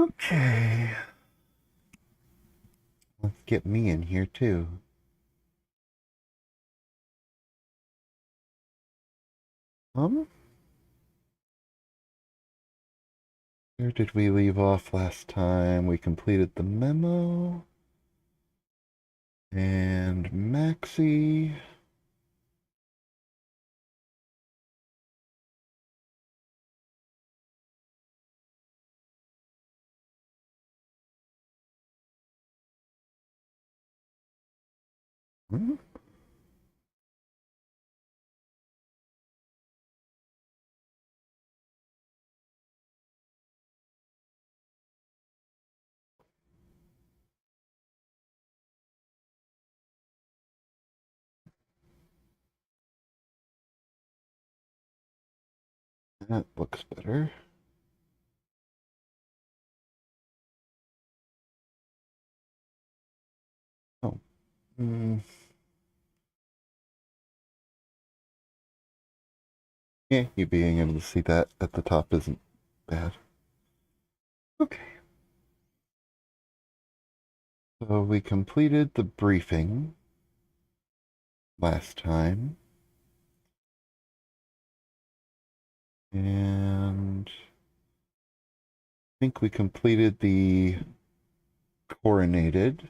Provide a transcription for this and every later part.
Okay. Let's get me in here too. Um, where did we leave off last time? We completed the memo. And Maxie. Hmm? That looks better. Oh. Mm. Yeah, you being able to see that at the top isn't bad. Okay. So we completed the briefing last time. And I think we completed the coronated.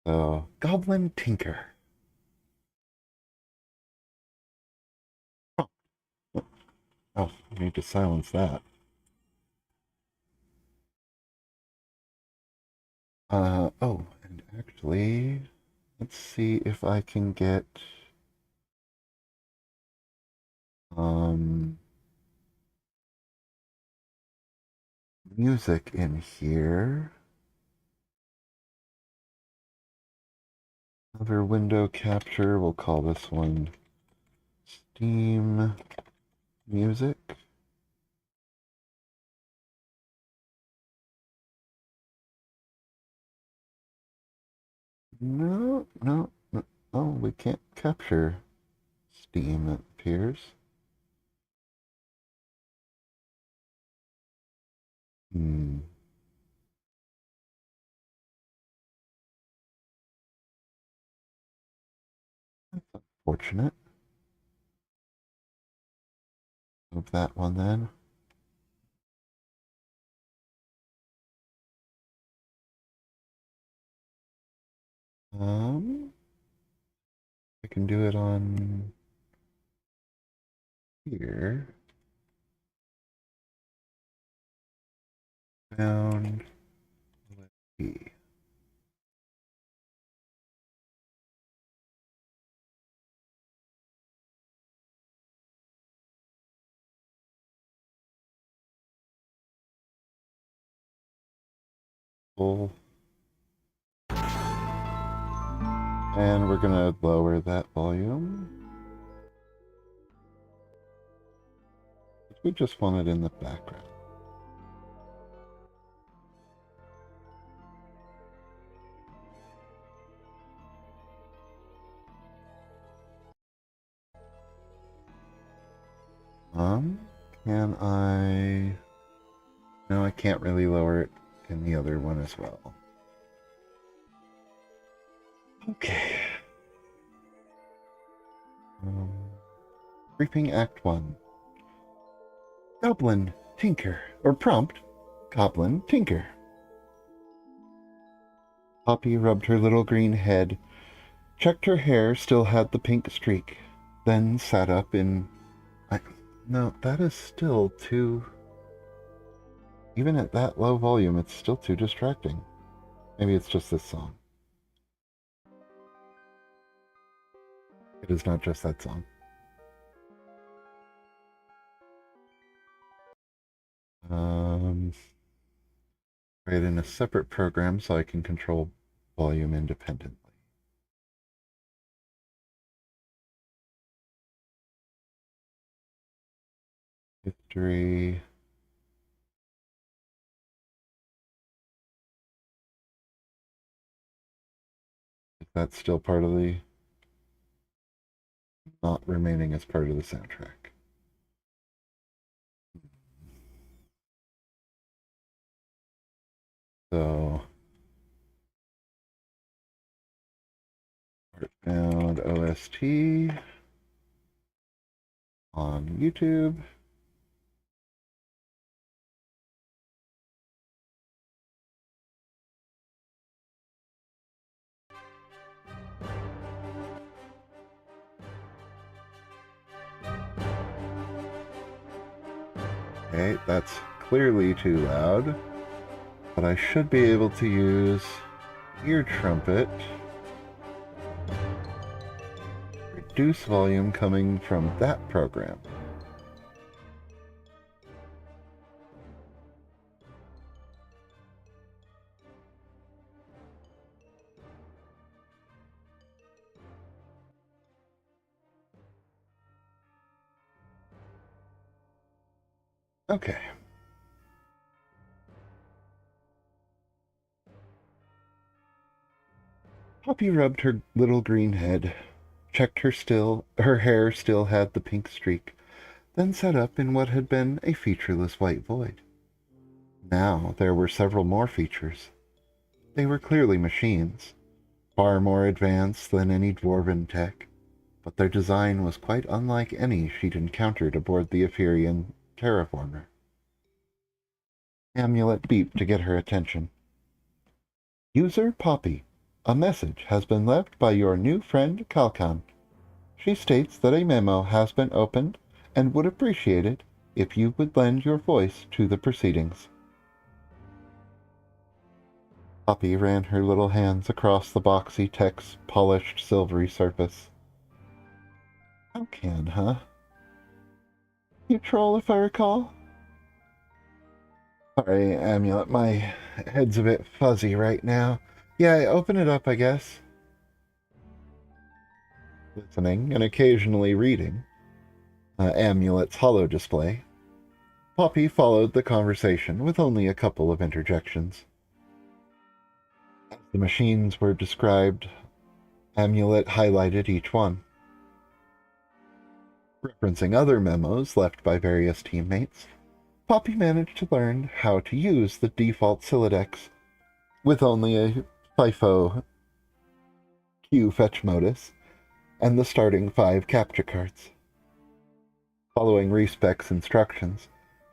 So, Goblin Tinker. Oh, oh, I need to silence that. Oh, and actually, let's see if I can get, um, music in here. Another window capture. We'll call this one Steam Music. No, no, no. Oh, we can't capture Steam, it appears. Hmm. That's unfortunate. Move that one then. I can do it on here. Found. Let's see. Full. And we're gonna lower that volume. We just want it in the background. Um, can I... No, I can't really lower it in the other one as well. Okay. Um, Briefing Act 1. Goblin, Tinker. Or prompt, Goblin, Tinker. Poppy rubbed her little green head, checked her hair still had the pink streak, then sat up in... No, that is still too... Even at that low volume, it's still too distracting. Maybe it's just this song. It is not just that song. Create in a separate program so I can control volume independently. History. Is that still part of the... Not remaining as part of the soundtrack? So, Heartbound OST on YouTube. Okay, that's clearly too loud, but I should be able to use ear trumpet. Reduce volume coming from that program. Okay. Poppy rubbed her little green head, checked her hair still had the pink streak, then sat up in what had been a featureless white void. Now there were several more features. They were clearly machines, far more advanced than any dwarven tech, but their design was quite unlike any she'd encountered aboard the Ephirian terraformer. Amulet beeped to get her attention. User Poppy, a message has been left by your new friend Kalkan. She states that a memo has been opened and would appreciate it if you would lend your voice to the proceedings. Poppy ran her little hands across the boxy tech's polished silvery surface. Kalkan, huh? You troll, if I recall? Sorry, Amulet, my head's a bit fuzzy right now. Yeah, open it up, I guess. Listening and occasionally reading Amulet's holo display, Poppy followed the conversation with only a couple of interjections. As the machines were described, Amulet highlighted each one. Referencing other memos left by various teammates, Poppy managed to learn how to use the default Sylladex with only a FIFO Q fetch modus and the starting 5 capture cards. Following Respec's instructions,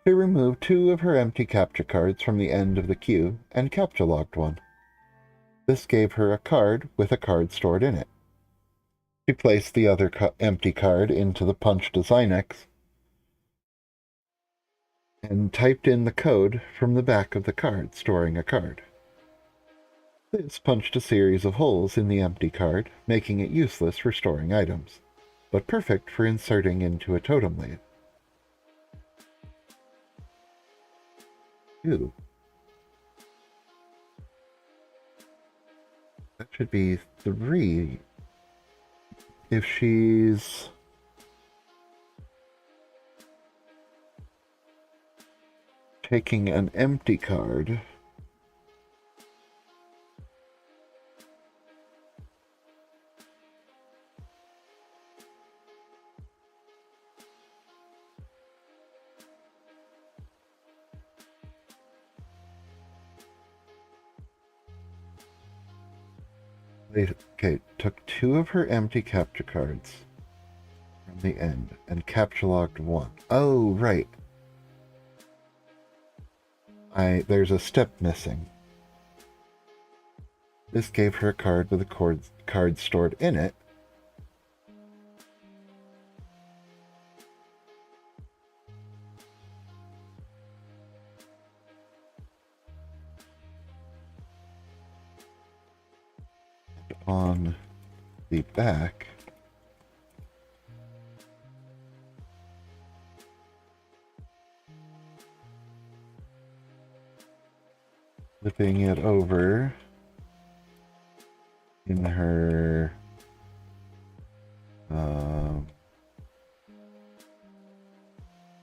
she removed 2 of her empty capture cards from the end of the queue and capture logged one. This gave her a card with a card stored in it. She placed the other empty card into the Punch Designex and typed in the code from the back of the card storing a card. This punched a series of holes in the empty card, making it useless for storing items, but perfect for inserting into a totem lathe. Ooh. That should be 3 if she's taking an empty card. Okay, took 2 of her empty capture cards from the end and capture logged 1. Oh, right. There's a step missing. This gave her a card with a card stored in it. On the back, flipping it over in her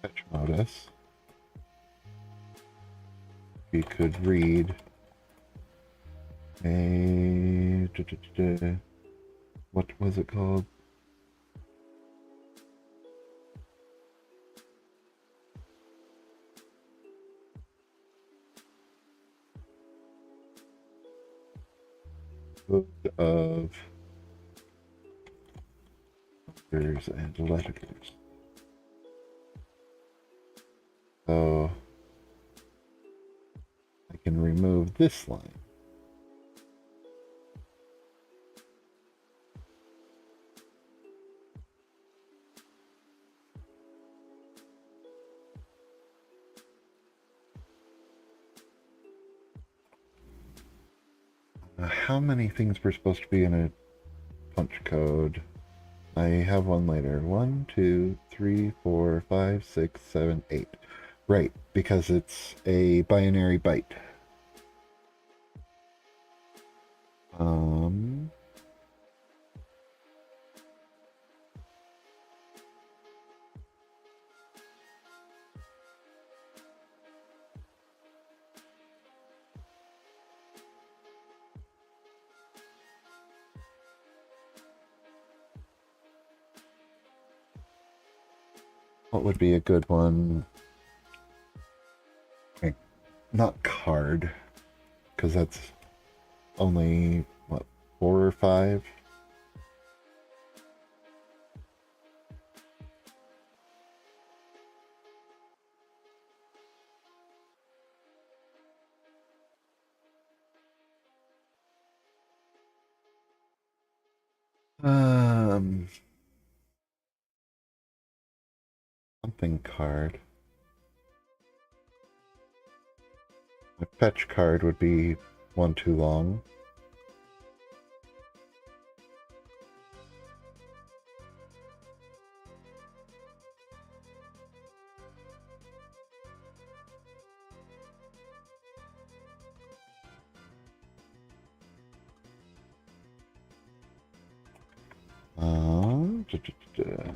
fetch modus, we could read a what was it called? Code of letters and letters. So I can remove this line. How many things were supposed to be in a punch code? I have one later. 1, 2, 3, 4, 5, 6, 7, 8. Right, because it's a binary byte. What would be a good one? Like, not card, because that's only, what, 4 or 5? Something card. A fetch card would be one too long. Da, da, da.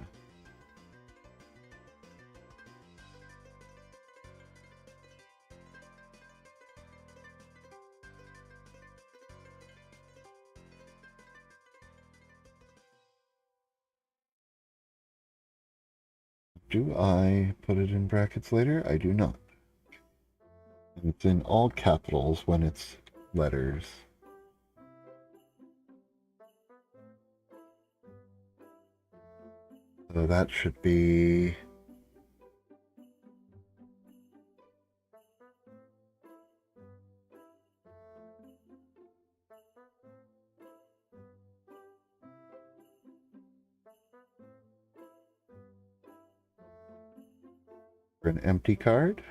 Do I put it in brackets later? I do not. And it's in all capitals when it's letters. So that should be... For an empty card.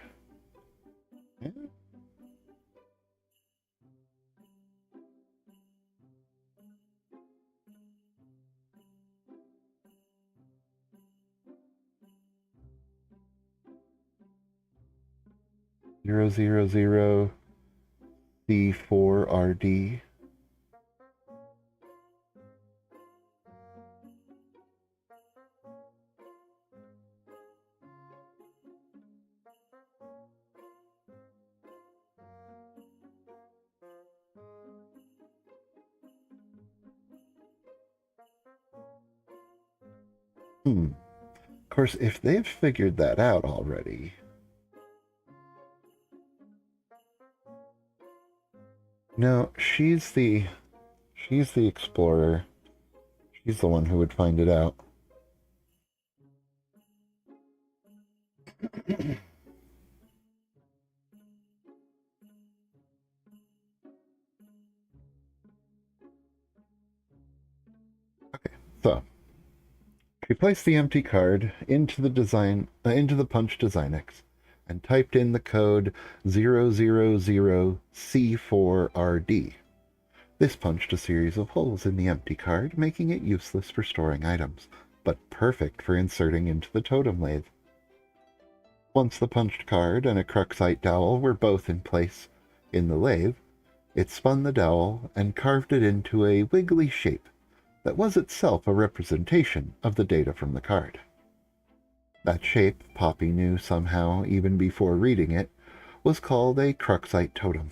Yeah. Zero zero zero C4RD. Of course, if they've figured that out already... No, she's the explorer. She's the one who would find it out. Okay, so she placed the empty card into the punch DesignX and typed in the code 000C4RD. This punched a series of holes in the empty card, making it useless for storing items, but perfect for inserting into the totem lathe. Once the punched card and a Cruxite dowel were both in place in the lathe, it spun the dowel and carved it into a wiggly shape that was itself a representation of the data from the card. That shape, Poppy knew somehow even before reading it, was called a Cruxite totem.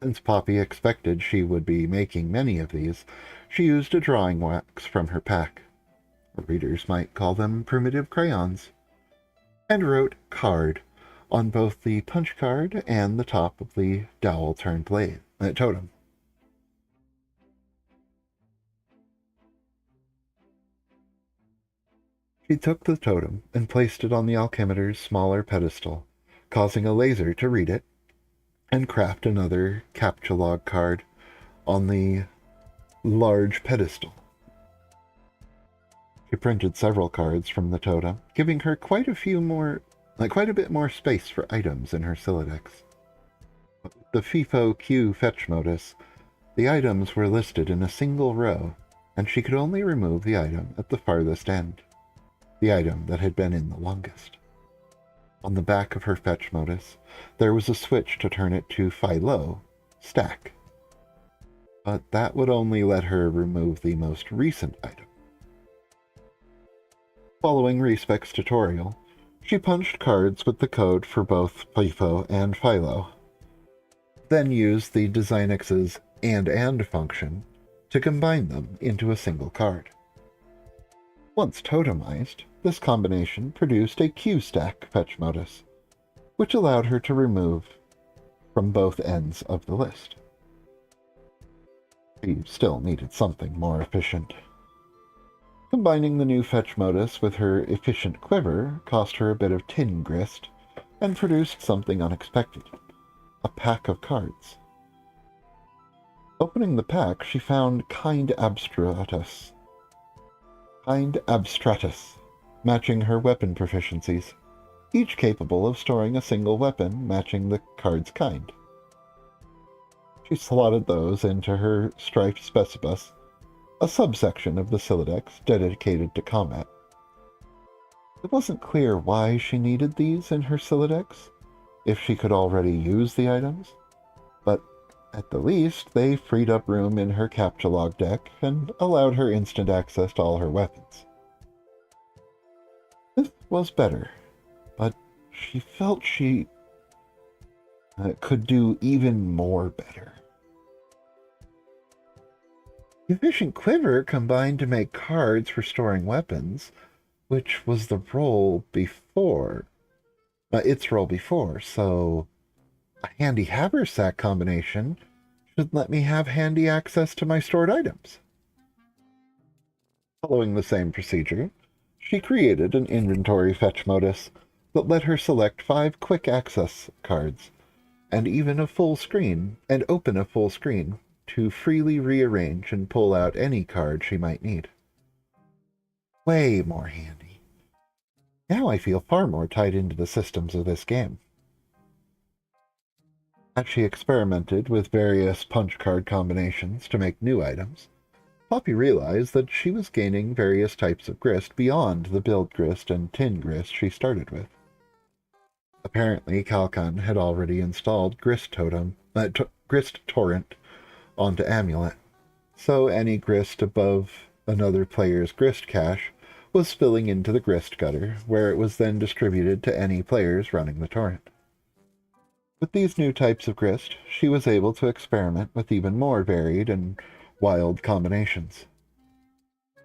Since Poppy expected she would be making many of these, she used a drawing wax from her pack. Readers might call them primitive crayons, and wrote card on both the punch card and the top of the dowel turned blade totem. She took the totem and placed it on the alchemister's smaller pedestal, causing a laser to read it and craft another captcha log card on the large pedestal. She printed several cards from the totem, giving her quite a bit more space for items in her Sylladex. The FIFO Q fetch modus, the items were listed in a single row, and she could only remove the item at the farthest end, the item that had been in the longest. On the back of her fetch modus, there was a switch to turn it to Philo, stack. But that would only let her remove the most recent item. Following Respec's tutorial, she punched cards with the code for both FIFO and Philo, then used the Designix's and function to combine them into a single card. Once totemized, this combination produced a Q-stack fetch modus, which allowed her to remove from both ends of the list. She still needed something more efficient. Combining the new fetch modus with her efficient quiver cost her a bit of tin grist, and produced something unexpected. A pack of cards. Opening the pack, she found Kind Abstratus, matching her weapon proficiencies, each capable of storing a single weapon matching the card's kind. She slotted those into her striped specibus, a subsection of the Sylladex dedicated to combat. It wasn't clear why she needed these in her Sylladex, if she could already use the items, but at the least they freed up room in her captcha log deck and allowed her instant access to all her weapons. This was better, but she felt she could do even more better. Efficient Quiver combined to make cards for storing weapons, which was the role before. Its role before, so a handy haversack combination should let me have handy access to my stored items. Following the same procedure, she created an inventory fetch modus that let her select 5 quick access cards, and even a full screen, and open a full screen to freely rearrange and pull out any card she might need. Way more handy. Now I feel far more tied into the systems of this game. As she experimented with various punch card combinations to make new items, Poppy realized that she was gaining various types of grist beyond the build grist and tin grist she started with. Apparently, Kalkan had already installed grist torrent onto Amulet, so any grist above another player's grist cache was spilling into the grist gutter, where it was then distributed to any players running the torrent. With these new types of grist, she was able to experiment with even more varied and wild combinations.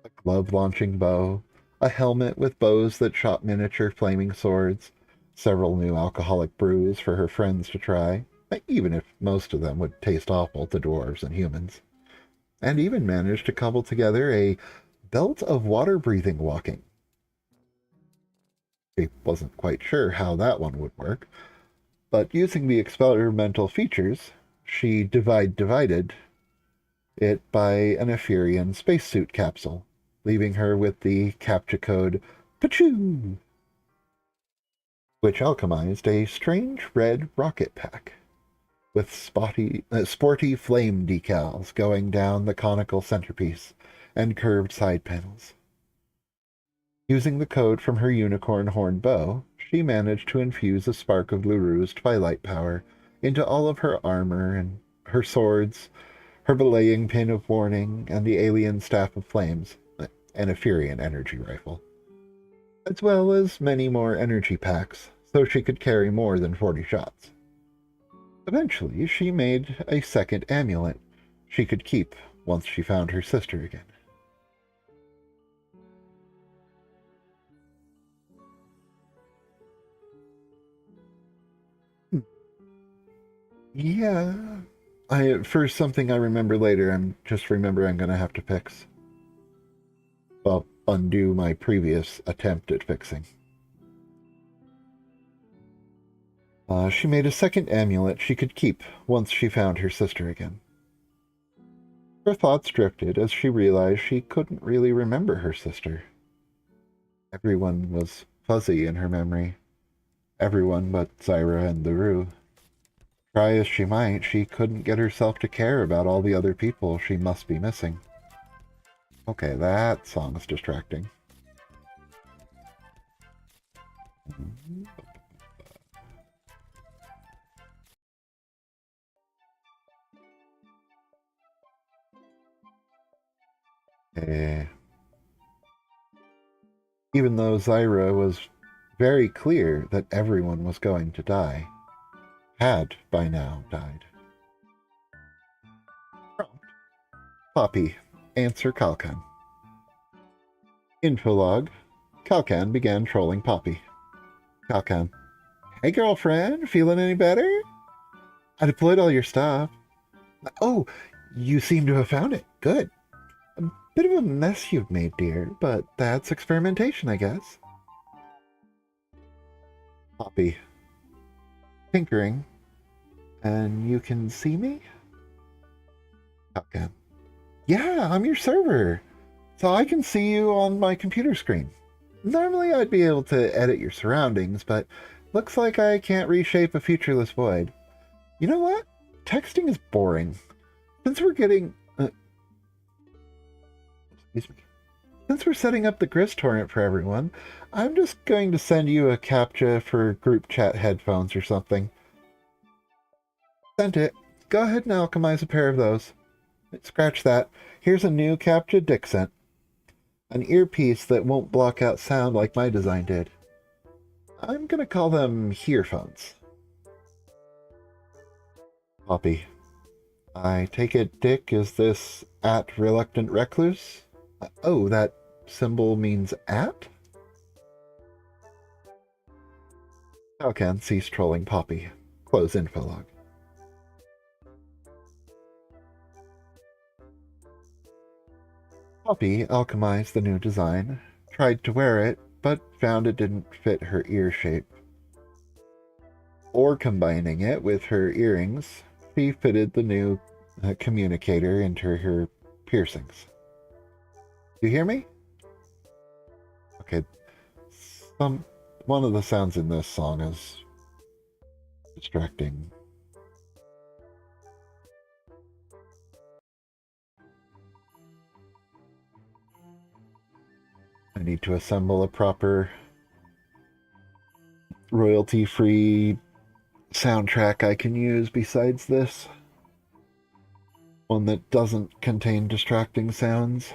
A glove-launching bow, a helmet with bows that shot miniature flaming swords, several new alcoholic brews for her friends to try, even if most of them would taste awful to dwarves and humans, and even managed to cobble together a belt of water-breathing walking. She wasn't quite sure how that one would work, but using the experimental features, she divided it by an Ephirian spacesuit capsule, leaving her with the captcha code PACHOO, which alchemized a strange red rocket pack with sporty flame decals going down the conical centerpiece and curved side panels. Using the code from her unicorn horn bow, she managed to infuse a spark of Luru's twilight power into all of her armor and her swords, her belaying pin of warning, and the alien staff of flames, an Ephirian energy rifle, as well as many more energy packs, so she could carry more than 40 shots. Eventually, she made a second amulet she could keep once she found her sister again. Yeah. For something I remember later, I'm just remembering I'm going to have to fix. Well, undo my previous attempt at fixing. She made a second amulet she could keep once she found her sister again. Her thoughts drifted as she realized she couldn't really remember her sister. Everyone was fuzzy in her memory. Everyone but Zyra and the Rue. Try as she might, she couldn't get herself to care about all the other people she must be missing. Okay, that song's distracting. Even though Zyra was very clear that everyone was going to die, had by now died. Prompt. Poppy, answer Kalkan. Infologue. Kalkan began trolling Poppy. Kalkan. Hey girlfriend, feeling any better? I deployed all your stuff. Oh, you seem to have found it. Good. A bit of a mess you've made, dear, but that's experimentation, I guess. Poppy. Tinkering. And you can see me? Kalkan. Yeah, I'm your server. So I can see you on my computer screen. Normally I'd be able to edit your surroundings, but looks like I can't reshape a featureless void. You know what? Texting is boring. Since we're getting... excuse me. Since we're setting up the Grist torrent for everyone, I'm just going to send you a CAPTCHA for group chat headphones or something. Sent it. Go ahead and alchemize a pair of those. Scratch that. Here's a new CAPTCHA Dick sent. An earpiece that won't block out sound like my design did. I'm gonna call them hearphones. Poppy. I take it Dick is this at Reluctant Recluse? Oh, that symbol means at? Kalkan ceased trolling Poppy. Close infologue. Poppy alchemized the new design, tried to wear it, but found it didn't fit her ear shape. Or combining it with her earrings, she fitted the new communicator into her piercings. You hear me? Okay. One of the sounds in this song is distracting. I need to assemble a proper royalty-free soundtrack I can use besides this. One that doesn't contain distracting sounds.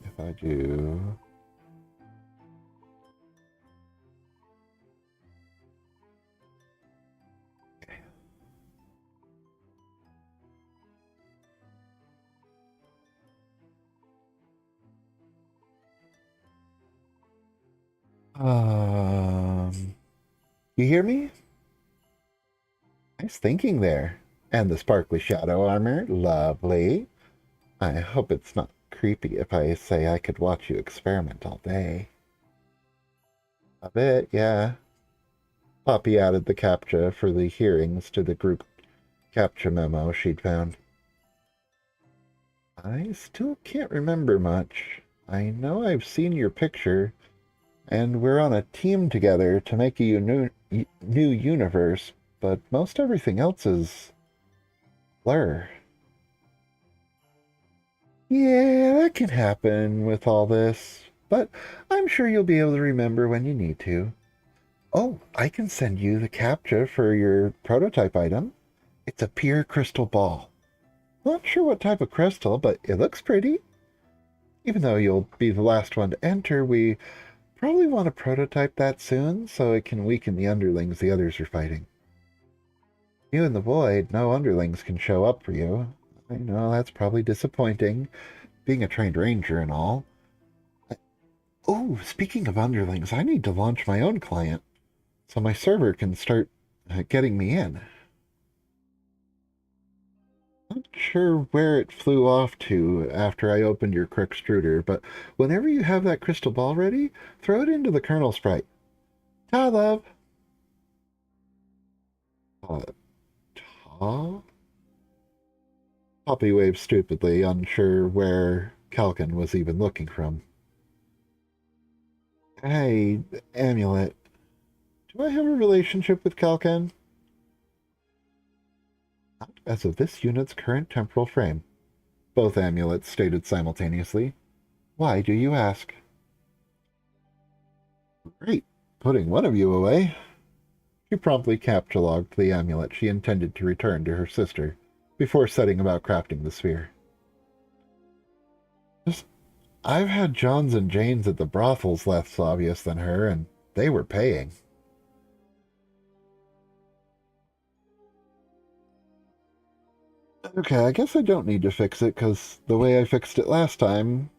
If I do... You hear me? Nice thinking there. And the sparkly shadow armor, lovely. I hope it's not creepy if I say I could watch you experiment all day. A bit, yeah. Poppy added the CAPTCHA for the hearings to the group CAPTCHA memo she'd found. I still can't remember much. I know I've seen your picture, and we're on a team together to make a new universe, but most everything else is blur. Yeah, that can happen with all this, but I'm sure you'll be able to remember when you need to. Oh, I can send you the CAPTCHA for your prototype item. It's a pure crystal ball. Not sure what type of crystal, but it looks pretty. Even though you'll be the last one to enter, we probably want to prototype that soon so it can weaken the underlings the others are fighting. You in the void, no underlings can show up for you. I know that's probably disappointing, being a trained ranger and all. Oh, speaking of underlings, I need to launch my own client so my server can start getting me in. Not sure where it flew off to after I opened your crook extruder, but whenever you have that crystal ball ready, throw it into the kernel sprite. Ta, love. Uh, ta? Poppy waved stupidly, unsure where Calkin was even looking from. Hey, Amulet, do I have a relationship with Calkin? Not as of this unit's current temporal frame, both amulets stated simultaneously. Why do you ask? Great, putting one of you away. She promptly captchalogued the amulet she intended to return to her sister, before setting about crafting the sphere. Just, I've had Johns and Janes at the brothels less obvious than her, and they were paying. Okay, I guess I don't need to fix it, because the way I fixed it last time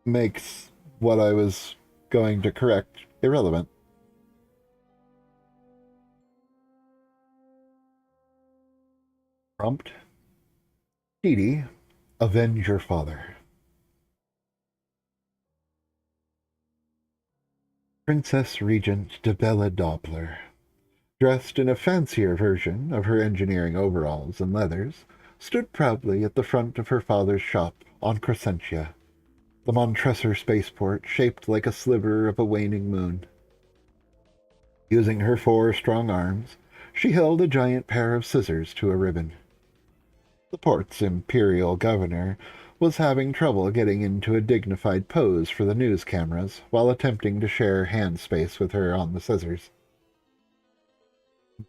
makes what I was going to correct irrelevant. Prompt. Dee Dee, avenge your father. Princess Regent Debella Doppler, dressed in a fancier version of her engineering overalls and leathers, stood proudly at the front of her father's shop on Crescentia, the Montresor spaceport shaped like a sliver of a waning moon. Using her 4 strong arms, she held a giant pair of scissors to a ribbon. The port's imperial governor was having trouble getting into a dignified pose for the news cameras while attempting to share hand space with her on the scissors.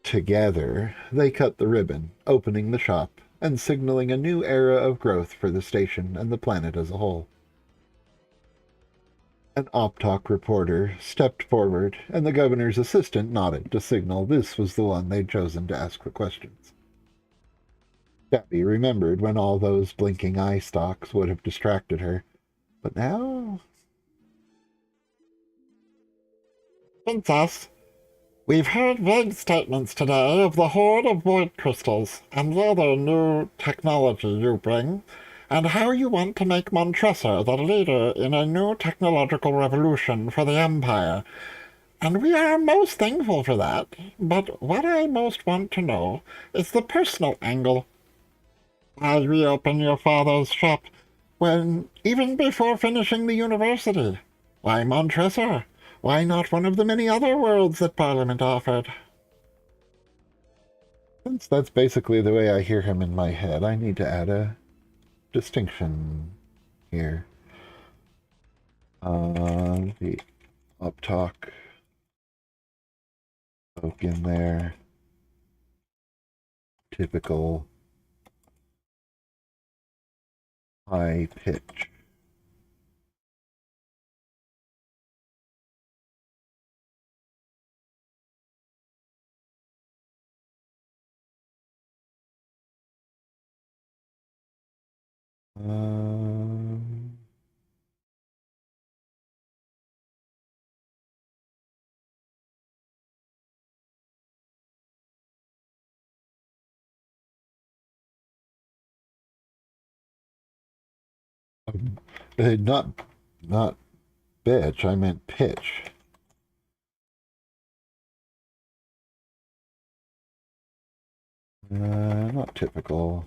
Together, they cut the ribbon, opening the shop and signaling a new era of growth for the station and the planet as a whole. An Optalk reporter stepped forward, and the governor's assistant nodded to signal this was the one they'd chosen to ask the questions. Gabby remembered when all those blinking eye stalks would have distracted her, but now... Princess, we've heard vague statements today of the hoard of void crystals and the other new technology you bring, and how you want to make Montresor the leader in a new technological revolution for the Empire. And we are most thankful for that, but what I most want to know is the personal angle. Why reopen your father's shop when, even before finishing the university? Why Montresor? Why not one of the many other worlds that Parliament offered? Since that's basically the way I hear him in my head, I need to add a distinction here. The uptalk spoke in there. Typical high pitch. Um, not not bitch, I meant pitch. Not typical.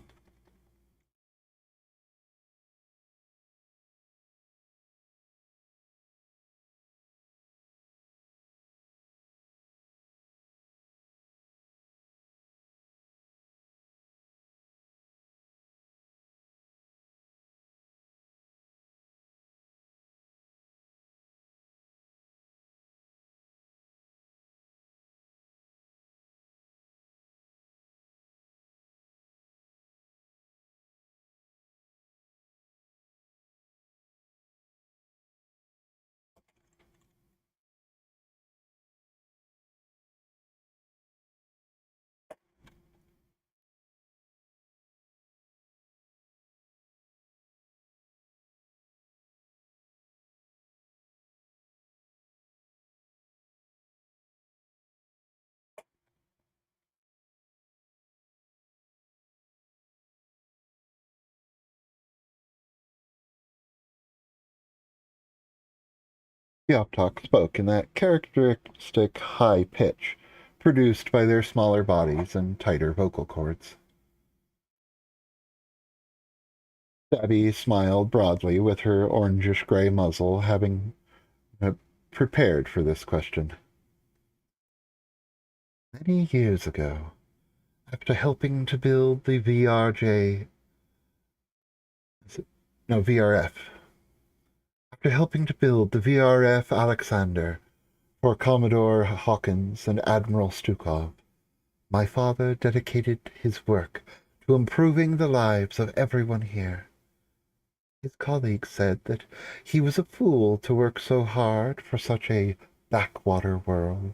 The Optok spoke in that characteristic high pitch produced by their smaller bodies and tighter vocal cords. Debbie smiled broadly with her orangish-gray muzzle, having prepared for this question. Many years ago, after helping to build the VRF. After helping to build the VRF Alexander for Commodore Hawkins and Admiral Stukov, my father dedicated his work to improving the lives of everyone here. His colleagues said that he was a fool to work so hard for such a backwater world.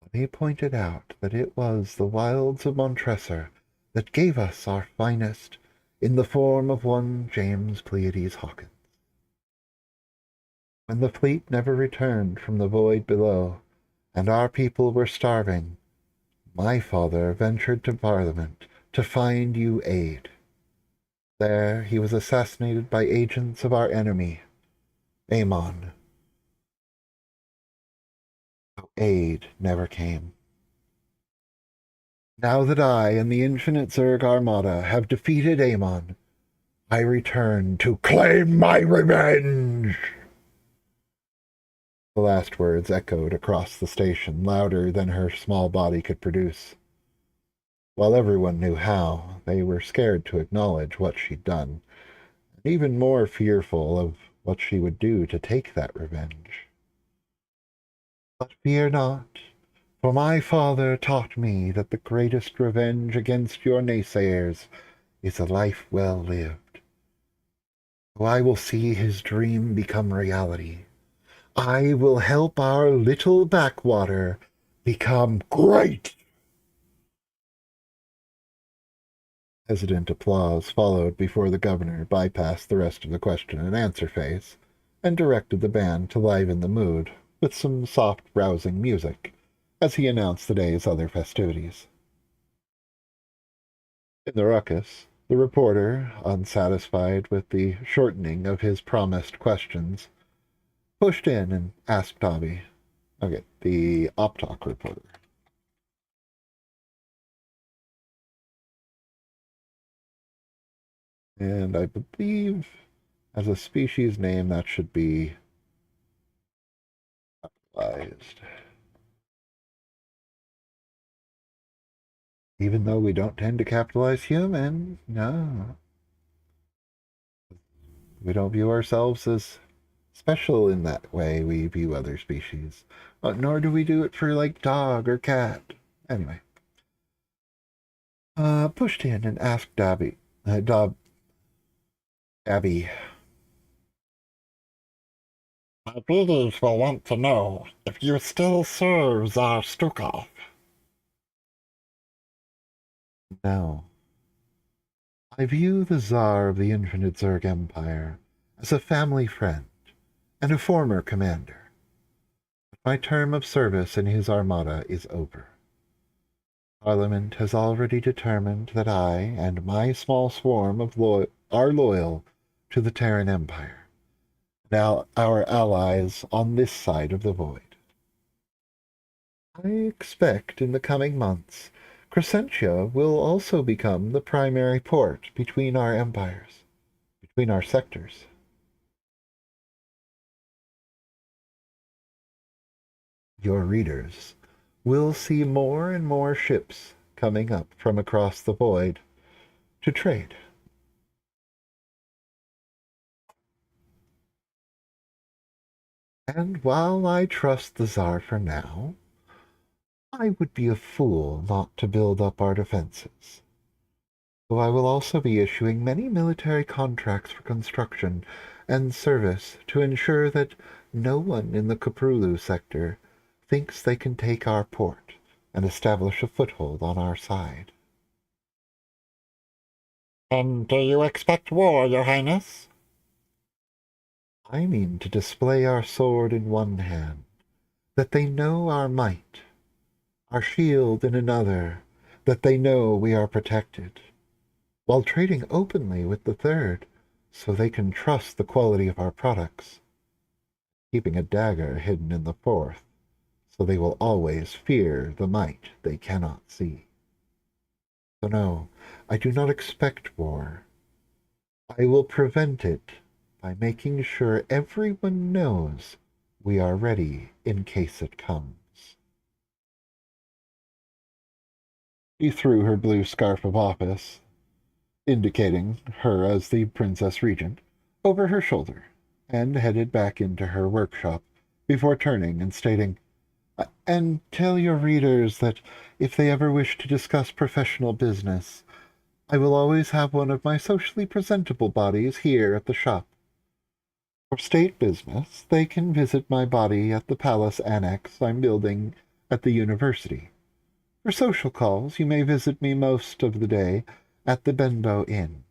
But he pointed out that it was the wilds of Montresor that gave us our finest in the form of one James Pleiades Hawkins. When the fleet never returned from the void below, and our people were starving, my father ventured to Parliament to find you aid. There he was assassinated by agents of our enemy, Amon. Aid never came. Now that I and the Infinite Zerg Armada have defeated Amon, I return to claim my revenge. The last words echoed across the station, louder than her small body could produce. While everyone knew how, they were scared to acknowledge what she'd done, and even more fearful of what she would do to take that revenge. But fear not, for my father taught me that the greatest revenge against your naysayers is a life well lived. So I will see his dream become reality. I will help our little backwater become great. Hesitant applause followed before the governor bypassed the rest of the question and answer phase and directed the band to liven the mood with some soft, rousing music as he announced the day's other festivities. In the ruckus, the reporter, unsatisfied with the shortening of his promised questions, pushed in and asked Dobby. Okay, the Optok reporter. And I believe as a species name that should be capitalized. Even though we don't tend to capitalize human, no. We don't view ourselves as special in that way we view other species. Nor do we do it for, like, dog or cat. Anyway. Pushed in and asked Abby. Abby. My readers will want to know if you still serve Tsar Stukov. No. I view the Tsar of the Infinite Zerg Empire as a family friend and a former commander. But my term of service in his armada is over. Parliament has already determined that I and my small swarm are loyal to the Terran Empire, now our allies on this side of the void. I expect in the coming months Crescentia will also become the primary port between our empires, between our sectors. Your readers will see more and more ships coming up from across the void to trade. And while I trust the Tsar for now, I would be a fool not to build up our defenses. So I will also be issuing many military contracts for construction and service to ensure that no one in the Koprulu sector thinks they can take our port and establish a foothold on our side. And do you expect war, Your Highness? I mean to display our sword in one hand, that they know our might, our shield in another, that they know we are protected, while trading openly with the third, so they can trust the quality of our products. keeping a dagger hidden in the fourth, so they will always fear the might they cannot see. So no, I do not expect war. I will prevent it by making sure everyone knows we are ready in case it comes. She threw her blue scarf of office, indicating her as the Princess Regent, over her shoulder, and headed back into her workshop before turning and stating, "And tell your readers that if they ever wish to discuss professional business, I will always have one of my socially presentable bodies here at the shop. For state business, they can visit my body at the palace annex I'm building at the university. For social calls, you may visit me most of the day at the Benbow Inn."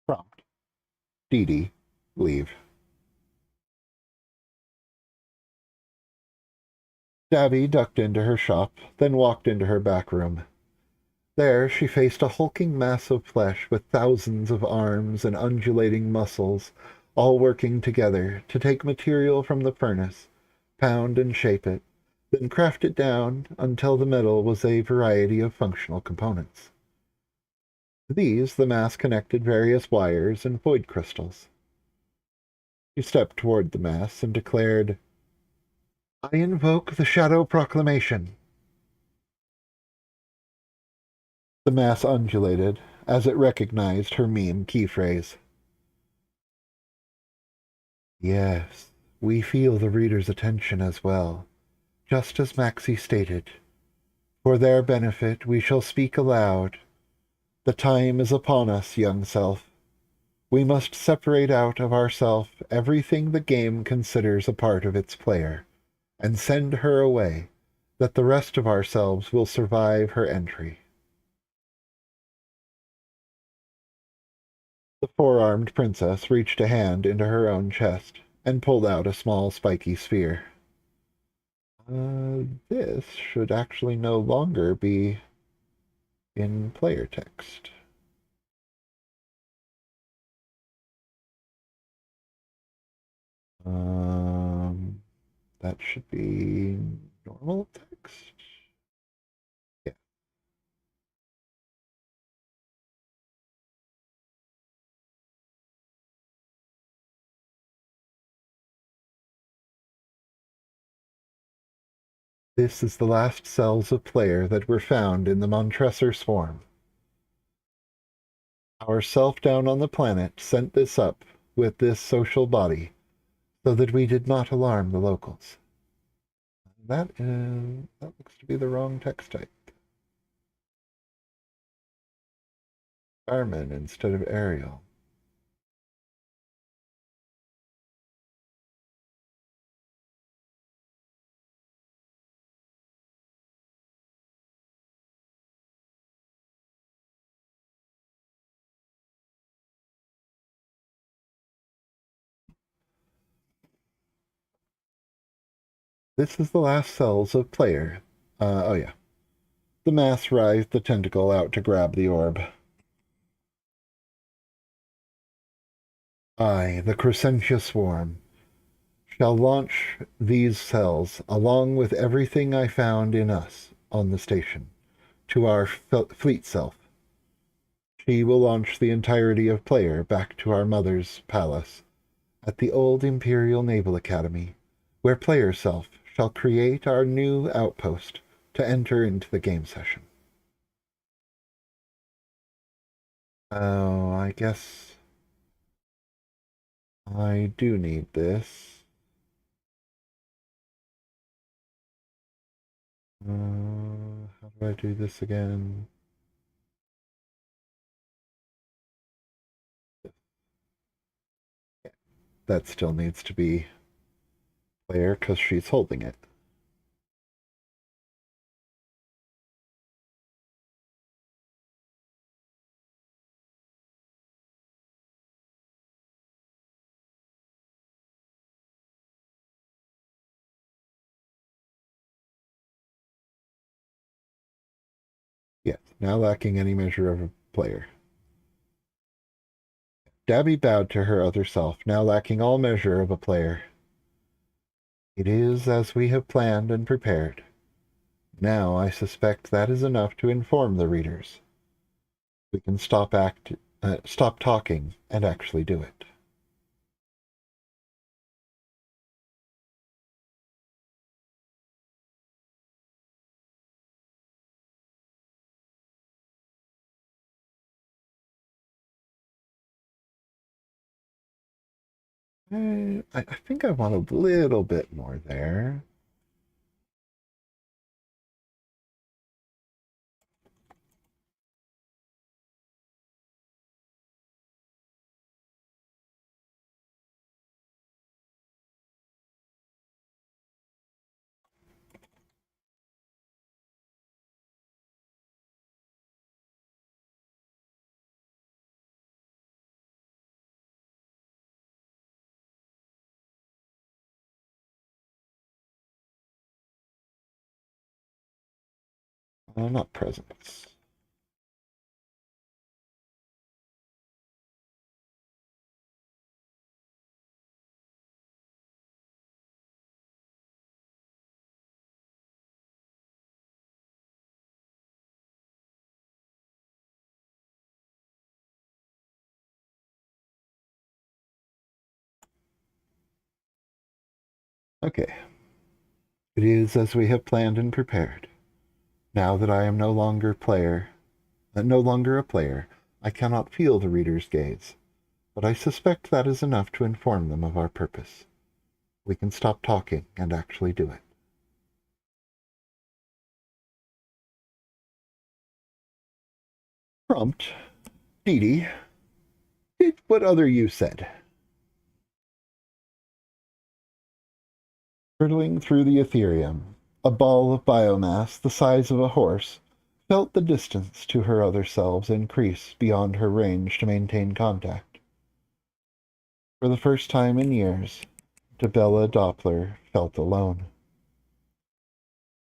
Prompt. Dee Dee, leave. Dabby ducked into her shop, then walked into her back room. There she faced a hulking mass of flesh with thousands of arms and undulating muscles, all working together to take material from the furnace, pound and shape it, then craft it down until the metal was a variety of functional components. To these the mass connected various wires and void crystals. She stepped toward the mass and declared, "I invoke the Shadow Proclamation." The mass undulated as it recognized her meme key phrase. Yes, we feel the reader's attention as well, just as Maxie stated. For their benefit we shall speak aloud. The time is upon us, young self. We must separate out of ourself everything the game considers a part of its player, and send her away, that the rest of ourselves will survive her entry. The four-armed princess reached a hand into her own chest and pulled out a small spiky sphere. This should actually no longer be in player text. Um, that should be normal text. Yeah. This is the last cells of player that were found in the Montresor swarm. Our self down on the planet sent this up with this social body so that we did not alarm the locals. That looks to be the wrong text type. Carmen instead of Ariel. This is the last cells of player. Oh yeah. The mass writhed the tentacle out to grab the orb. I, the Crescentia Swarm, shall launch these cells, along with everything I found in us on the station, to our fleet self. She will launch the entirety of player back to our mother's palace at the old Imperial Naval Academy, where player self shall create our new outpost to enter into the game session. Oh, I guess I do need this. How do I do this again? That still needs to be player because she's holding it. Yes, now lacking any measure of a player. Dabby bowed to her other self, now lacking all measure of a player. It is as we have planned and prepared. Now I suspect that is enough to inform the readers. We can stop talking and actually do it. I think I want a little bit more there. Not presents. Okay. It is as we have planned and prepared. Now that I am no longer a player, I cannot feel the reader's gaze, but I suspect that is enough to inform them of our purpose. We can stop talking and actually do it. Prompt, Dee Dee, did what other you said. Hurtling through the Ethereum, a ball of biomass the size of a horse felt the distance to her other selves increase beyond her range to maintain contact. For the first time in years, Debella Doppler felt alone.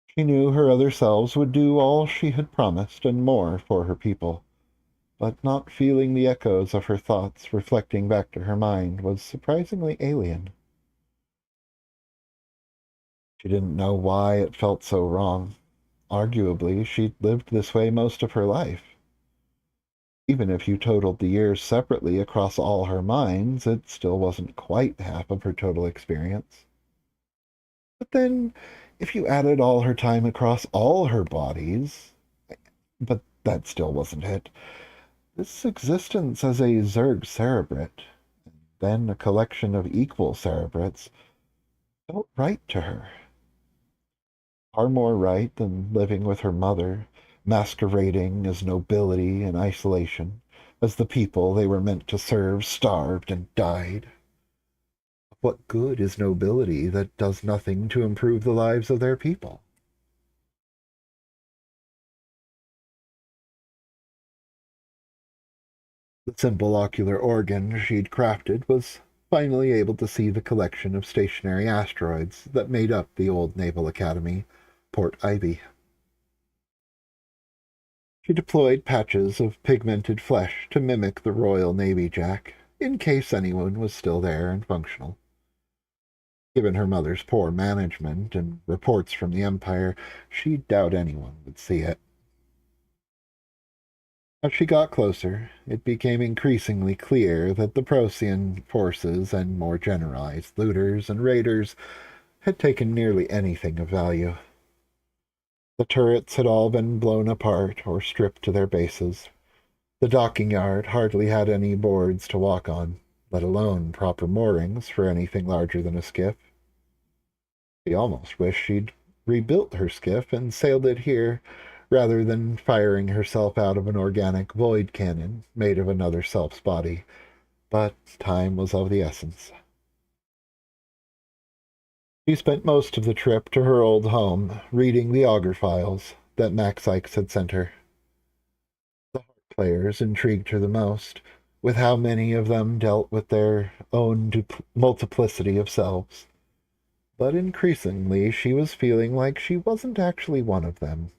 She knew her other selves would do all she had promised and more for her people, but not feeling the echoes of her thoughts reflecting back to her mind was surprisingly alien. She didn't know why it felt so wrong. Arguably, she'd lived this way most of her life. Even if you totaled the years separately across all her minds, it still wasn't quite half of her total experience. But then, if you added all her time across all her bodies, but that still wasn't it. This existence as a Zerg cerebrate, then a collection of equal cerebrates, felt right to her. Far more right than living with her mother, masquerading as nobility in isolation, as the people they were meant to serve starved and died. What good is nobility that does nothing to improve the lives of their people? The simple ocular organ she'd crafted was finally able to see the collection of stationary asteroids that made up the old Naval Academy, Port Ivy. She deployed patches of pigmented flesh to mimic the Royal Navy Jack, in case anyone was still there and functional. Given her mother's poor management and reports from the Empire, she'd doubt anyone would see it. As she got closer, it became increasingly clear that the Procyon forces and more generalized looters and raiders had taken nearly anything of value. The turrets had all been blown apart or stripped to their bases. The docking yard hardly had any boards to walk on, let alone proper moorings for anything larger than a skiff. She almost wished she'd rebuilt her skiff and sailed it here, rather than firing herself out of an organic void cannon made of another self's body, but time was of the essence. She spent most of the trip to her old home reading the augur files that Max Ikes had sent her. The heart players intrigued her the most, with how many of them dealt with their own multiplicity of selves. But increasingly she was feeling like she wasn't actually one of them.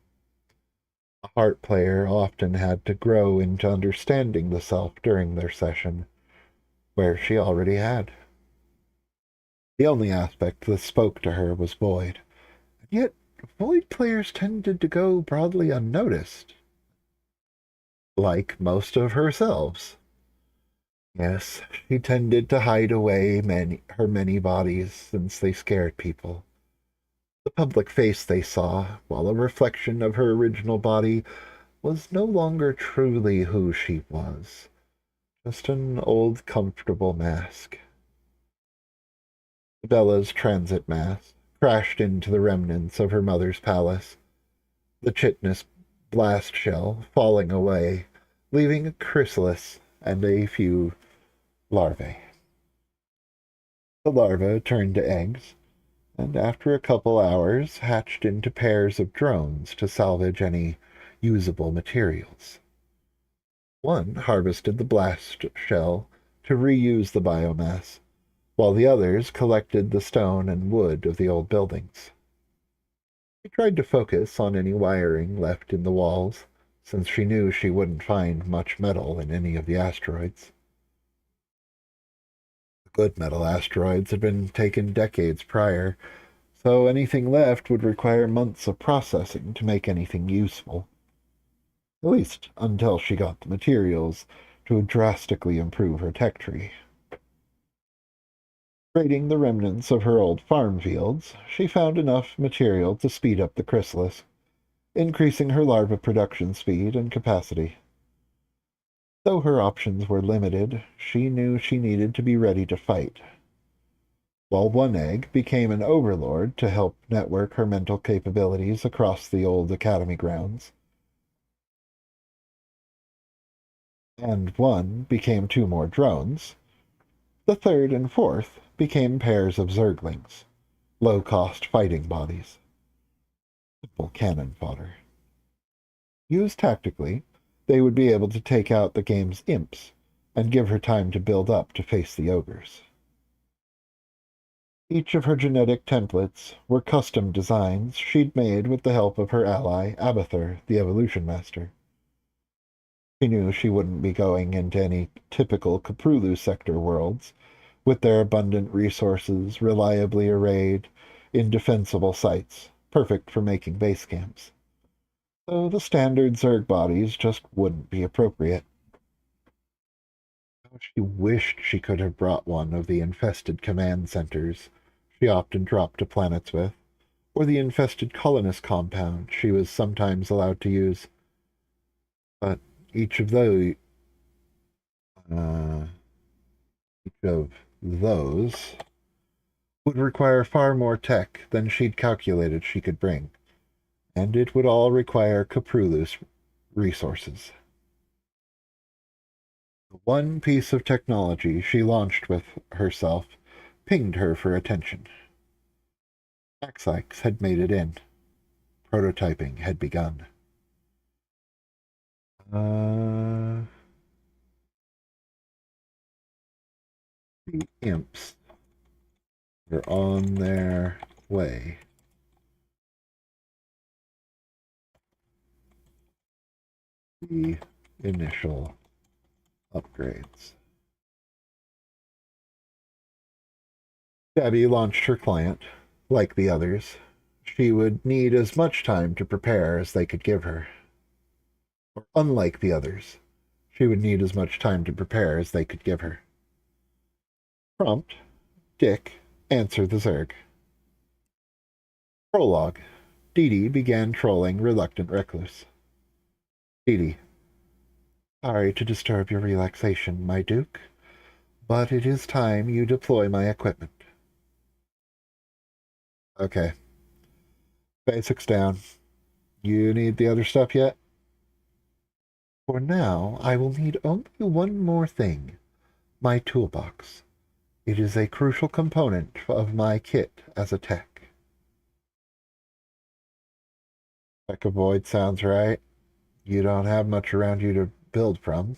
A heart player often had to grow into understanding the self during their session, where she already had. The only aspect that spoke to her was Void, and yet Void players tended to go broadly unnoticed, like most of herselves. Yes, she tended to hide away her many bodies since they scared people. The public face they saw, while a reflection of her original body, was no longer truly who she was, just an old comfortable mask. Bella's transit mass crashed into the remnants of her mother's palace, the chitinous blast shell falling away, leaving a chrysalis and a few larvae. The larvae turned to eggs, and after a couple hours hatched into pairs of drones to salvage any usable materials. One harvested the blast shell to reuse the biomass, while the others collected the stone and wood of the old buildings. She tried to focus on any wiring left in the walls, since she knew she wouldn't find much metal in any of the asteroids. The good metal asteroids had been taken decades prior, so anything left would require months of processing to make anything useful. At least until she got the materials to drastically improve her tech tree. Raiding the remnants of her old farm fields, she found enough material to speed up the chrysalis, increasing her larva production speed and capacity. Though her options were limited, she knew she needed to be ready to fight. While one egg became an overlord to help network her mental capabilities across the old academy grounds, and one became two more drones, the third and fourth became pairs of zerglings, low-cost fighting bodies. Simple cannon fodder. Used tactically, they would be able to take out the game's imps and give her time to build up to face the ogres. Each of her genetic templates were custom designs she'd made with the help of her ally, Abathur, the Evolution Master. She knew she wouldn't be going into any typical Caprulu sector worlds, with their abundant resources reliably arrayed in defensible sites, perfect for making base camps. So the standard Zerg bodies just wouldn't be appropriate. She wished she could have brought one of the infested command centers she often dropped to planets with, or the infested colonist compound she was sometimes allowed to use. But each of those, uh, would require far more tech than she'd calculated she could bring, and it would all require Caprulus resources. The one piece of technology she launched with herself pinged her for attention. Axix had made it in. Prototyping had begun. The imps are on their way. The initial upgrades. Gabby launched her client. Like the others, she would need as much time to prepare as they could give her. Or unlike the others, she would need as much time to prepare as they could give her. Prompt, Dick, answer the Zerg. Prologue, Didi began trolling Reluctant Recluse. Didi, sorry to disturb your relaxation, my Duke, but it is time you deploy my equipment. Okay. Basics down. You need the other stuff yet? For now, I will need only one more thing. My toolbox. It is a crucial component of my kit as a tech. Tech Avoid sounds right. You don't have much around you to build from.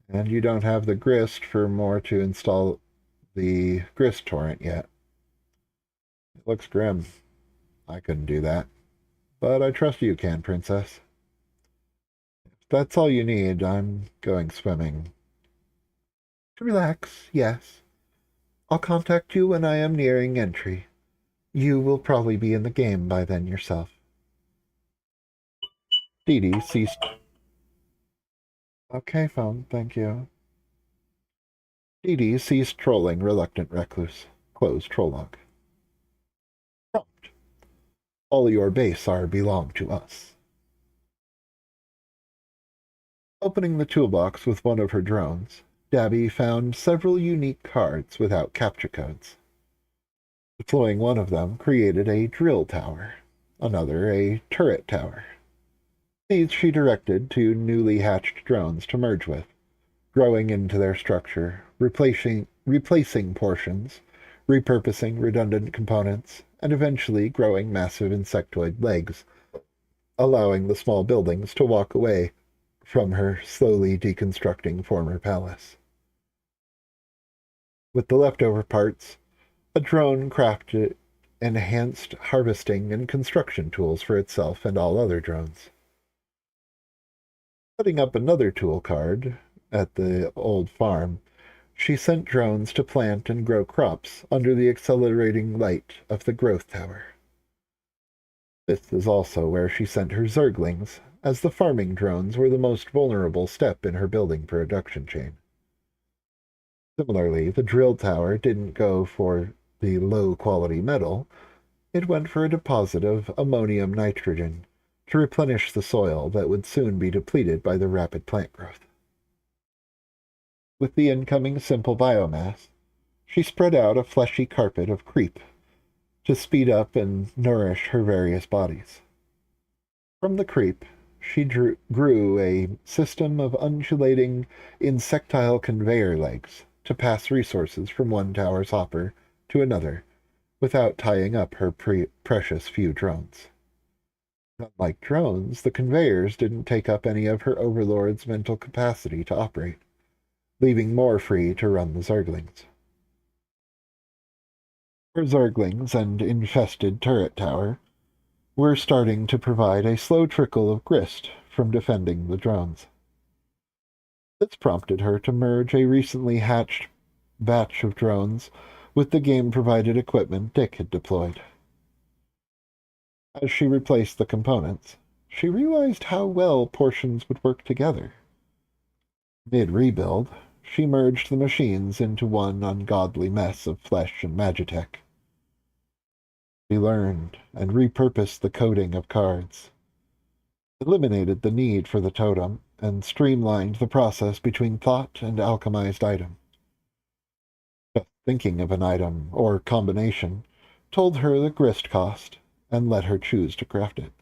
And you don't have the grist for more to install the grist torrent yet. It looks grim. I couldn't do that. But I trust you can, Princess. If that's all you need, I'm going swimming. Relax, yes. I'll contact you when I am nearing entry. You will probably be in the game by then yourself. Dee Dee ceased. Okay, phone, thank you. Dee Dee ceased trolling reluctant recluse. Close troll log. Prompt. All your base are belong to us. Opening the toolbox with one of her drones, Dabby found several unique cards without capture codes. Deploying one of them created a drill tower, another a turret tower. These she directed to newly hatched drones to merge with, growing into their structure, replacing portions, repurposing redundant components, and eventually growing massive insectoid legs, allowing the small buildings to walk away from her slowly deconstructing former palace. With the leftover parts, a drone crafted enhanced harvesting and construction tools for itself and all other drones. Setting up another tool card at the old farm, she sent drones to plant and grow crops under the accelerating light of the growth tower. This is also where she sent her zerglings, as the farming drones were the most vulnerable step in her building production chain. Similarly, the drill tower didn't go for the low-quality metal, it went for a deposit of ammonium nitrogen to replenish the soil that would soon be depleted by the rapid plant growth. With the incoming simple biomass, she spread out a fleshy carpet of creep to speed up and nourish her various bodies. From the creep, she grew a system of undulating, insectile conveyor legs to pass resources from one tower's hopper to another without tying up her precious few drones. Unlike drones, the conveyors didn't take up any of her overlord's mental capacity to operate, leaving more free to run the zerglings. Her zerglings and infested turret tower were starting to provide a slow trickle of grist from defending the drones. This prompted her to merge a recently hatched batch of drones with the game-provided equipment Dick had deployed. As she replaced the components, she realized how well portions would work together. Mid-rebuild, she merged the machines into one ungodly mess of flesh and magitech. She learned and repurposed the coding of cards, eliminated the need for the totem, and streamlined the process between thought and alchemized item. Just thinking of an item or combination told her the grist cost and let her choose to craft it.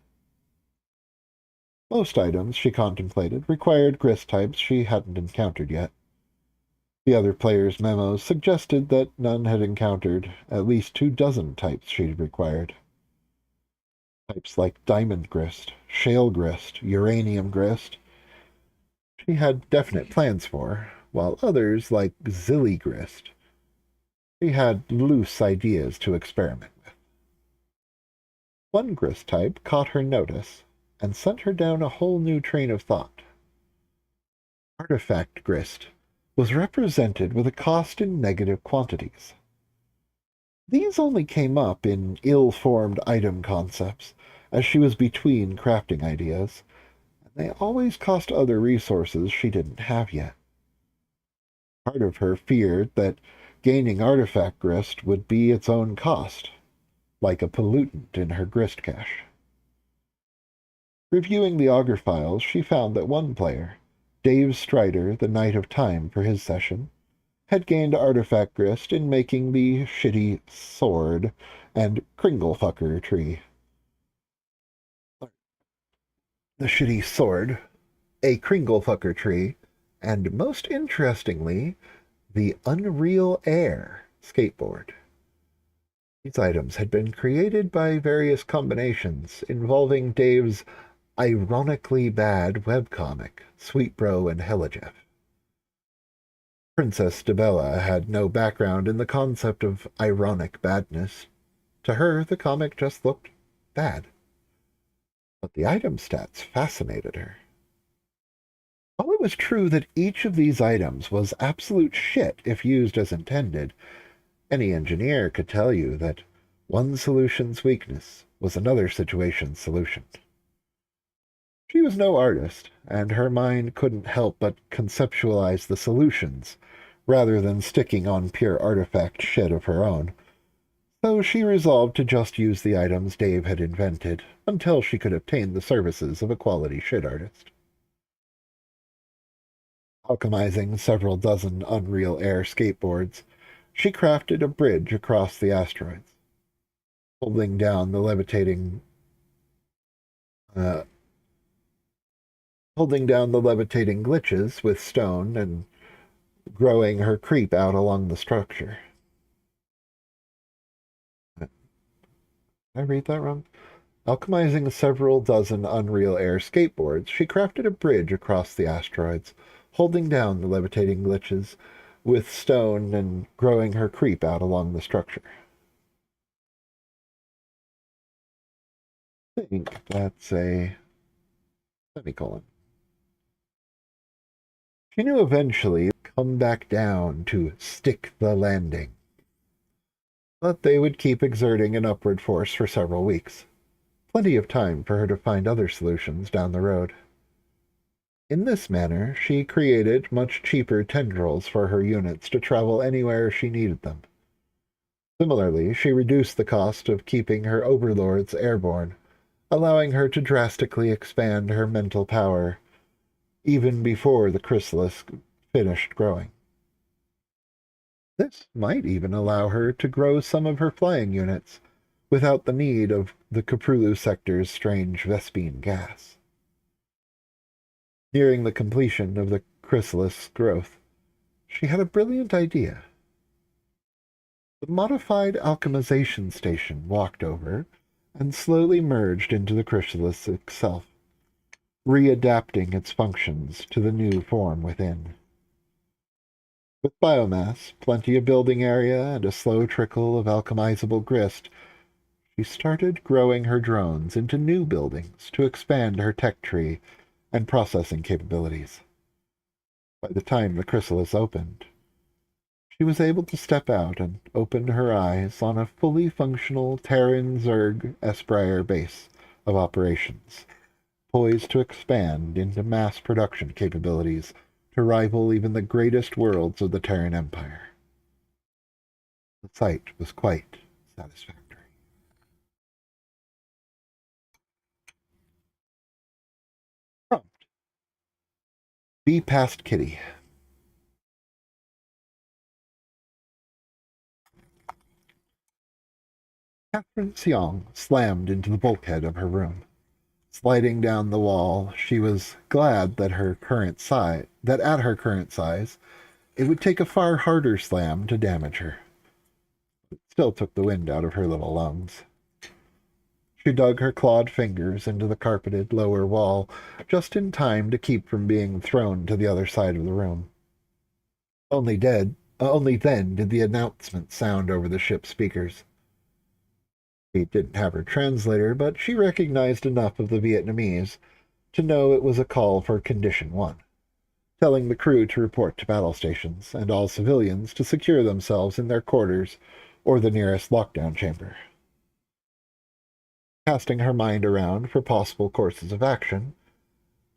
Most items she contemplated required grist types she hadn't encountered yet. The other players' memos suggested that none had encountered at least 24 types she'd required. Types like diamond grist, shale grist, uranium grist, she had definite plans for, while others like zilly grist, she had loose ideas to experiment with. One grist type caught her notice and sent her down a whole new train of thought. Artifact grist was represented with a cost in negative quantities. These only came up in ill-formed item concepts, as she was between crafting ideas, and they always cost other resources she didn't have yet. Part of her feared that gaining artifact grist would be its own cost, like a pollutant in her grist cache. Reviewing the augur files, she found that one player, Dave Strider, the Knight of Time for his session, had gained artifact grist in making the shitty sword and Kringlefucker tree. The shitty sword, a Kringlefucker tree, and most interestingly, the Unreal Air skateboard. These items had been created by various combinations involving Dave's ironically bad webcomic, Sweetbro and Helijeff. Princess Debella had no background in the concept of ironic badness. To her, the comic just looked bad. But the item stats fascinated her. While it was true that each of these items was absolute shit if used as intended, any engineer could tell you that one solution's weakness was another situation's solution. She was no artist, and her mind couldn't help but conceptualize the solutions, rather than sticking on pure artifact shit of her own. So she resolved to just use the items Dave had invented until she could obtain the services of a quality shit artist. Alchemizing several dozen Unreal Air skateboards, she crafted a bridge across the asteroids, holding down the uh, levitating glitches with stone and growing her creep out along the structure. Did I read that wrong? Alchemizing several dozen Unreal Air skateboards, she crafted a bridge across the asteroids, holding down the levitating glitches with stone and growing her creep out along the structure. I think that's a semicolon. She knew eventually come back down to stick the landing, but they would keep exerting an upward force for several weeks. Plenty of time for her to find other solutions down the road. In this manner, she created much cheaper tendrils for her units to travel anywhere she needed them. Similarly, she reduced the cost of keeping her overlords airborne, allowing her to drastically expand her mental power even before the chrysalis finished growing. This might even allow her to grow some of her flying units without the need of the Caprulu sector's strange Vespine gas. Nearing the completion of the chrysalis growth, she had a brilliant idea. The modified alchemization station walked over and slowly merged into the chrysalis itself, readapting its functions to the new form within. With biomass, plenty of building area, and a slow trickle of alchemizable grist, she started growing her drones into new buildings to expand her tech tree and processing capabilities. By the time the chrysalis opened, she was able to step out and open her eyes on a fully functional Terran Zerg Esprier base of operations, poised to expand into mass production capabilities to rival even the greatest worlds of the Terran Empire. The sight was quite satisfactory. Prompt. Be past Kitty. Catherine Seong slammed into the bulkhead of her room. Sliding down the wall, she was glad that at her current size, it would take a far harder slam to damage her. It still took the wind out of her little lungs. She dug her clawed fingers into the carpeted lower wall, just in time to keep from being thrown to the other side of the room. Only then did the announcement sound over the ship's speakers. She didn't have her translator, but she recognized enough of the Vietnamese to know it was a call for Condition 1, telling the crew to report to battle stations and all civilians to secure themselves in their quarters or the nearest lockdown chamber. Casting her mind around for possible courses of action,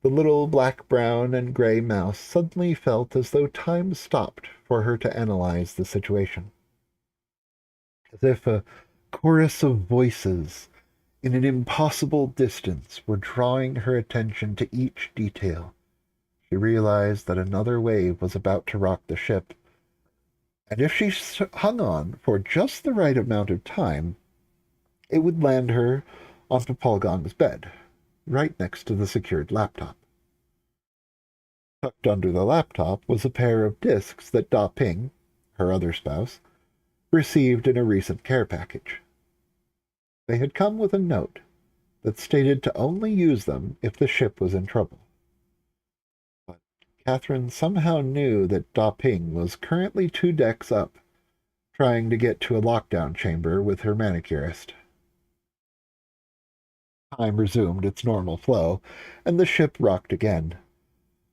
the little black, brown, and gray mouse suddenly felt as though time stopped for her to analyze the situation. As if a chorus of voices in an impossible distance were drawing her attention to each detail, she realized that another wave was about to rock the ship, and if she hung on for just the right amount of time, it would land her onto Paul Gong's bed, right next to the secured laptop. Tucked under the laptop was a pair of discs that Da Ping, her other spouse, received in a recent care package. They had come with a note that stated to only use them if the ship was in trouble. But Catherine somehow knew that Da Ping was currently 2 decks up, trying to get to a lockdown chamber with her manicurist. Time resumed its normal flow, and the ship rocked again.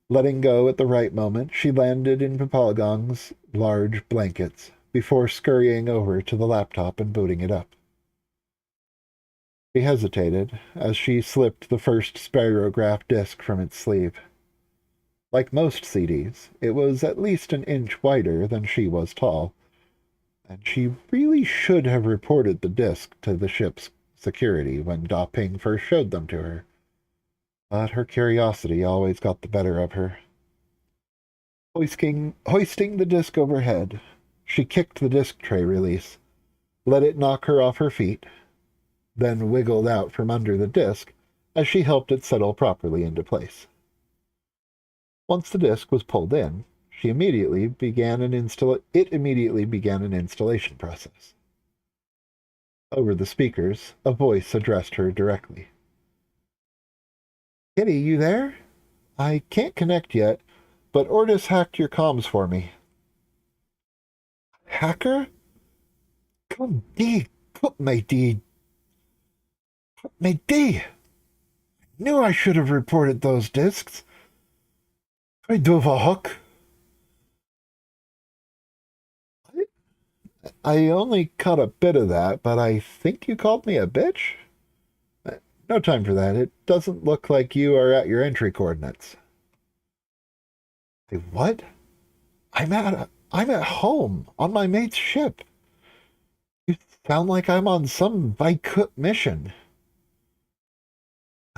Letting go at the right moment, she landed in Papalagong's large blankets before scurrying over to the laptop and booting it up. She hesitated as she slipped the first spirograph disc from its sleeve. Like most CDs, it was at least an inch wider than she was tall, and she really should have reported the disc to the ship's security when Da Ping first showed them to her. But her curiosity always got the better of her. Hoisting the disc overhead, she kicked the disc tray release, let it knock her off her feet, then wiggled out from under the disc as she helped it settle properly into place. Once the disc was pulled in, it immediately began an installation process. Over the speakers, a voice addressed her directly. "Kitty, you there? I can't connect yet, but Ordis hacked your comms for me." "Hacker? Kom die, put me die. Knew I should have reported those discs. I do a hook. I only caught a bit of that, but I think you called me a bitch? No time for that. It doesn't look like you are at your entry coordinates." "What? I'm at home, on my mate's ship. You sound like I'm on some Vaikut mission."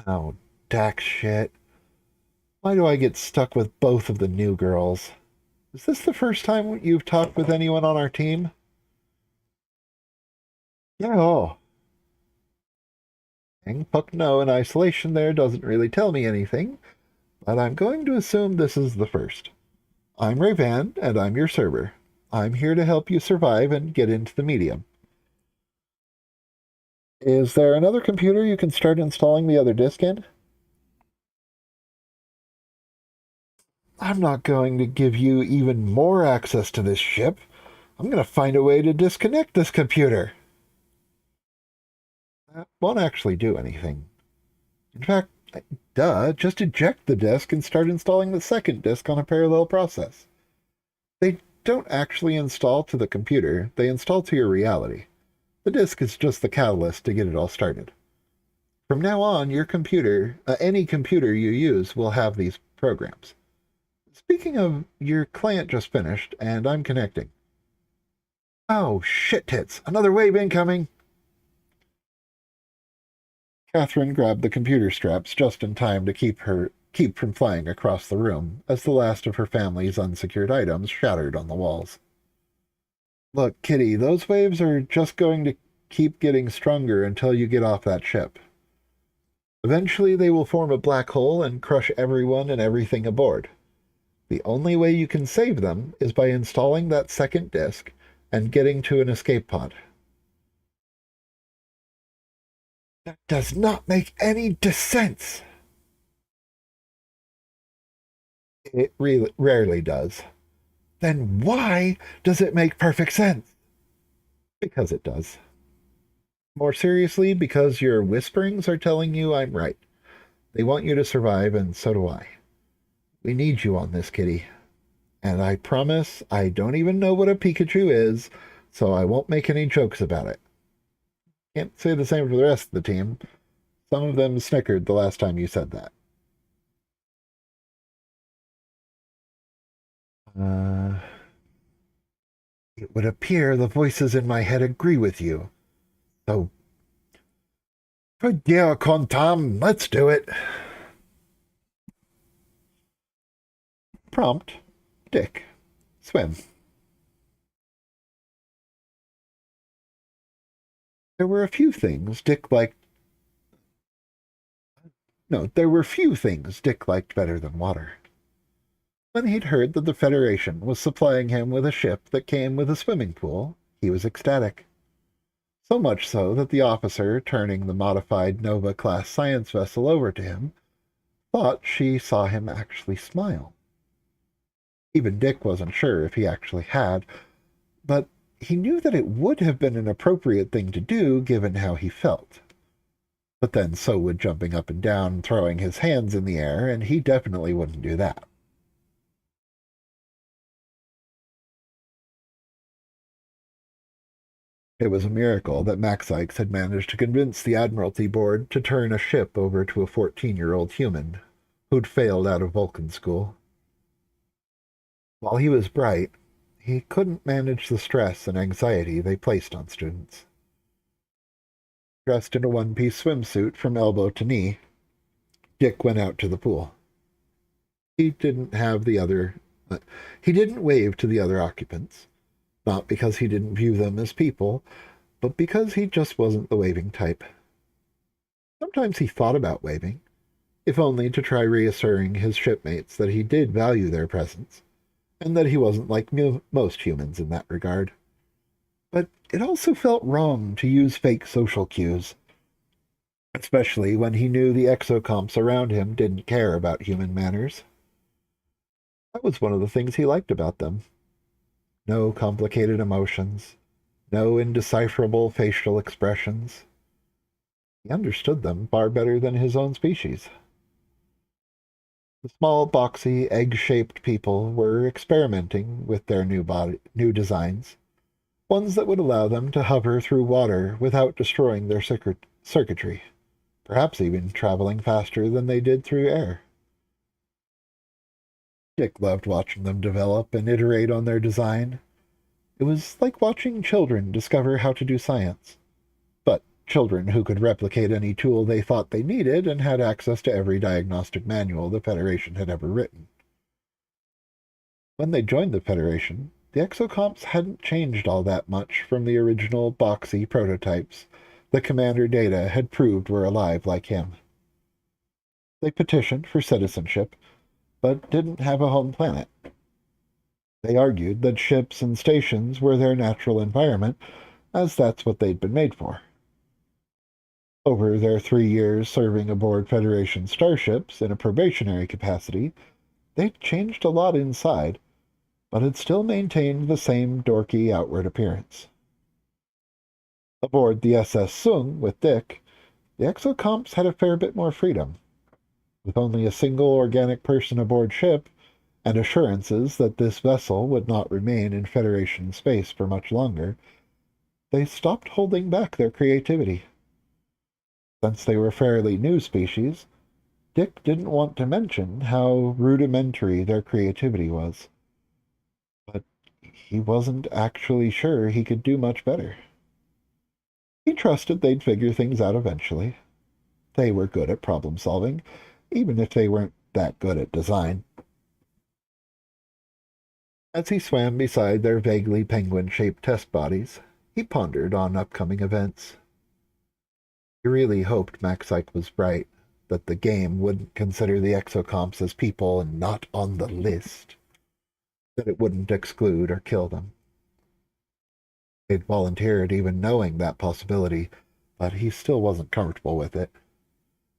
"Oh, Dax shit. Why do I get stuck with both of the new girls? Is this the first time you've talked with anyone on our team?" "Yeah, oh. Puck no in isolation there doesn't really tell me anything, but I'm going to assume this is the first. I'm Ray Van, and I'm your server. I'm here to help you survive and get into the medium. Is there another computer you can start installing the other disk in?" "I'm not going to give you even more access to this ship. I'm going to find a way to disconnect this computer." "That won't actually do anything. In fact, just eject the disk and start installing the second disk on a parallel process. They don't actually install to the computer, they install to your reality. The disk is just the catalyst to get it all started. From now on, your computer, any computer you use, will have these programs. Speaking of, your client just finished, and I'm connecting." "Oh, shit tits! Another wave incoming!" Catherine grabbed the computer straps just in time to keep from flying across the room as the last of her family's unsecured items shattered on the walls. "Look, Kitty, those waves are just going to keep getting stronger until you get off that ship. Eventually they will form a black hole and crush everyone and everything aboard. The only way you can save them is by installing that second disk and getting to an escape pod." "That does not make any sense." "It really rarely does." "Then why does it make perfect sense?" "Because it does. More seriously, because your whisperings are telling you I'm right. They want you to survive, and so do I. We need you on this, Kitty. And I promise I don't even know what a Pikachu is, so I won't make any jokes about it." Can't say the same for the rest of the team. Some of them snickered the last time you said that. It would appear the voices in my head agree with you. So, yeah, Contam, let's do it. Prompt, Dick, swim. There were few things Dick liked better than water. When he'd heard that the Federation was supplying him with a ship that came with a swimming pool, he was ecstatic. So much so that the officer, turning the modified Nova-class science vessel over to him, thought she saw him actually smile. Even Dick wasn't sure if he actually had, but he knew that it would have been an appropriate thing to do given how he felt. But then so would jumping up and down and throwing his hands in the air, and he definitely wouldn't do that. It was a miracle that Max Sykes had managed to convince the Admiralty Board to turn a ship over to a 14-year-old human who'd failed out of Vulcan school. While he was bright, he couldn't manage the stress and anxiety they placed on students. Dressed in a one-piece swimsuit from elbow to knee, Dick went out to the pool. He didn't have the other... he didn't wave to the other occupants, not because he didn't view them as people, but because he just wasn't the waving type. Sometimes he thought about waving, if only to try reassuring his shipmates that he did value their presence, and that he wasn't like most humans in that regard. But it also felt wrong to use fake social cues, especially when he knew the exocomps around him didn't care about human manners. That was one of the things he liked about them. No complicated emotions, no indecipherable facial expressions. He understood them far better than his own species. The small, boxy, egg-shaped people were experimenting with their new designs, ones that would allow them to hover through water without destroying their circuitry, perhaps even traveling faster than they did through air. Dick loved watching them develop and iterate on their design. It was like watching children discover how to do science. But children who could replicate any tool they thought they needed and had access to every diagnostic manual the Federation had ever written. When they joined the Federation, the exocomps hadn't changed all that much from the original boxy prototypes that Commander Data had proved were alive like him. They petitioned for citizenship, but didn't have a home planet. They argued that ships and stations were their natural environment, as that's what they'd been made for. Over their 3 years serving aboard Federation starships in a probationary capacity, they'd changed a lot inside, but had still maintained the same dorky outward appearance. Aboard the SS Sung with Dick, the exocomps had a fair bit more freedom. With only a single organic person aboard ship, and assurances that this vessel would not remain in Federation space for much longer, they stopped holding back their creativity. Since they were fairly new species, Dick didn't want to mention how rudimentary their creativity was. But he wasn't actually sure he could do much better. He trusted they'd figure things out eventually. They were good at problem solving, even if they weren't that good at design. As he swam beside their vaguely penguin-shaped test bodies, he pondered on upcoming events. He really hoped Maxike was right, that the game wouldn't consider the exocomps as people and not on the list, that it wouldn't exclude or kill them. They'd volunteered even knowing that possibility, but he still wasn't comfortable with it.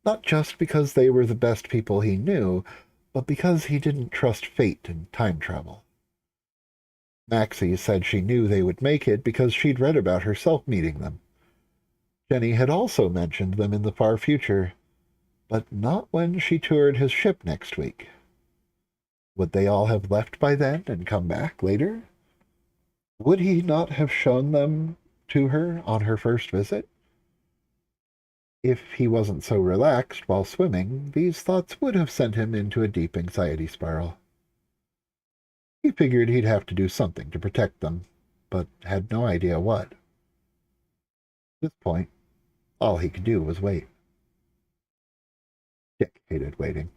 Not just because they were the best people he knew, but because he didn't trust fate and time travel. Maxie said she knew they would make it because she'd read about herself meeting them. Jenny had also mentioned them in the far future, but not when she toured his ship next week. Would they all have left by then and come back later? Would he not have shown them to her on her first visit? If he wasn't so relaxed while swimming, these thoughts would have sent him into a deep anxiety spiral. He figured he'd have to do something to protect them, but had no idea what. At this point, all he could do was wait. Dick hated waiting.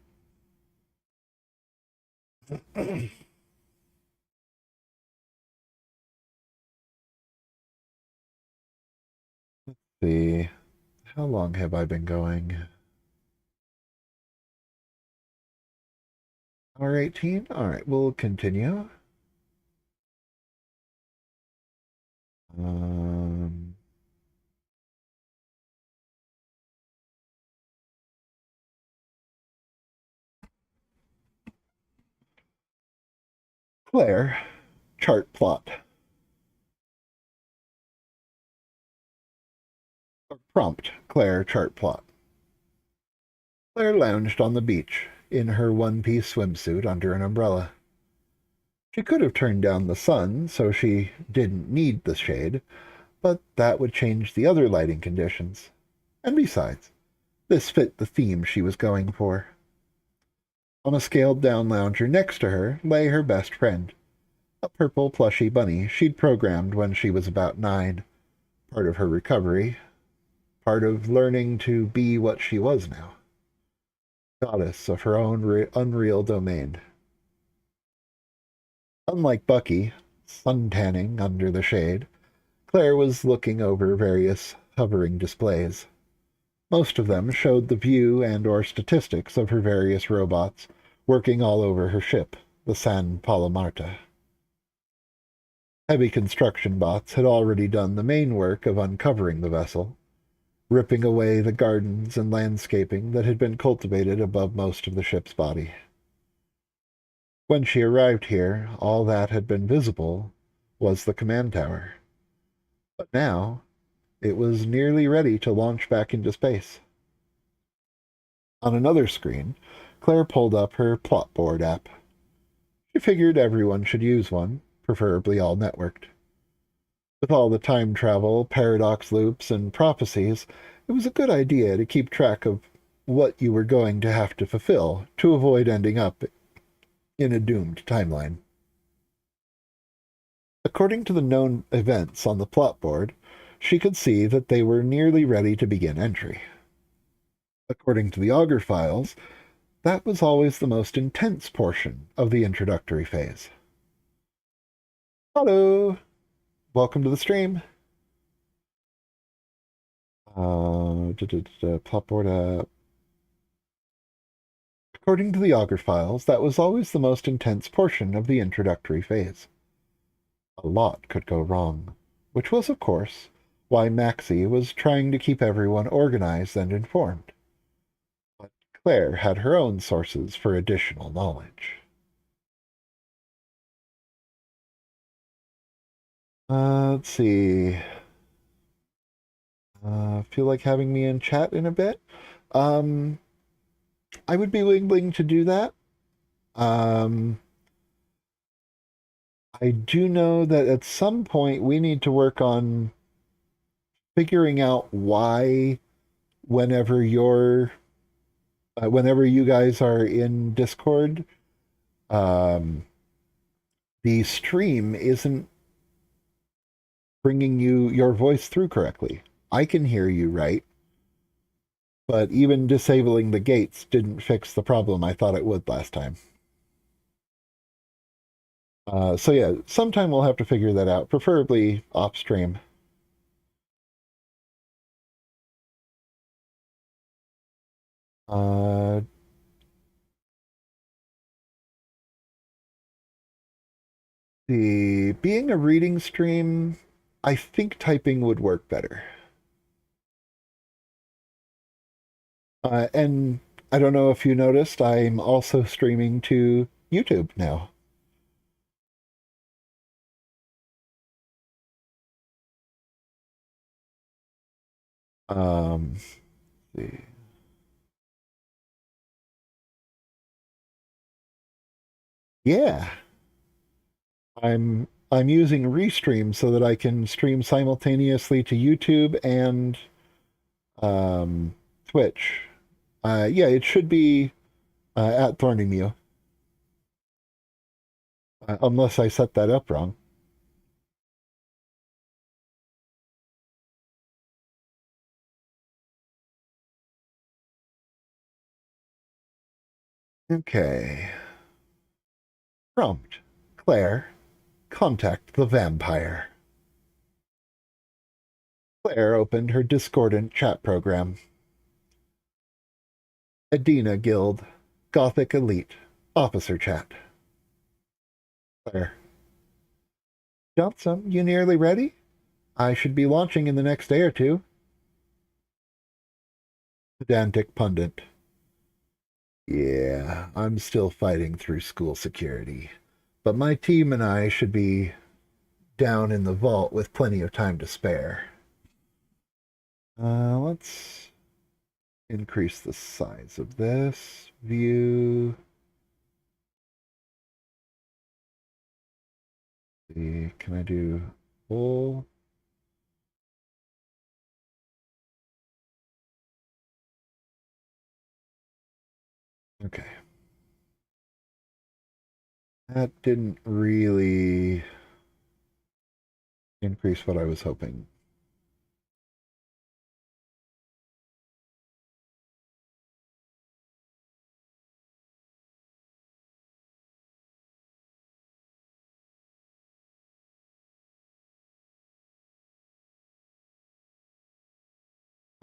Let's see. How long have I been going? Hour 18? Alright, we'll continue. Claire, chart plot. Prompt, Claire, chart plot. Claire lounged on the beach, in her one-piece swimsuit under an umbrella. She could have turned down the sun so she didn't need the shade, but that would change the other lighting conditions. And besides, this fit the theme she was going for. On a scaled-down lounger next to her lay her best friend, a purple plushy bunny she'd programmed when she was about 9, part of her recovery, part of learning to be what she was now, goddess of her own unreal domain. Unlike Bucky, suntanning under the shade, Claire was looking over various hovering displays. Most of them showed the view and/or statistics of her various robots working all over her ship, the San Palomarta. Heavy construction bots had already done the main work of uncovering the vessel, ripping away the gardens and landscaping that had been cultivated above most of the ship's body. When she arrived here, all that had been visible was the command tower. But now, it was nearly ready to launch back into space. On another screen, Claire pulled up her plot board app. She figured everyone should use one, preferably all networked. With all the time travel, paradox loops, and prophecies, it was a good idea to keep track of what you were going to have to fulfill to avoid ending up in a doomed timeline. According to the known events on the plot board, she could see that they were nearly ready to begin entry. According to the Augur files, that was always the most intense portion of the introductory phase. Hello! Welcome to the stream. Plot board up. According to the Augur files, that was always the most intense portion of the introductory phase. A lot could go wrong, which was, of course, why Maxie was trying to keep everyone organized and informed. But Claire had her own sources for additional knowledge. Let's see. Feel like having me in chat in a bit? I would be willing to do that. I do know that at some point we need to work on figuring out why whenever whenever you guys are in Discord, the stream isn't bringing your voice through correctly. I can hear you right, but even disabling the gates didn't fix the problem I thought it would last time. So yeah, sometime we'll have to figure that out, preferably off stream. The being a reading stream, I think typing would work better. And I don't know if you noticed, I'm also streaming to YouTube now. See. Yeah. I'm using Restream so that I can stream simultaneously to YouTube and Twitch. Yeah, it should be at Thornymew. Unless I set that up wrong. Okay. Prompt. Claire, contact the vampire. Claire opened her discordant chat program. Adina Guild, Gothic Elite, Officer Chat. Claire. Johnson, you nearly ready? I should be launching in the next day or two. Pedantic Pundit. Yeah, I'm still fighting through school security. But my team and I should be down in the vault with plenty of time to spare. Let's increase the size of this view. See, can I do full? Okay. That didn't really increase what I was hoping.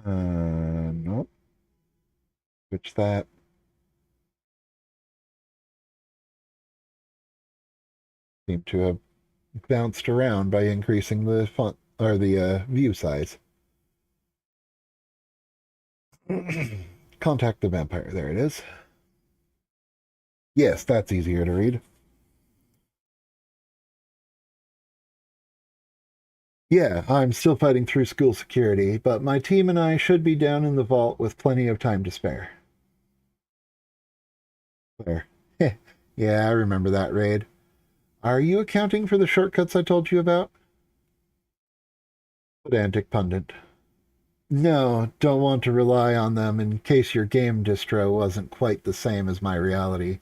Nope. Switch that. Seem to have bounced around by increasing the font or the view size. Contact the vampire. There it is. Yes, that's easier to read. Yeah, I'm still fighting through school security, but my team and I should be down in the vault with plenty of time to spare. There. Yeah, I remember that raid. Are you accounting for the shortcuts I told you about? Pedantic pundit. No, don't want to rely on them in case your game distro wasn't quite the same as my reality.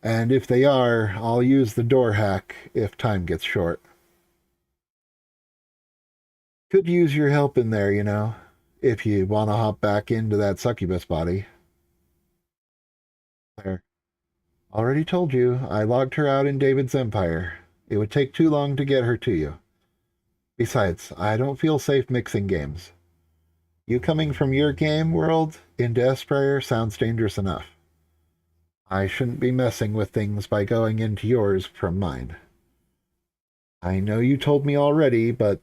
And if they are, I'll use the door hack if time gets short. Could use your help in there, you know, if you want to hop back into that succubus body. There. Already told you, I logged her out in David's Empire. It would take too long to get her to you. Besides, I don't feel safe mixing games. You coming from your game world into Espire sounds dangerous enough. I shouldn't be messing with things by going into yours from mine. I know you told me already, but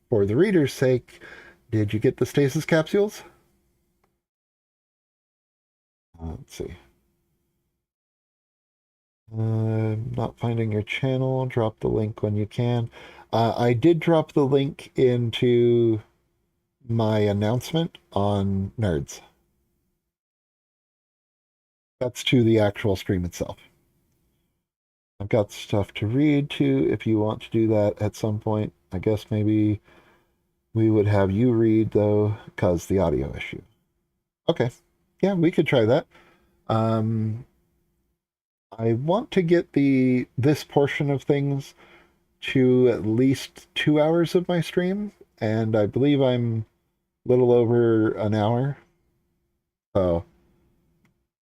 for the reader's sake, did you get the stasis capsules? Let's see. Not finding your channel. Drop the link when you can. I did drop the link into my announcement on Nerds. That's to the actual stream itself. I've got stuff to read too if you want to do that at some point. I guess maybe we would have you read though, because the audio issue. Okay. Yeah, we could try that. I want to get this portion of things to at least 2 hours of my stream, and I believe I'm a little over an hour. So, a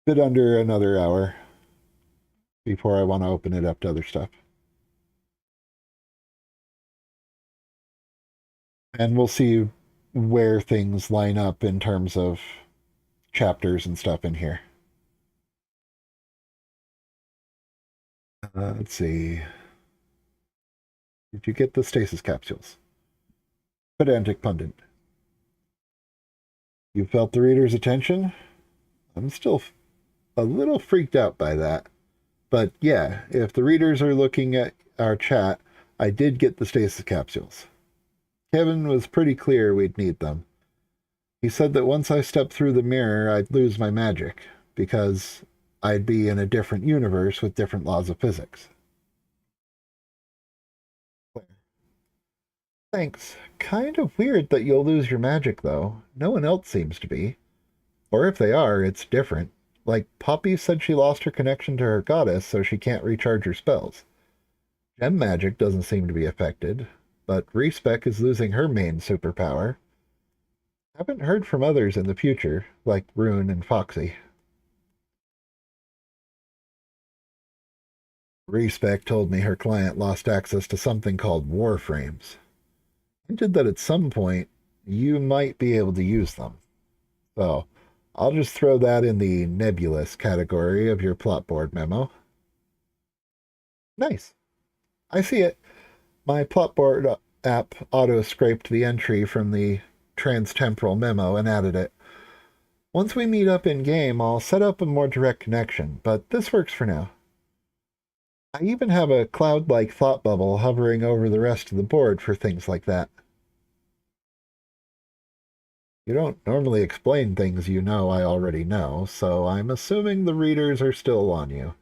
bit under another hour before I want to open it up to other stuff. And we'll see where things line up in terms of chapters and stuff in here. Let's see. Did you get the stasis capsules? Pedantic pundit. You felt the reader's attention? I'm still a little freaked out by that. But yeah, if the readers are looking at our chat, I did get the stasis capsules. Kevin was pretty clear we'd need them. He said that once I stepped through the mirror, I'd lose my magic, because I'd be in a different universe with different laws of physics. Thanks. Kind of weird that you'll lose your magic, though. No one else seems to be. Or if they are, it's different. Like, Poppy said she lost her connection to her goddess, so she can't recharge her spells. Gem magic doesn't seem to be affected, but Respec is losing her main superpower. Haven't heard from others in the future, like Rune and Foxy. Respec told me her client lost access to something called Warframes. Hinted that at some point you might be able to use them. So, I'll just throw that in the nebulous category of your plotboard memo. Nice. I see it. My plotboard app auto-scraped the entry from the transtemporal memo and added it. Once we meet up in-game, I'll set up a more direct connection, but this works for now. I even have a cloud-like thought bubble hovering over the rest of the board for things like that. You don't normally explain things you know I already know, so I'm assuming the readers are still on you.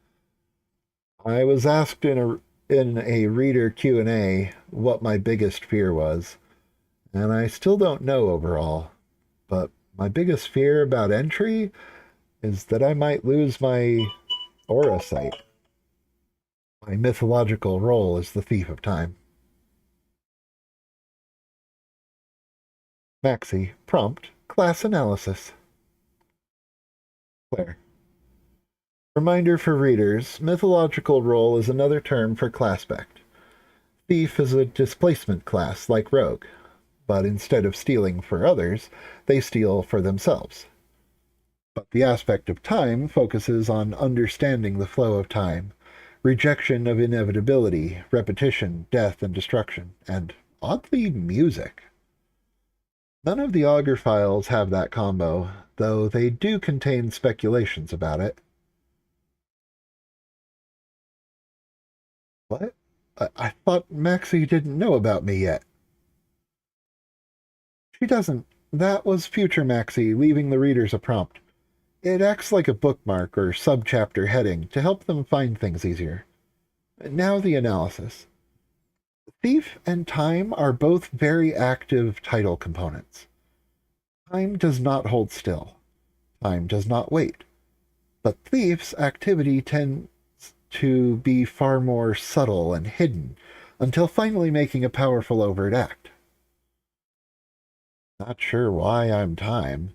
I was asked in a reader Q&A what my biggest fear was, and I still don't know overall, but my biggest fear about entry is that I might lose my aura sight. My mythological role is the Thief of Time. Maxi, prompt, class analysis. Claire. Reminder for readers, mythological role is another term for class spect. Thief is a displacement class like rogue, but instead of stealing for others, they steal for themselves. But the aspect of time focuses on understanding the flow of time, rejection of inevitability, repetition, death, and destruction, and, oddly, music. None of the Augur files have that combo, though they do contain speculations about it. What? I thought Maxie didn't know about me yet. She doesn't. That was future Maxie leaving the readers a prompt. It acts like a bookmark or subchapter heading to help them find things easier. Now the analysis. Thief and Time are both very active title components. Time does not hold still. Time does not wait. But Thief's activity tends to be far more subtle and hidden, until finally making a powerful overt act. Not sure why I'm Time.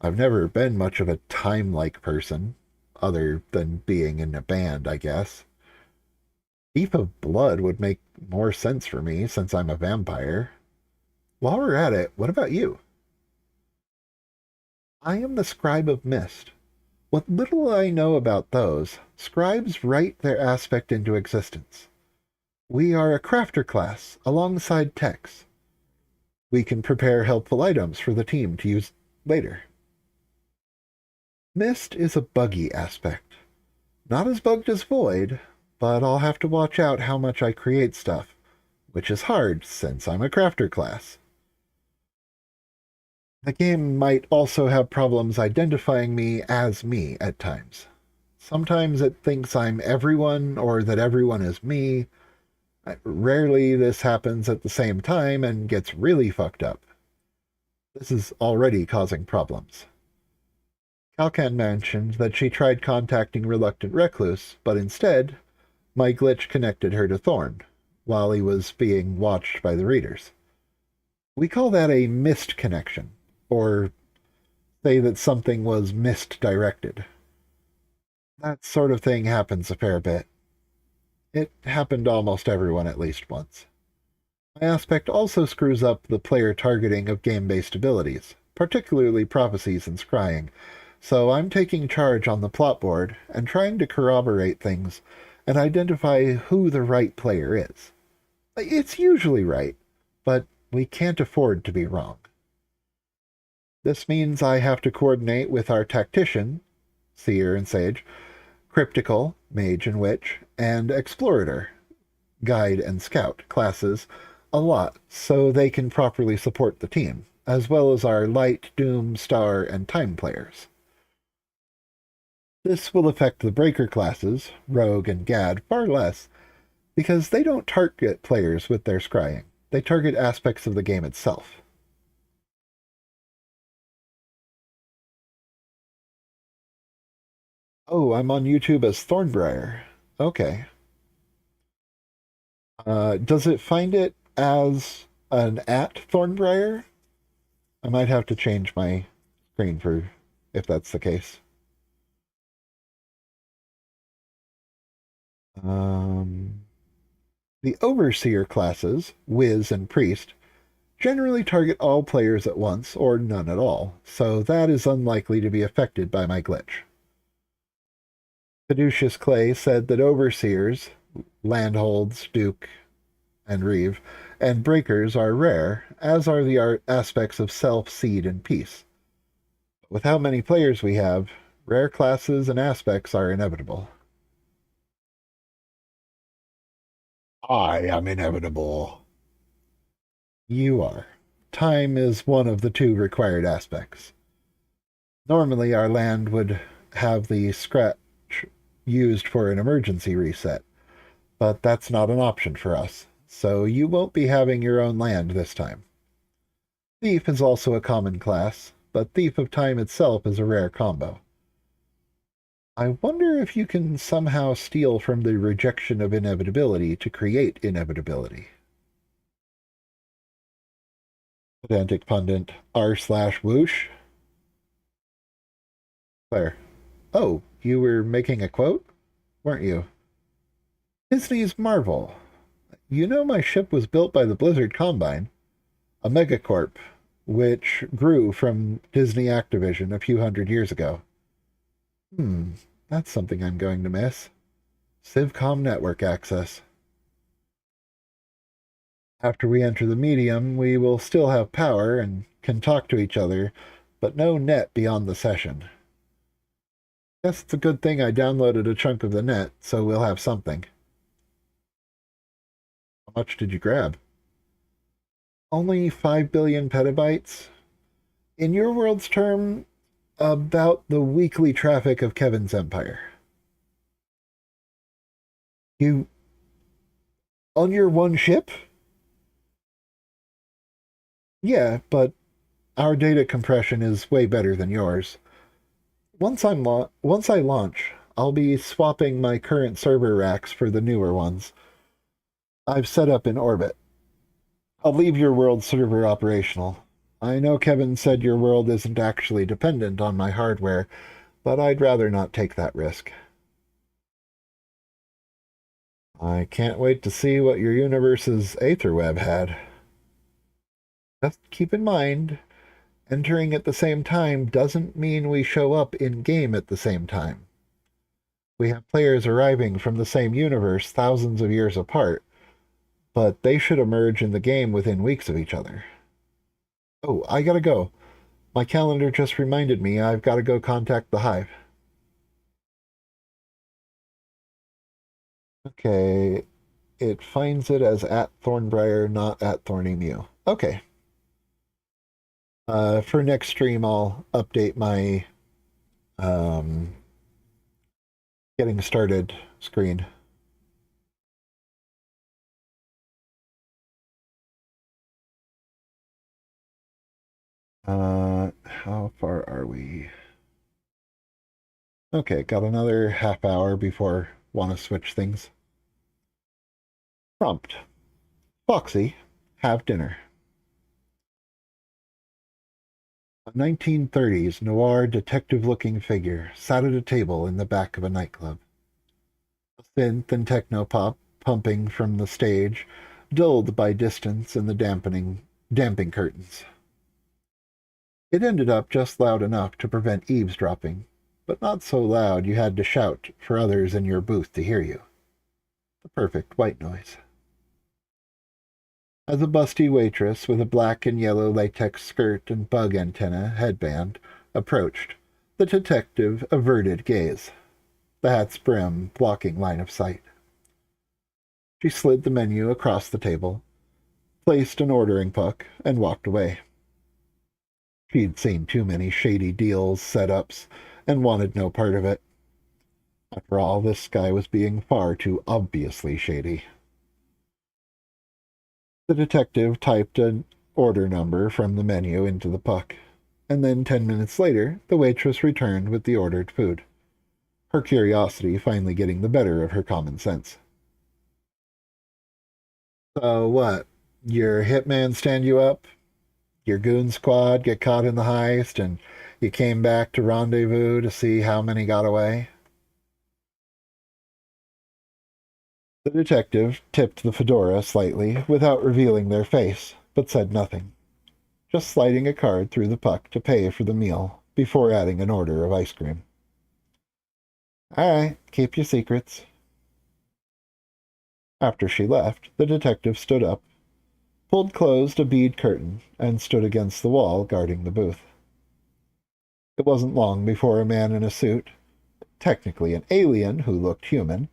I've never been much of a time-like person, other than being in a band, I guess. Thief of Blood would make more sense for me, since I'm a vampire. While we're at it, what about you? I am the Scribe of Mist. What little I know about those, scribes write their aspect into existence. We are a crafter class, alongside techs. We can prepare helpful items for the team to use later. Mist is a buggy aspect. Not as bugged as Void, but I'll have to watch out how much I create stuff, which is hard since I'm a crafter class. The game might also have problems identifying me as me at times. Sometimes it thinks I'm everyone or that everyone is me. Rarely this happens at the same time and gets really fucked up. This is already causing problems. Kalkan mentioned that she tried contacting Reluctant Recluse, but instead, my glitch connected her to Thorn, while he was being watched by the readers. We call that a missed connection, or say that something was misdirected. That sort of thing happens a fair bit. It happened to almost everyone at least once. My aspect also screws up the player targeting of game-based abilities, particularly prophecies and scrying, so I'm taking charge on the plot board and trying to corroborate things and identify who the right player is. It's usually right, but we can't afford to be wrong. This means I have to coordinate with our tactician, seer and sage, cryptical, mage and witch, and explorator, guide and scout classes a lot so they can properly support the team, as well as our light, doom, star, and time players. This will affect the breaker classes, rogue and gad, far less, because they don't target players with their scrying. They target aspects of the game itself. Oh, I'm on YouTube as Thornbriar. Okay. Does it find it as an @Thornbriar? I might have to change my screen for if that's the case. The Overseer classes, Wiz and Priest, generally target all players at once, or none at all, so that is unlikely to be affected by my glitch. Caduceus Clay said that Overseers, Landholds, Duke, and Reeve, and Breakers are rare, as are the aspects of Self, Seed, and Peace. With how many players we have, rare classes and aspects are inevitable. I am inevitable. You are. Time is one of the 2 required aspects. Normally, our land would have the scratch used for an emergency reset, but that's not an option for us, so you won't be having your own land this time. Thief is also a common class, but Thief of Time itself is a rare combo. I wonder if you can somehow steal from the rejection of inevitability to create inevitability. Pedantic pundit r/whoosh. Claire. Oh, you were making a quote, weren't you? Disney's Marvel. You know my ship was built by the Blizzard Combine, a megacorp, which grew from Disney Activision a few hundred years ago. Hmm, that's something I'm going to miss. Civcom network access. After we enter the medium, we will still have power and can talk to each other, but no net beyond the session. Guess it's a good thing I downloaded a chunk of the net, so we'll have something. How much did you grab? Only 5 billion petabytes? In your world's term, about the weekly traffic of Kevin's empire. You... on your one ship? Yeah, but our data compression is way better than yours. Once I launch, I'll be swapping my current server racks for the newer ones I've set up in orbit. I'll leave your world server operational. I know Kevin said your world isn't actually dependent on my hardware, but I'd rather not take that risk. I can't wait to see what your universe's Aetherweb had. Just keep in mind, entering at the same time doesn't mean we show up in-game at the same time. We have players arriving from the same universe thousands of years apart, but they should emerge in the game within weeks of each other. Oh, I gotta go. My calendar just reminded me I've gotta go contact the Hive. Okay, it finds it as at Thornbriar, not at Thorny Mew. Okay. For next stream, I'll update my getting started screen. How far are we? Okay, got another half hour before want to switch things. Prompt. Foxy, have dinner. A 1930s noir detective-looking figure sat at a table in the back of a nightclub. A synth and techno-pop pumping from the stage, dulled by distance and the damping curtains. It ended up just loud enough to prevent eavesdropping, but not so loud you had to shout for others in your booth to hear you. The perfect white noise. As a busty waitress with a black and yellow latex skirt and bug antenna headband approached, the detective averted gaze, the hat's brim blocking line of sight. She slid the menu across the table, placed an ordering puck, and walked away. She'd seen too many shady deals, setups, and wanted no part of it. After all, this guy was being far too obviously shady. The detective typed an order number from the menu into the puck, and then 10 minutes later, the waitress returned with the ordered food, her curiosity finally getting the better of her common sense. So what? Your hitman stand you up? Your goon squad get caught in the heist, and you came back to rendezvous to see how many got away? The detective tipped the fedora slightly without revealing their face, but said nothing, just sliding a card through the puck to pay for the meal before adding an order of ice cream. All right, keep your secrets. After she left, the detective stood up, pulled closed a bead curtain, and stood against the wall guarding the booth. It wasn't long before a man in a suit, technically an alien who looked human,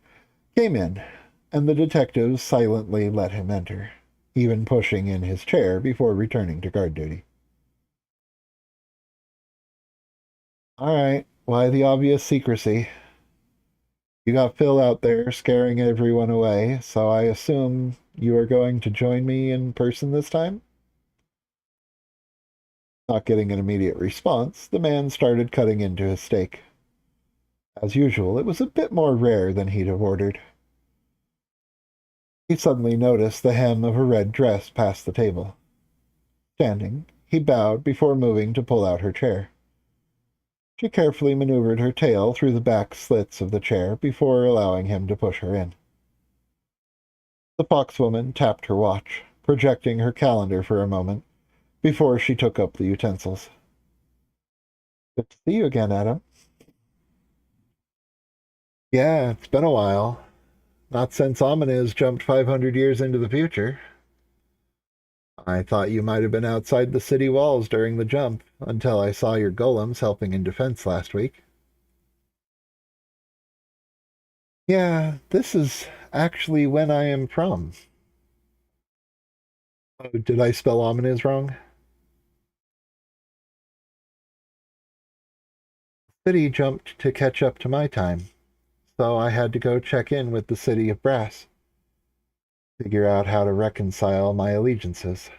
came in, and the detective silently let him enter, even pushing in his chair before returning to guard duty. All right, why the obvious secrecy? You got Phil out there scaring everyone away, so I assume you are going to join me in person this time? Not getting an immediate response, the man started cutting into his steak. As usual, it was a bit more rare than he'd have ordered. He suddenly noticed the hem of her red dress past the table. Standing, he bowed before moving to pull out her chair. She carefully maneuvered her tail through the back slits of the chair before allowing him to push her in. The foxwoman tapped her watch, projecting her calendar for a moment, before she took up the utensils. Good to see you again, Adam. Yeah, it's been a while. Not since Ominez jumped 500 years into the future. I thought you might have been outside the city walls during the jump, until I saw your golems helping in defense last week. Yeah, this is actually when I am from. Oh, did I spell Ominez wrong? City jumped to catch up to my time, so I had to go check in with the city of Brass, figure out how to reconcile my allegiances.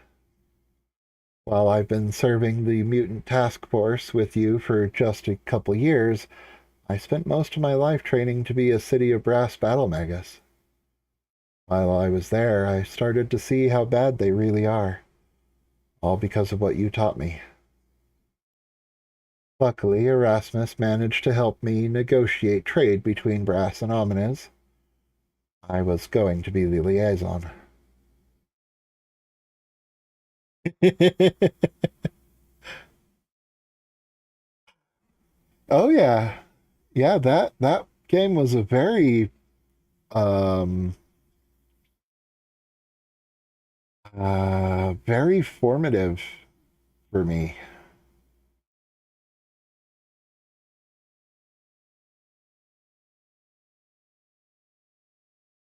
While I've been serving the mutant task force with you for just a couple years, I spent most of my life training to be a City of Brass battle magus. While I was there, I started to see how bad they really are, all because of what you taught me. Luckily, Erasmus managed to help me negotiate trade between Brass and Ominez. I was going to be the liaison. Oh yeah. Yeah, that game was a um very formative for me.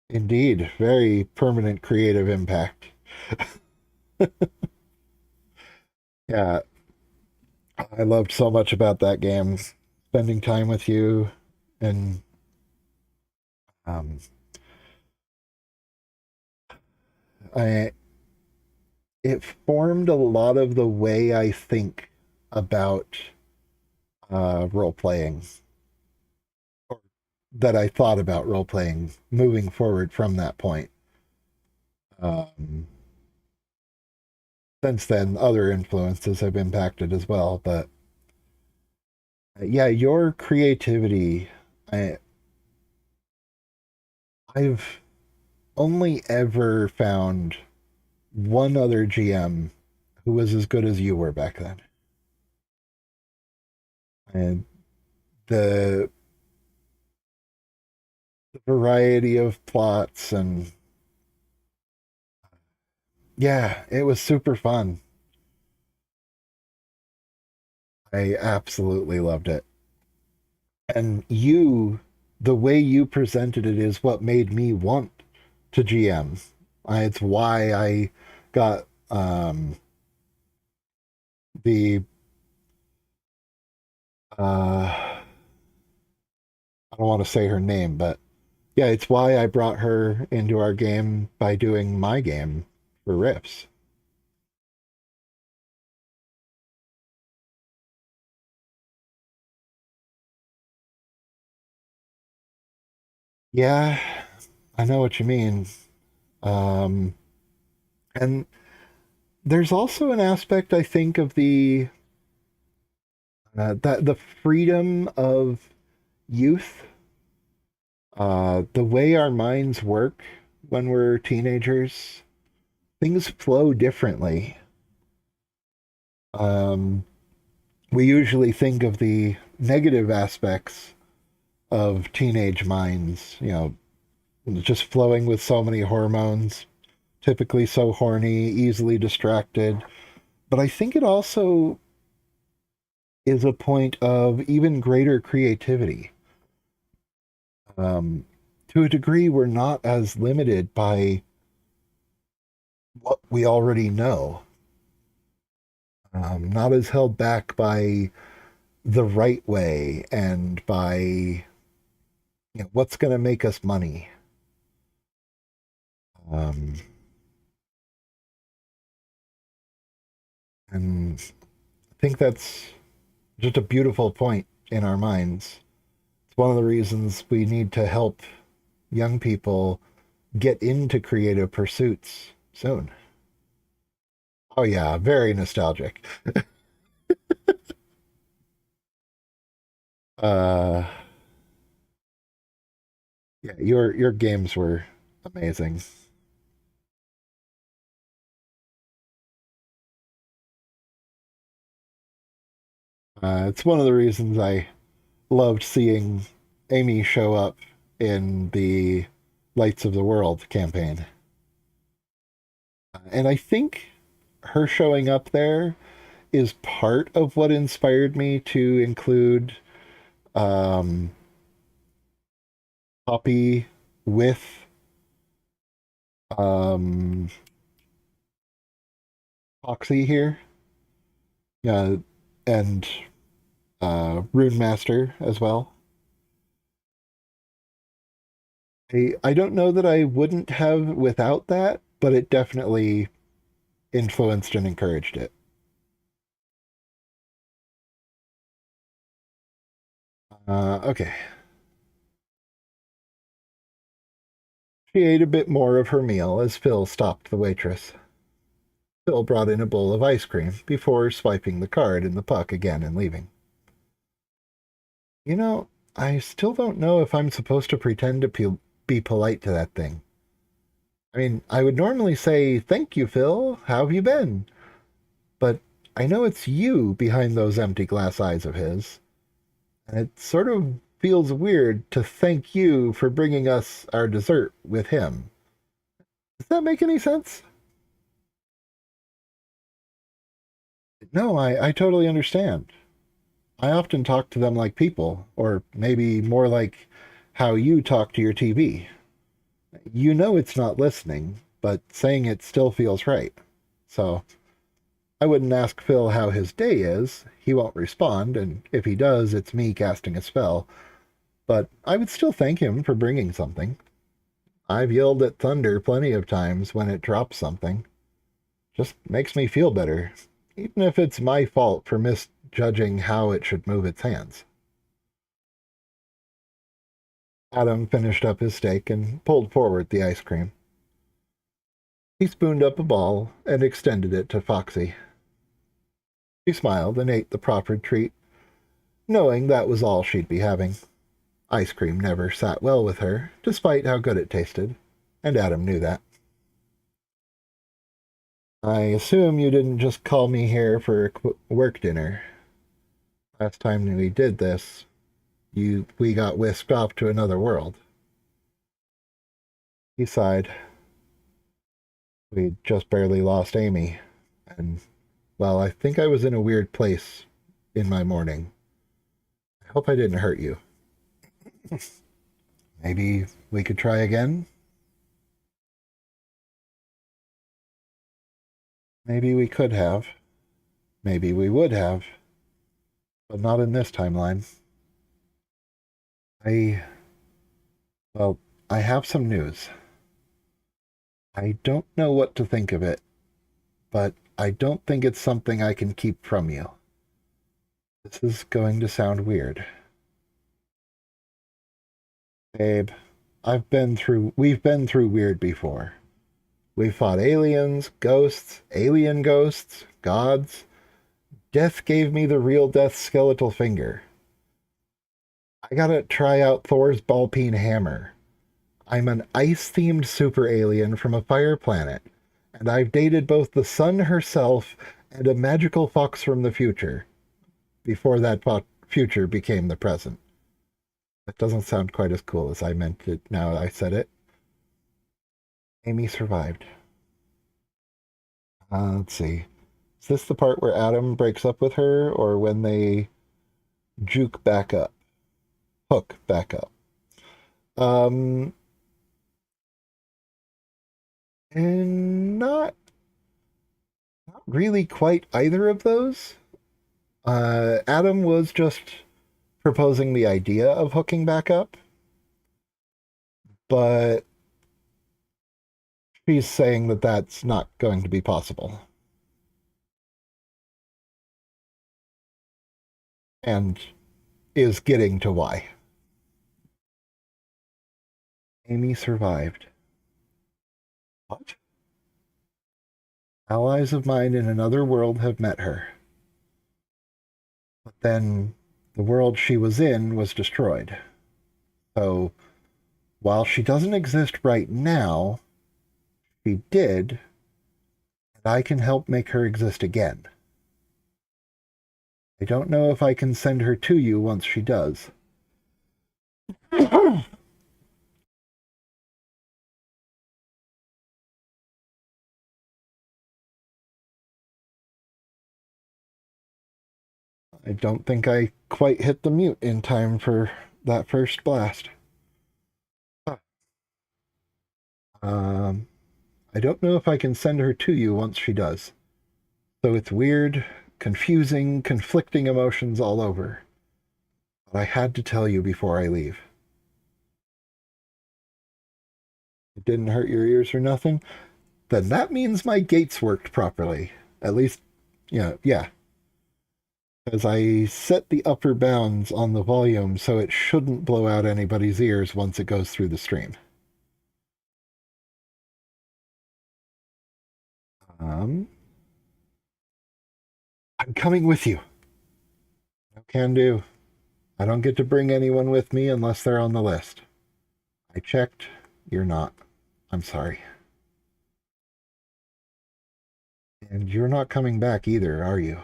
Indeed, very permanent creative impact. Yeah, I loved so much about that game. Spending time with you and um I it formed a lot of the way I think about role playing, or that I thought about role playing moving forward from that point. Um, since then, other influences have impacted as well. But yeah, your creativity, I, I've only ever found one other GM who was as good as you were back then. And the, the variety of plots, and yeah, it was super fun. I absolutely loved it. And the way you presented it is what made me want to GM. It's why I got the I don't want to say her name, but yeah, it's why I brought her into our game by doing my game for Riffs. Yeah, I know what you mean. Um, and there's also an aspect I think of the freedom of youth, the way our minds work when we're teenagers. Things flow differently. Um, we usually think of the negative aspects of teenage minds, just flowing with so many hormones, typically so horny, easily distracted. But I think it also is a point of even greater creativity. Um, to a degree, we're not as limited by what we already know, not as held back by the right way and by what's going to make us money. Um, and I think that's just a beautiful point in our minds. It's one of the reasons we need to help young people get into creative pursuits soon. Oh yeah, very nostalgic. Uh yeah, your games were amazing. It's one of the reasons I loved seeing Amy show up in the Lights of the World campaign. And I think her showing up there is part of what inspired me to include um, Poppy with um, Foxy here, uh, and Rune Master as well. I don't know that I wouldn't have without that, but it definitely influenced and encouraged it. Okay. She ate a bit more of her meal as Phil stopped the waitress. Phil brought in a bowl of ice cream before swiping the card in the puck again and leaving. You know, I still don't know if I'm supposed to pretend to be polite to that thing. I mean, I would normally say, "Thank you, Phil. How have you been?" But I know it's you behind those empty glass eyes of his. And it sort of feels weird to thank you for bringing us our dessert with him. Does that make any sense? No, I totally understand. I often talk to them like people, or maybe more like how you talk to your TV. You know it's not listening, but saying it still feels right. So I wouldn't ask Phil how his day is. He won't respond, and if he does, it's me casting a spell. But I would still thank him for bringing something. I've yelled at thunder plenty of times when it drops something. Just makes me feel better, even if it's my fault for misjudging how it should move its hands. Adam finished up his steak and pulled forward the ice cream. He spooned up a ball and extended it to Foxy. She smiled and ate the proffered treat, knowing that was all she'd be having. Ice cream never sat well with her, despite how good it tasted, and Adam knew that. I assume you didn't just call me here for a work dinner. Last time we did this, we got whisked off to another world. He sighed. We just barely lost Amy, and well, I think I was in a weird place in my morning. I hope I didn't hurt you. Maybe we could try again? Maybe we could have. Maybe we would have, but not in this timeline. I, well, I have some news. I don't know what to think of it, but I don't think it's something I can keep from you. This is going to sound weird. Babe, we've been through weird before. We fought aliens, ghosts, alien ghosts, gods. Death gave me the real death skeletal finger. I gotta try out Thor's ball peen hammer. I'm an ice-themed super alien from a fire planet, and I've dated both the sun herself and a magical fox from the future, before that future became the present. That doesn't sound quite as cool as I meant it now I said it. Amy survived. Let's see. Is this the part where Adam breaks up with her, or when they juke back up? Hook back up. Um, and not really quite either of those. Adam was just proposing the idea of hooking back up, but she's saying that that's not going to be possible. And is getting to why. Amy survived. What? Allies of mine in another world have met her. But then the world she was in was destroyed. So while she doesn't exist right now, she did, and I can help make her exist again. I don't know if I can send her to you once she does. I don't think I quite hit the mute in time for that first blast. Um, I don't know if I can send her to you once she does. So it's weird, confusing, conflicting emotions all over. But I had to tell you before I leave. It didn't hurt your ears or nothing? Then that means my gates worked properly. At least, yeah. Because I set the upper bounds on the volume so it shouldn't blow out anybody's ears once it goes through the stream. I'm coming with you. No can do. I don't get to bring anyone with me unless they're on the list. I checked. You're not. I'm sorry. And you're not coming back either, are you?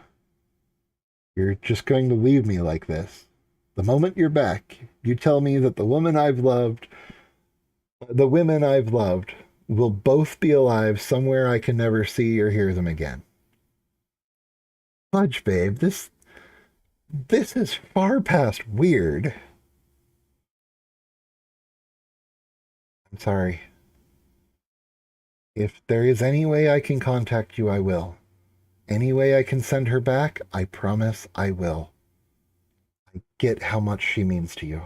You're just going to leave me like this. The moment you're back, you tell me that the women I've loved, will both be alive somewhere I can never see or hear them again. Fudge, babe, this is far past weird. I'm sorry. If there is any way I can contact you, I will. Any way I can send her back, I promise I will. I get how much she means to you.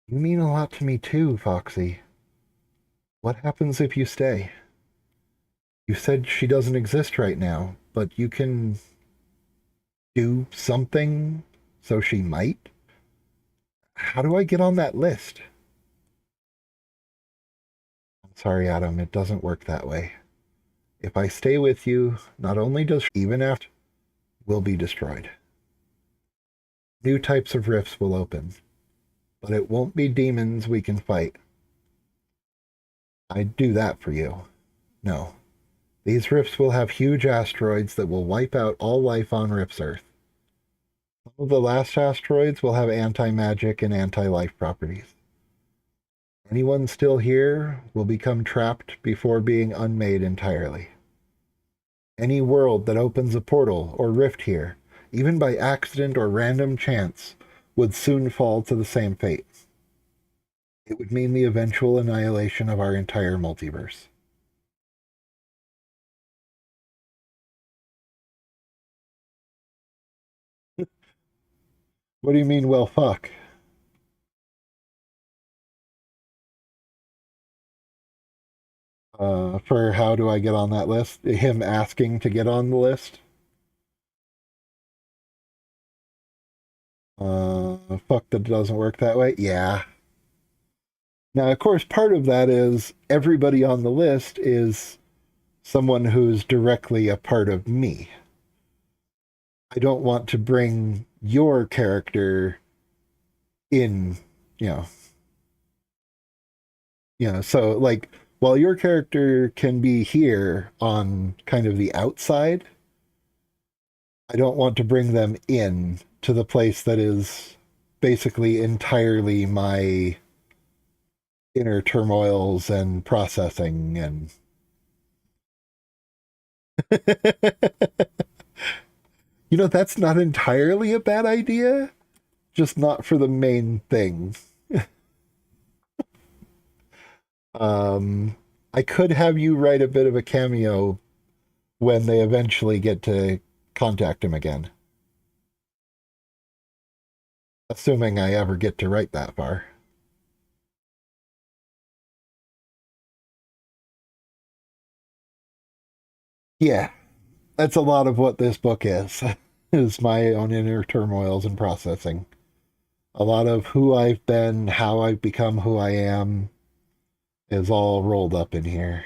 You mean a lot to me too, Foxy. What happens if you stay? You said she doesn't exist right now, but you can do something so she might? How do I get on that list? I'm sorry, Adam, it doesn't work that way. If I stay with you, not only does she, even after, will be destroyed. New types of rifts will open, but it won't be demons we can fight. I'd do that for you. No. These rifts will have huge asteroids that will wipe out all life on Rift's Earth. Some of the last asteroids will have anti-magic and anti-life properties. Anyone still here will become trapped before being unmade entirely. Any world that opens a portal or rift here, even by accident or random chance, would soon fall to the same fate. It would mean the eventual annihilation of our entire multiverse. What do you mean, well, fuck? For how do I get on that list? Him asking to get on the list? Fuck, that doesn't work that way? Yeah. Now, of course, part of that is everybody on the list is someone who's directly a part of me. I don't want to bring your character in, you know, so like while your character can be here on kind of the outside, I don't want to bring them in to the place that is basically entirely my inner turmoils and processing and that's not entirely a bad idea, just not for the main thing. I could have you write a bit of a cameo when they eventually get to contact him again. Assuming I ever get to write that far. Yeah, that's a lot of what this book is, is my own inner turmoils and processing. A lot of who I've been, how I've become who I am, is all rolled up in here.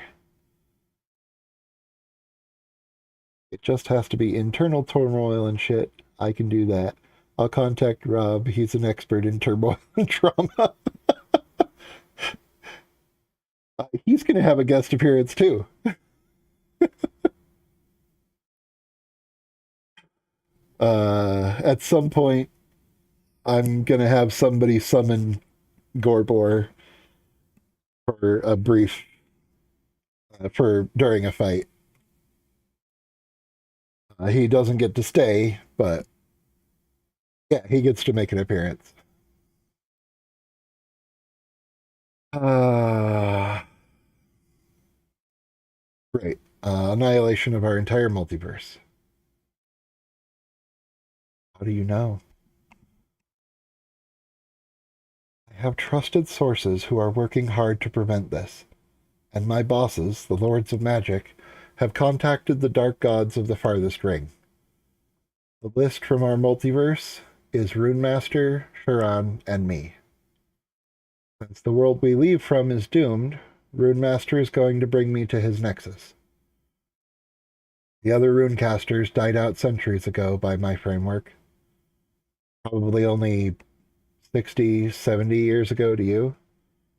It just has to be internal turmoil and shit. I can do that. I'll contact Rob. He's an expert in turmoil and trauma. He's going to have a guest appearance too. At some point, I'm going to have somebody summon Gorbor for a brief, for during a fight. He doesn't get to stay, but yeah, he gets to make an appearance. Uh, great. Annihilation of our entire multiverse. How do you know? I have trusted sources who are working hard to prevent this, and my bosses, the Lords of Magic, have contacted the dark gods of the farthest ring. The list from our multiverse is Runemaster, Sharon, and me. Since the world we leave from is doomed, Runemaster is going to bring me to his nexus. The other runecasters died out centuries ago by my framework. Probably only 60, 70 years ago to you,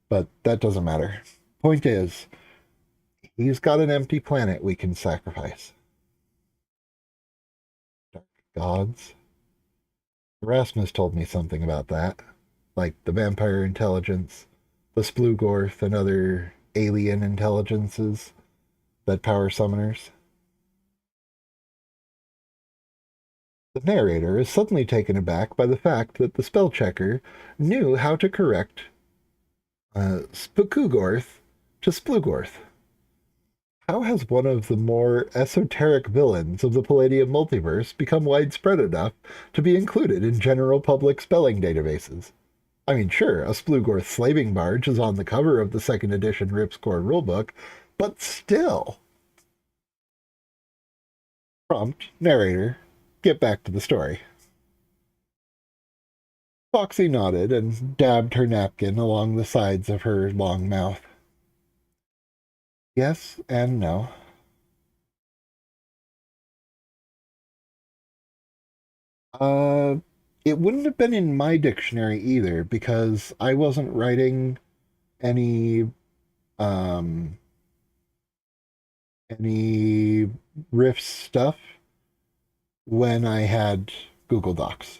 but that doesn't matter. Point is, he's got an empty planet we can sacrifice. Dark gods. Erasmus told me something about that, like the vampire intelligence, the Splugorth, and other alien intelligences that power summoners. The narrator is suddenly taken aback by the fact that the spell checker knew how to correct Spukugorth to Splugorth. How has one of the more esoteric villains of the Palladium multiverse become widespread enough to be included in general public spelling databases? I mean, sure, a Splugorth slaving barge is on the cover of the second edition Ripscore rulebook, but still. Prompt, narrator, get back to the story. Foxy nodded and dabbed her napkin along the sides of her long mouth. Yes and no. Uh, it wouldn't have been in my dictionary either because I wasn't writing any um any riff stuff when I had Google Docs.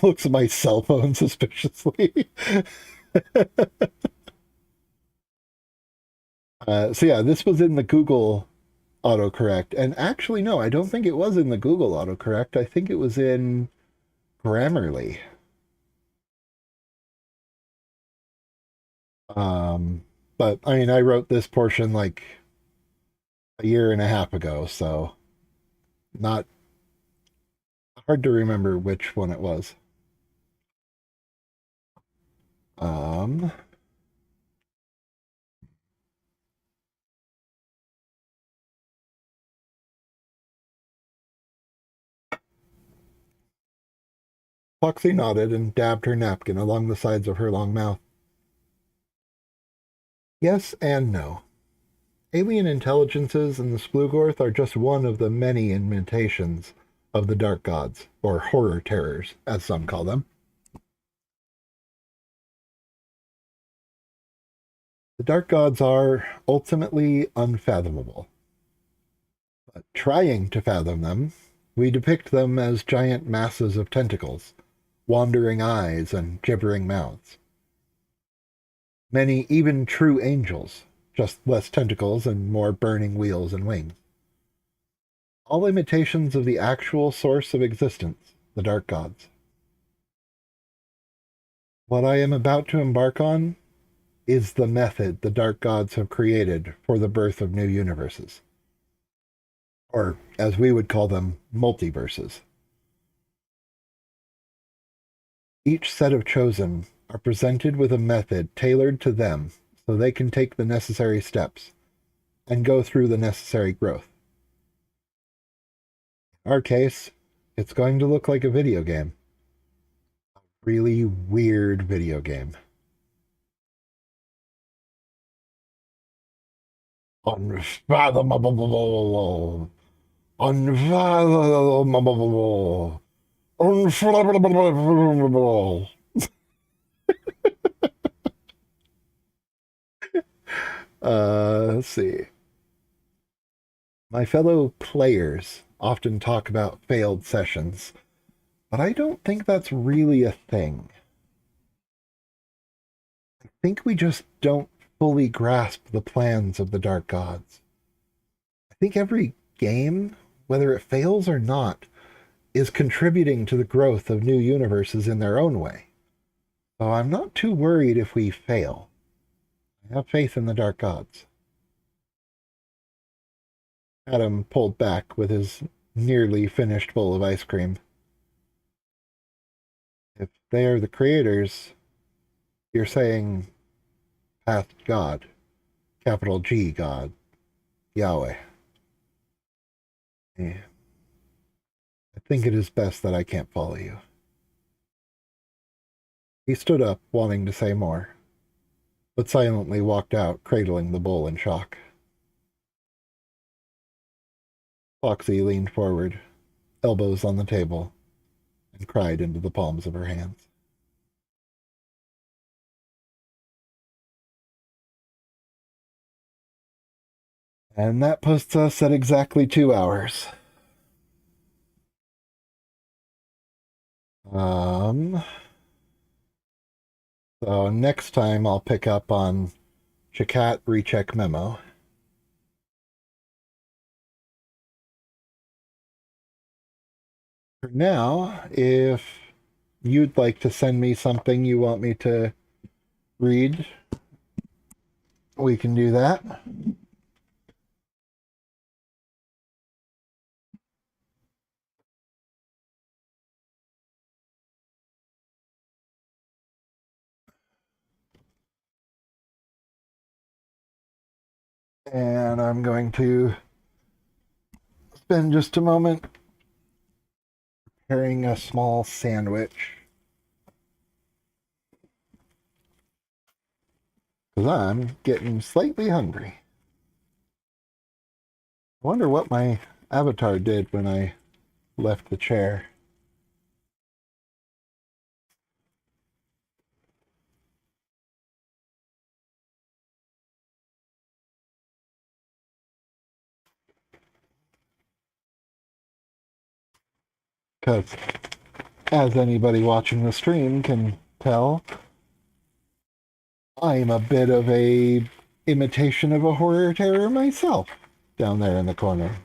Looks at my cell phone suspiciously. So yeah, this was in the Google autocorrect. And actually, no, I don't think it was in the Google autocorrect. I think it was in Grammarly. Um, but I mean, I wrote this portion like a year and a half ago, so not hard to remember which one it was. Um, Foxy nodded and dabbed her napkin along the sides of her long mouth. Yes and no. Alien intelligences and the Splugorth are just one of the many imitations of the Dark Gods, or Horror Terrors, as some call them. The Dark Gods are ultimately unfathomable. But trying to fathom them, we depict them as giant masses of tentacles, wandering eyes, and gibbering mouths. Many even true angels, just less tentacles and more burning wheels and wings. All imitations of the actual source of existence, the Dark Gods. What I am about to embark on is the method the Dark Gods have created for the birth of new universes. Or, as we would call them, multiverses. Each set of chosen are presented with a method tailored to them so they can take the necessary steps and go through the necessary growth. our case, it's going to look like a video game. Really weird video game. Unfathomable. Unfathomable. Unfathomable. Let's see. My fellow players often talk about failed sessions, but I don't think that's really a thing. I think we just don't fully grasp the plans of the Dark Gods. I think every game, whether it fails or not, is contributing to the growth of new universes in their own way. So I'm not too worried if we fail. I have faith in the Dark Gods. Adam pulled back with his nearly finished bowl of ice cream. If they are the creators, you're saying Path God, capital G God, Yahweh. Yeah. I think it is best that I can't follow you. He stood up, wanting to say more, but silently walked out, cradling the bowl in shock. Foxy leaned forward, elbows on the table, and cried into the palms of her hands. And that puts us at exactly 2 hours. So next time I'll pick up on Chakat recheck memo. For now, if you'd like to send me something you want me to read, we can do that. And I'm going to spend just a moment preparing a small sandwich. Because I'm getting slightly hungry. I wonder what my avatar did when I left the chair. Because, as anybody watching the stream can tell, I'm a bit of a imitation of a horror terror myself down there in the corner.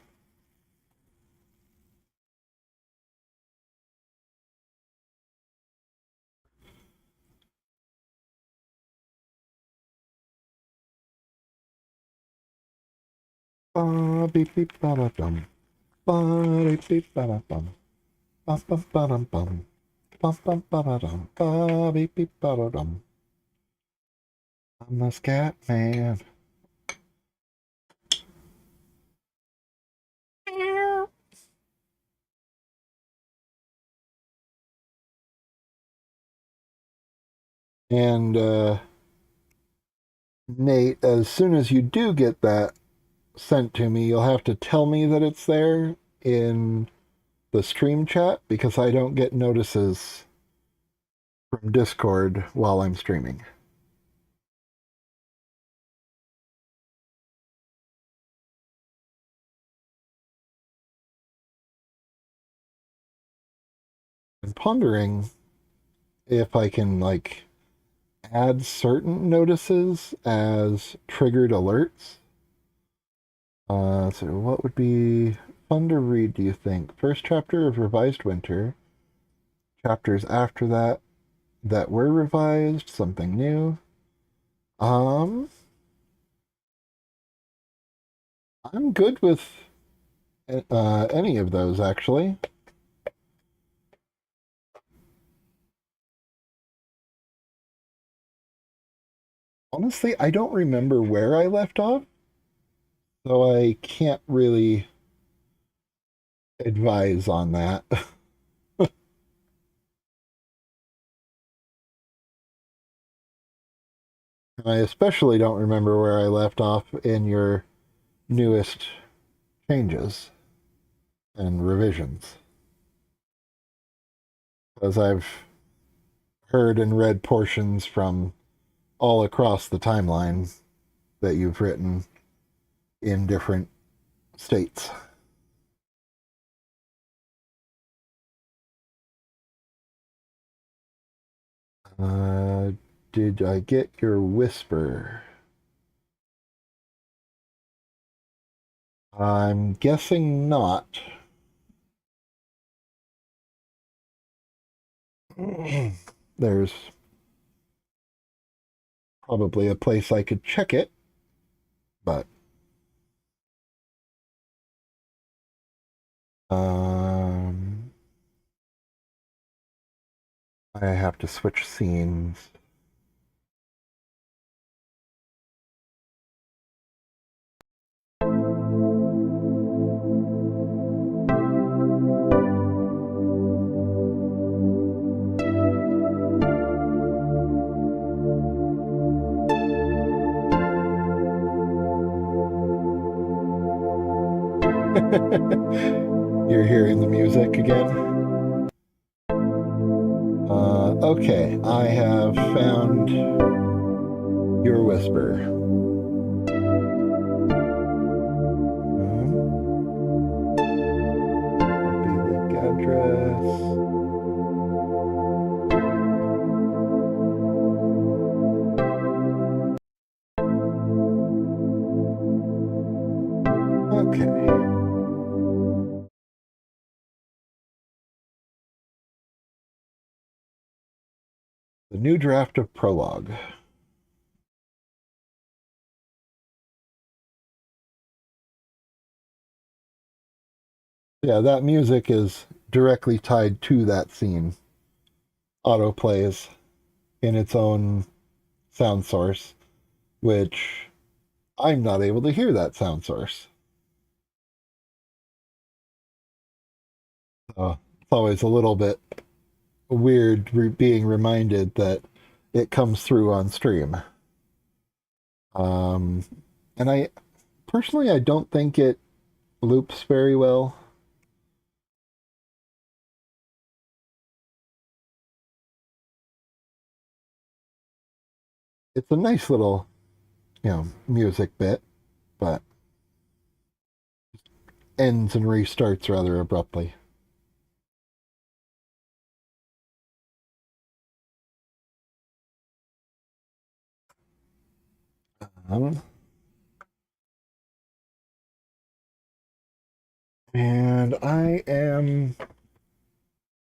Ba beep beep ba ba dum. Ba beep beep ba ba bum. Bum bum ba dum bum. Bum bum ba ba dum. Ba beep beep ba ba dum. I'm the scat man. And Nate, as soon as you do get that sent to me, you'll have to tell me that it's there in the stream chat because I don't get notices from Discord while I'm streaming. I'm pondering if I can like add certain notices as triggered alerts. So what would be fun to read, do you think? First chapter of Revised Winter, chapters after that that were revised, something new. I'm good with any of those actually. Honestly, I don't remember where I left off, so I can't really advise on that. I especially don't remember where I left off in your newest changes and revisions. As I've heard and read portions from all across the timeline that you've written in different states. Uh, did I get your whisper? I'm guessing not. There's probably a place I could check it, but um, I have to switch scenes. You're hearing the music again? Okay, I have found your whisper. Copy link address. Okay. The new draft of Prologue. Yeah, that music is directly tied to that scene. Auto plays in its own sound source, which I'm not able to hear that sound source. It's always a little bit weird being reminded that it comes through on stream. Um, and I personally, I don't think it loops very well. It's a nice little, music bit, but ends and restarts rather abruptly. Um, and I am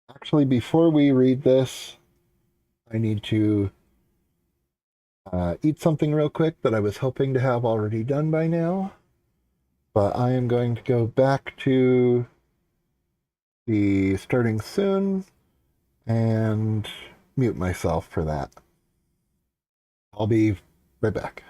actually, before we read this, I need to eat something real quick that I was hoping to have already done by now. But I am going to go back to the starting soon and mute myself for that. I'll be right back.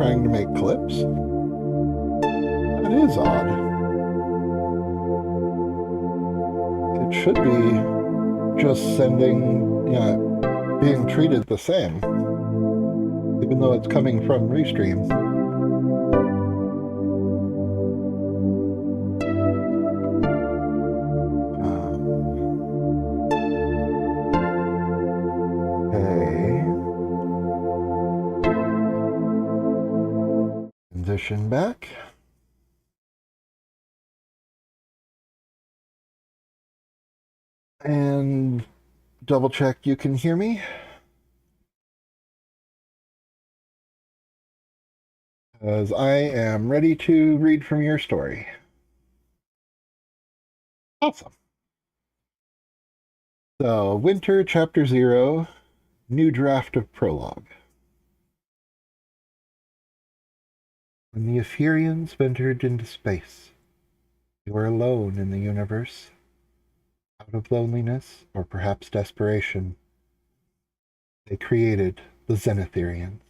trying to make clips? That is odd. It should be just sending, being treated the same, even though it's coming from Restream. Transition back. And double check you can hear me. Because I am ready to read from your story. Awesome. So, Winter, Chapter 0, New Draft of Prologue. When the Epherians ventured into space, they were alone in the universe. Out of loneliness, or perhaps desperation, they created the Zenitherians.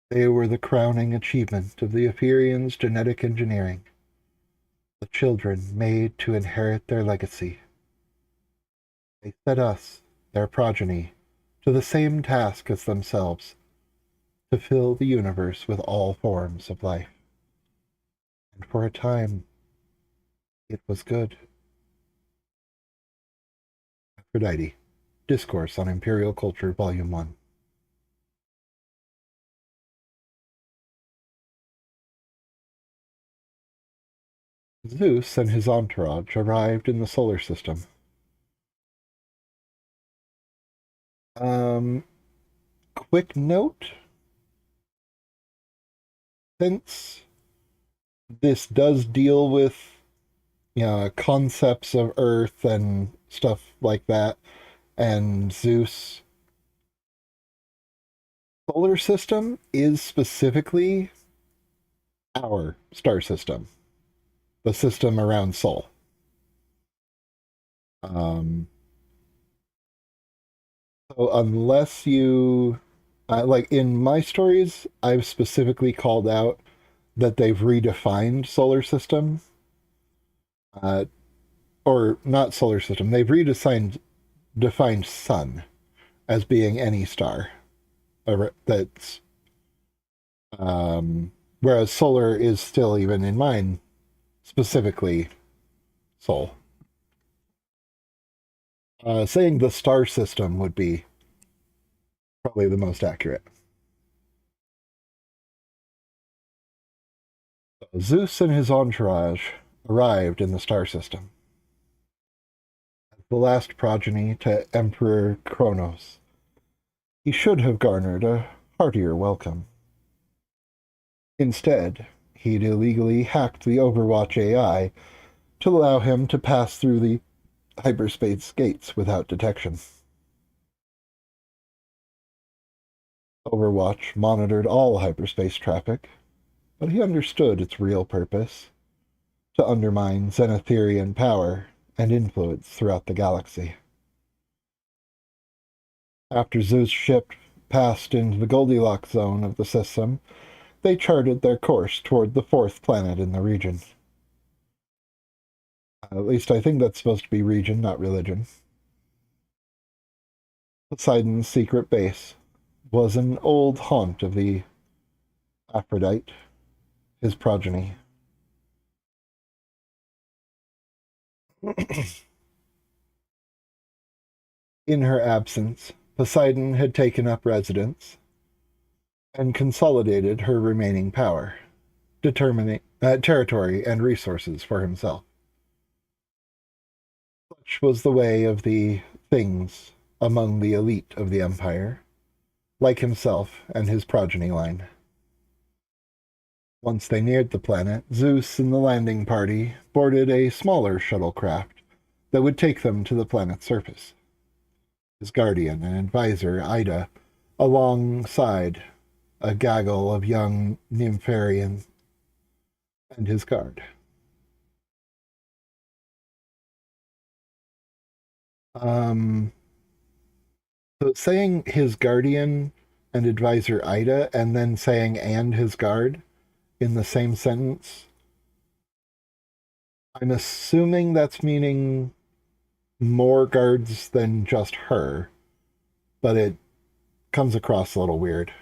They were the crowning achievement of the Epherians' genetic engineering, the children made to inherit their legacy. They set us, their progeny, to the same task as themselves, to fill the universe with all forms of life. And for a time, it was good. Aphrodite, Discourse on Imperial Culture, Volume 1. Zeus and his entourage arrived in the solar system. Quick note. Since this does deal with, concepts of Earth and stuff like that, and Zeus, solar system is specifically our star system, the system around Sol. So unless you, like in my stories, I've specifically called out that they've redefined solar system, or not solar system. They've defined sun as being any star that's, whereas solar is still, even in mine, specifically Sol. Saying the star system would be probably the most accurate. Zeus and his entourage arrived in the star system. The last progeny to Emperor Kronos, he should have garnered a heartier welcome. Instead, he'd illegally hacked the Overwatch AI to allow him to pass through the hyperspace gates without detection. Overwatch monitored all hyperspace traffic, but he understood its real purpose: to undermine Zenitherian power and influence throughout the galaxy. After Zeus' ship passed into the Goldilocks zone of the system, they charted their course toward the fourth planet in the region. At least I think that's supposed to be region, not religion. Poseidon's secret base was an old haunt of the Aphrodite, his progeny. In her absence, Poseidon had taken up residence and consolidated her remaining power, determining territory and resources for himself. Such was the way of the things among the elite of the empire, like himself and his progeny line. Once they neared the planet, Zeus and the landing party boarded a smaller shuttlecraft that would take them to the planet's surface. His guardian and advisor, Ida, alongside a gaggle of young nympharians, and his guard. So saying his guardian and advisor Ida, and then saying and his guard in the same sentence. I'm assuming that's meaning more guards than just her, but it comes across a little weird.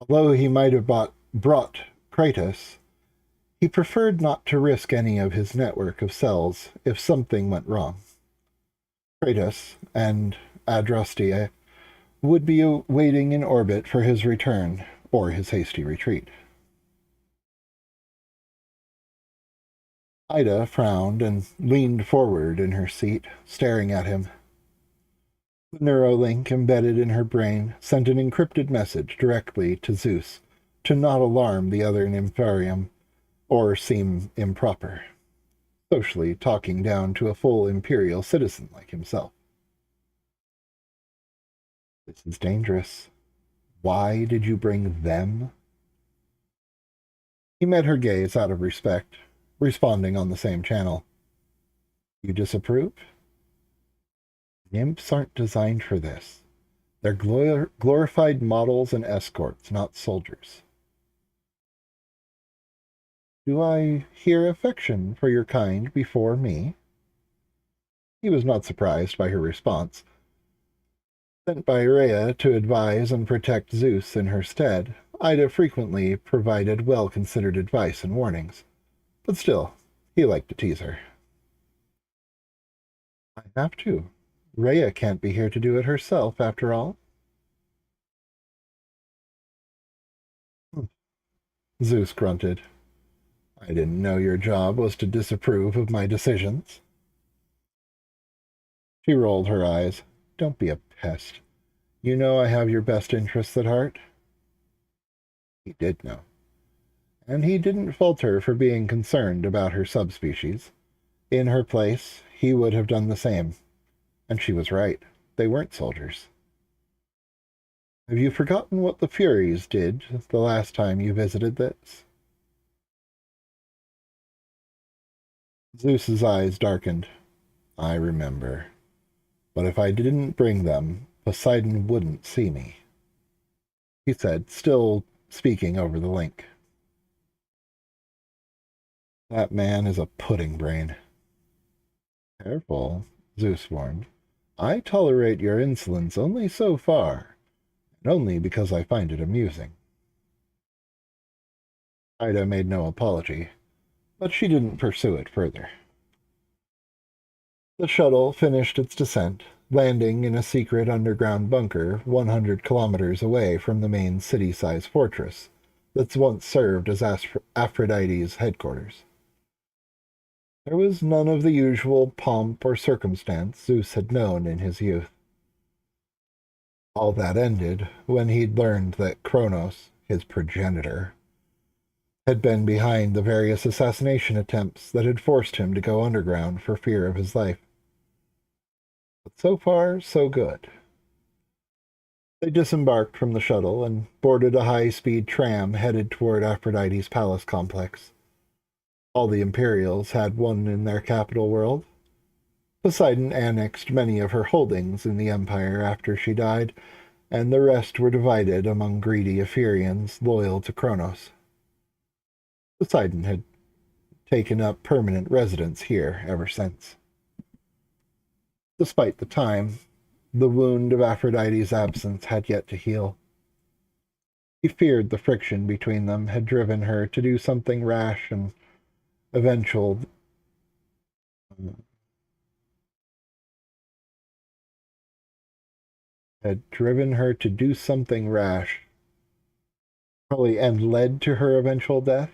Although he might have brought Kratos, he preferred not to risk any of his network of cells if something went wrong. Kratos and Adrastea would be waiting in orbit for his return or his hasty retreat. Ida frowned and leaned forward in her seat, staring at him. The Neuralink embedded in her brain sent an encrypted message directly to Zeus to not alarm the other Nympharium or seem improper, socially talking down to a full Imperial citizen like himself. This is dangerous. Why did you bring them? He met her gaze out of respect, responding on the same channel. You disapprove? Nymphs aren't designed for this. They're glorified models and escorts, not soldiers. Do I hear affection for your kind before me? He was not surprised by her response. Sent by Rhea to advise and protect Zeus in her stead, Ida frequently provided well-considered advice and warnings. But still, he liked to tease her. I have to. Rhea can't be here to do it herself, after all. Zeus grunted. I didn't know your job was to disapprove of my decisions. She rolled her eyes. Don't be a pest. You know I have your best interests at heart. He did know. And he didn't fault her for being concerned about her subspecies. In her place, he would have done the same. And she was right. They weren't soldiers. Have you forgotten what the Furies did the last time you visited this? Zeus's eyes darkened. I remember. But if I didn't bring them, Poseidon wouldn't see me, he said, still speaking over the link. That man is a pudding brain. Careful, Zeus warned. I tolerate your insolence only so far, and only because I find it amusing. Ida made no apology, but she didn't pursue it further. The shuttle finished its descent, landing in a secret underground bunker 100 kilometers away from the main city-sized fortress that's once served as Aphrodite's headquarters. There was none of the usual pomp or circumstance Zeus had known in his youth. All that ended when he'd learned that Kronos, his progenitor, had been behind the various assassination attempts that had forced him to go underground for fear of his life. But so far, so good. They disembarked from the shuttle and boarded a high-speed tram headed toward Aphrodite's palace complex. All the Imperials had one in their capital world. Poseidon annexed many of her holdings in the Empire after she died, and the rest were divided among greedy Ephorians loyal to Kronos. Poseidon had taken up permanent residence here ever since. Despite the time, the wound of Aphrodite's absence had yet to heal. He feared the friction between them had driven her to do something rash and eventual. Had driven her to do something rash, probably, and led to her eventual death.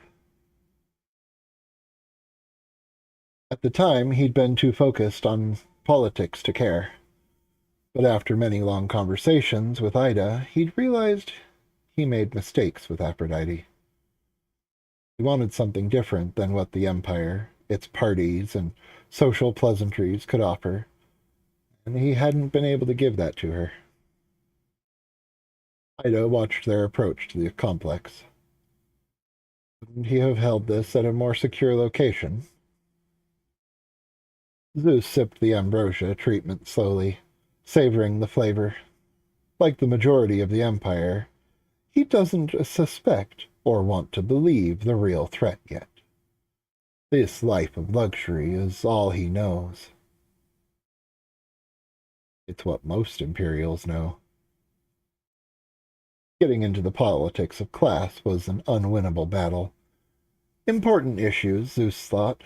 At the time, he'd been too focused on politics to care. But after many long conversations with Ida, he'd realized he made mistakes with Aphrodite. He wanted something different than what the Empire, its parties, and social pleasantries could offer, and he hadn't been able to give that to her. Ida watched their approach to the complex. Couldn't he have held this at a more secure location? Zeus sipped the ambrosia treatment slowly, savoring the flavor. like the majority of the Empire, he doesn't suspect or want to believe the real threat yet. This life of luxury is all he knows. It's what most Imperials know. Getting into the politics of class was an unwinnable battle. Important issues, Zeus thought,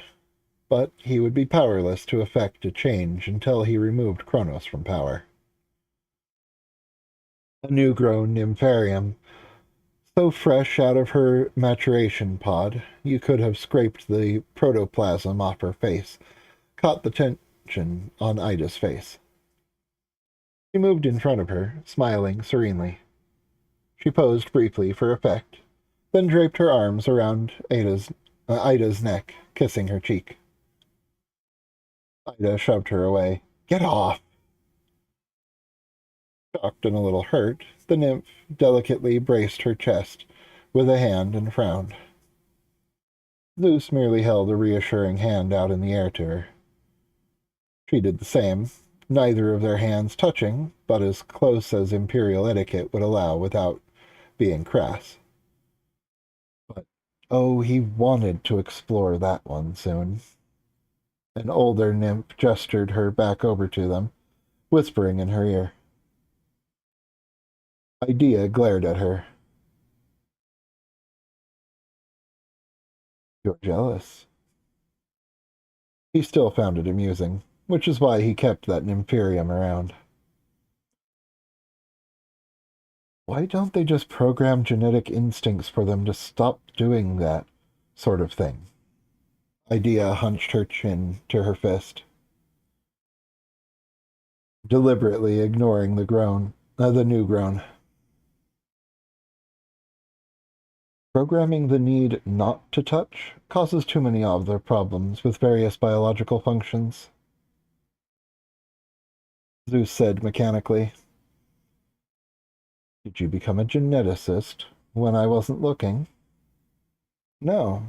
but he would be powerless to effect a change until he removed Kronos from power. A new-grown nympharium, so fresh out of her maturation pod, you could have scraped the protoplasm off her face, caught the tension on Ida's face. She moved in front of her, smiling serenely. She posed briefly for effect, then draped her arms around Ida's neck, kissing her cheek. Ida shoved her away. "Get off!" Shocked and a little hurt, the nymph delicately braced her chest with a hand and frowned. Zeus merely held a reassuring hand out in the air to her. She did the same, neither of their hands touching, but as close as imperial etiquette would allow without being crass. But, oh, he wanted to explore that one soon. An older nymph gestured her back over to them, whispering in her ear. Idea glared at her. "You're jealous." He still found it amusing, which is why he kept that nympharium around. Why don't they just program genetic instincts for them to stop doing that sort of thing? Idea hunched her chin to her fist, deliberately ignoring the new groan. Programming the need not to touch causes too many other problems with various biological functions, Zeus said mechanically. Did you become a geneticist when I wasn't looking? No.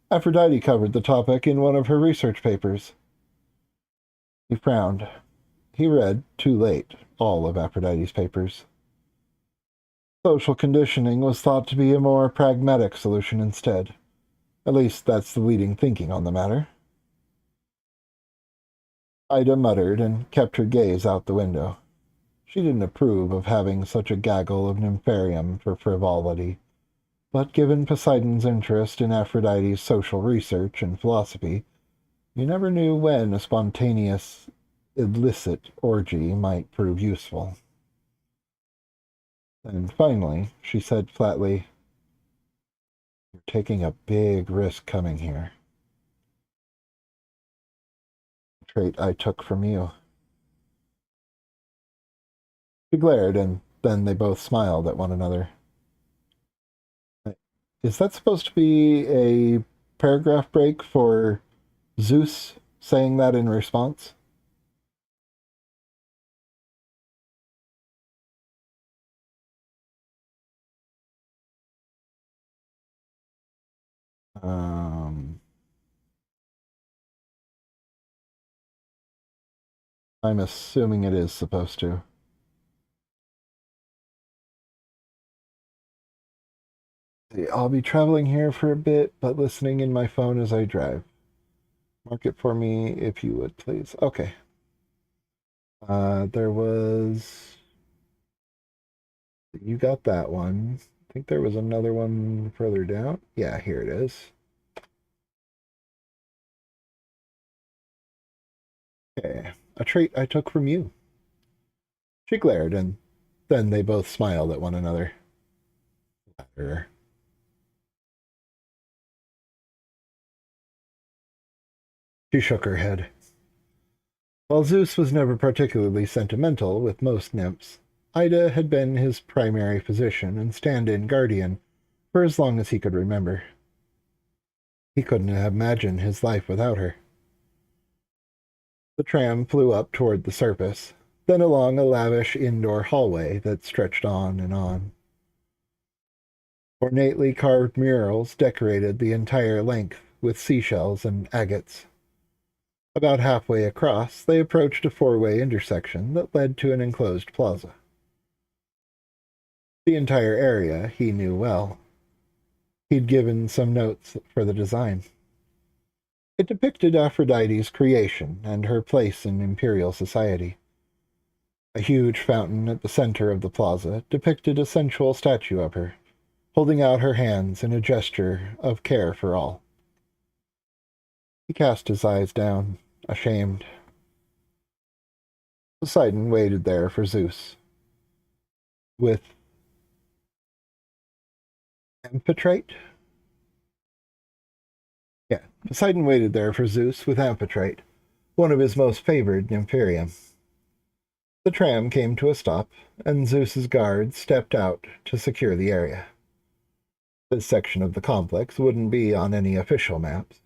Aphrodite covered the topic in one of her research papers. He frowned. He read, too late, all of Aphrodite's papers. Social conditioning was thought to be a more pragmatic solution instead. At least that's the leading thinking on the matter. Ida muttered and kept her gaze out the window. She didn't approve of having such a gaggle of nympharium for frivolity, but given Poseidon's interest in Aphrodite's social research and philosophy, you never knew when a spontaneous, illicit orgy might prove useful. And finally, she said flatly, "You're taking a big risk coming here. A trait I took from you." She glared, and then they both smiled at one another. Is that supposed to be a paragraph break for Zeus saying that in response? I'm assuming it is supposed to. I'll be traveling here for a bit, but listening in my phone as I drive. Mark it for me if you would, please. Okay. There was... You got that one. I think there was another one further down. Yeah, here it is. Okay. A trait I took from you. She glared, and then they both smiled at one another. Ladder. She shook her head. While Zeus was never particularly sentimental with most nymphs, Ida had been his primary physician and stand-in guardian for as long as he could remember. He couldn't have imagined his life without her. The tram flew up toward the surface, then along a lavish indoor hallway that stretched on and on. Ornately carved murals decorated the entire length with seashells and agates. About halfway across, they approached a four-way intersection that led to an enclosed plaza. The entire area he knew well. He'd given some notes for the design. It depicted Aphrodite's creation and her place in imperial society. A huge fountain at the center of the plaza depicted a sensual statue of her, holding out her hands in a gesture of care for all. He cast his eyes down, ashamed. Poseidon waited there for Zeus. With Amphitrite? Yeah, Poseidon waited there for Zeus with Amphitrite, one of his most favored nympharium. The tram came to a stop, and Zeus's guards stepped out to secure the area. This section of the complex wouldn't be on any official maps.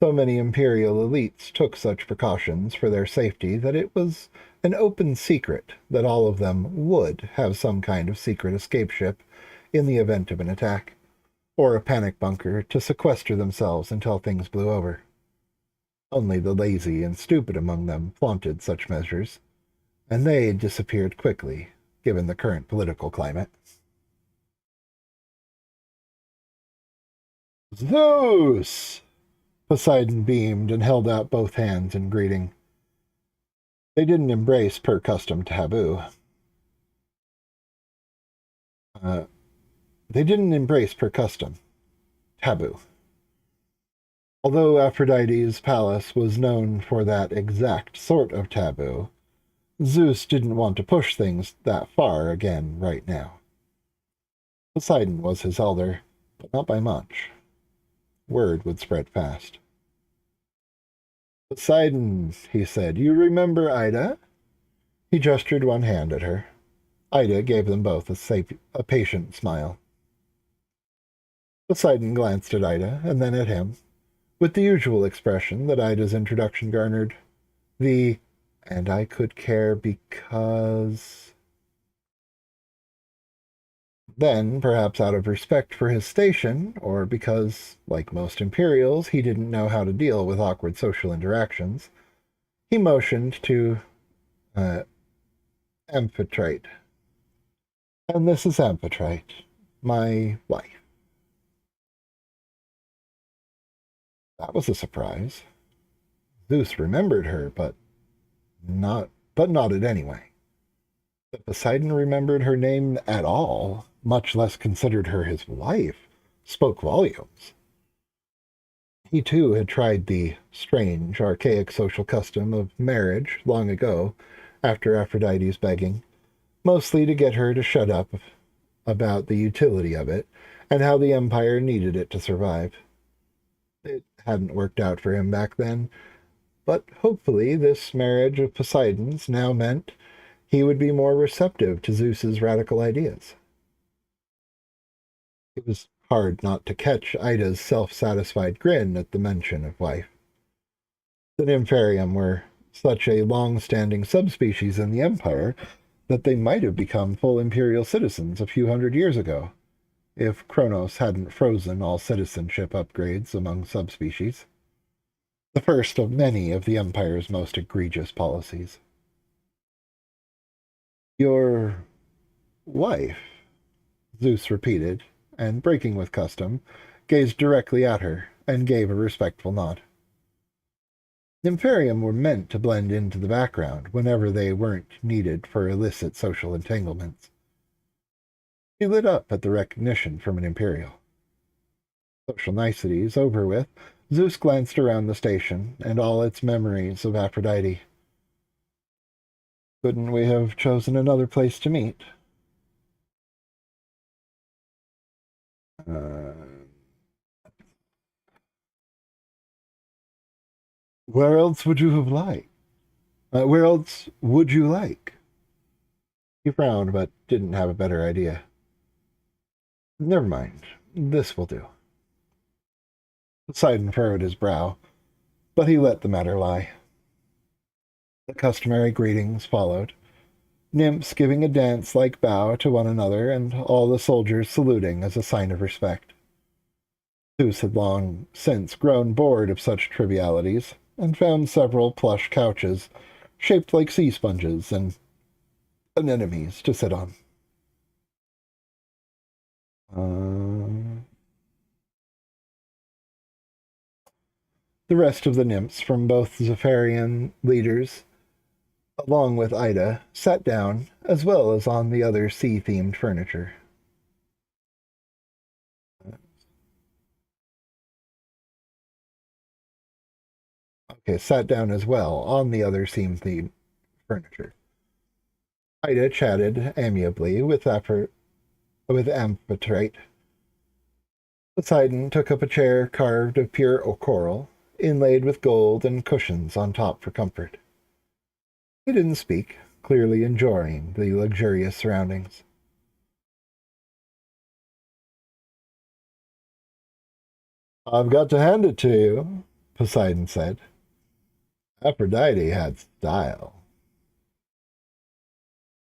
So many Imperial elites took such precautions for their safety that it was an open secret that all of them would have some kind of secret escape ship in the event of an attack, or a panic bunker to sequester themselves until things blew over. Only the lazy and stupid among them flaunted such measures, and they disappeared quickly, given the current political climate. Zeus! Poseidon beamed and held out both hands in greeting. They didn't embrace per custom taboo. They didn't embrace per custom. Taboo. Although Aphrodite's palace was known for that exact sort of taboo, Zeus didn't want to push things that far again right now. Poseidon was his elder, but not by much. Word would spread fast. Poseidon, he said, you remember Ida? He gestured one hand at her. Ida gave them both a patient smile. Poseidon glanced at Ida and then at him, with the usual expression that Ida's introduction garnered. And I could care because... Then, perhaps out of respect for his station, or because, like most Imperials, he didn't know how to deal with awkward social interactions, he motioned to Amphitrite. And this is Amphitrite, my wife. That was a surprise. Zeus remembered her, but nodded anyway. That Poseidon remembered her name at all, much less considered her his wife, spoke volumes. He too had tried the strange, archaic social custom of marriage long ago, after Aphrodite's begging, mostly to get her to shut up about the utility of it and how the Empire needed it to survive. It hadn't worked out for him back then, but hopefully this marriage of Poseidon's now meant he would be more receptive to Zeus's radical ideas. It was hard not to catch Ida's self-satisfied grin at the mention of wife. The Nympharium were such a long-standing subspecies in the Empire that they might have become full imperial citizens a few hundred years ago, if Kronos hadn't frozen all citizenship upgrades among subspecies. The first of many of the Empire's most egregious policies. Your wife, Zeus repeated, and, breaking with custom, gazed directly at her and gave a respectful nod. Nympharium were meant to blend into the background whenever they weren't needed for illicit social entanglements. He lit up at the recognition from an Imperial. Social niceties over with, Zeus glanced around the station and all its memories of Aphrodite. Couldn't we have chosen another place to meet? Where else would you have liked? Where else would you like? He frowned, but didn't have a better idea. Never mind. This will do. Poseidon furrowed his brow, but he let the matter lie. The customary greetings followed, nymphs giving a dance-like bow to one another and all the soldiers saluting as a sign of respect. Zeus had long since grown bored of such trivialities and found several plush couches shaped like sea sponges and anemones to sit on. The rest of the nymphs from both Zephyrian leaders, along with Ida, sat down, as well as on the other sea-themed furniture. Okay, sat down as well on the other sea-themed furniture. Ida chatted amiably with Amphitrite. Poseidon took up a chair carved of pure coral, inlaid with gold and cushions on top for comfort. He didn't speak, clearly enjoying the luxurious surroundings. I've got to hand it to you, Poseidon said. Aphrodite had style.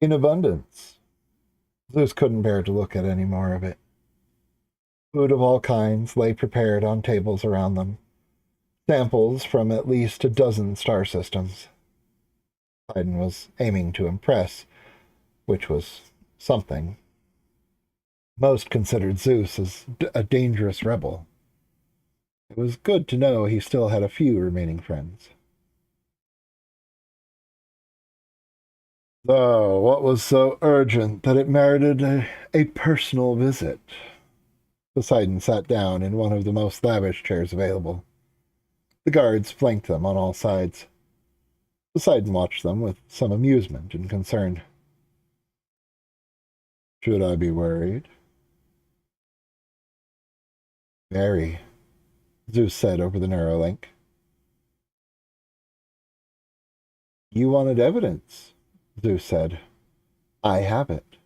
In abundance. Zeus couldn't bear to look at any more of it. Food of all kinds lay prepared on tables around them, samples from at least a dozen star systems. Poseidon was aiming to impress, which was something. Most considered Zeus as a dangerous rebel. It was good to know he still had a few remaining friends. So, what was so urgent that it merited a personal visit? Poseidon sat down in one of the most lavish chairs available. The guards flanked them on all sides. Poseidon watched them with some amusement and concern. Should I be worried? Very, Zeus said over the Neuralink. You wanted evidence, Zeus said. I have it.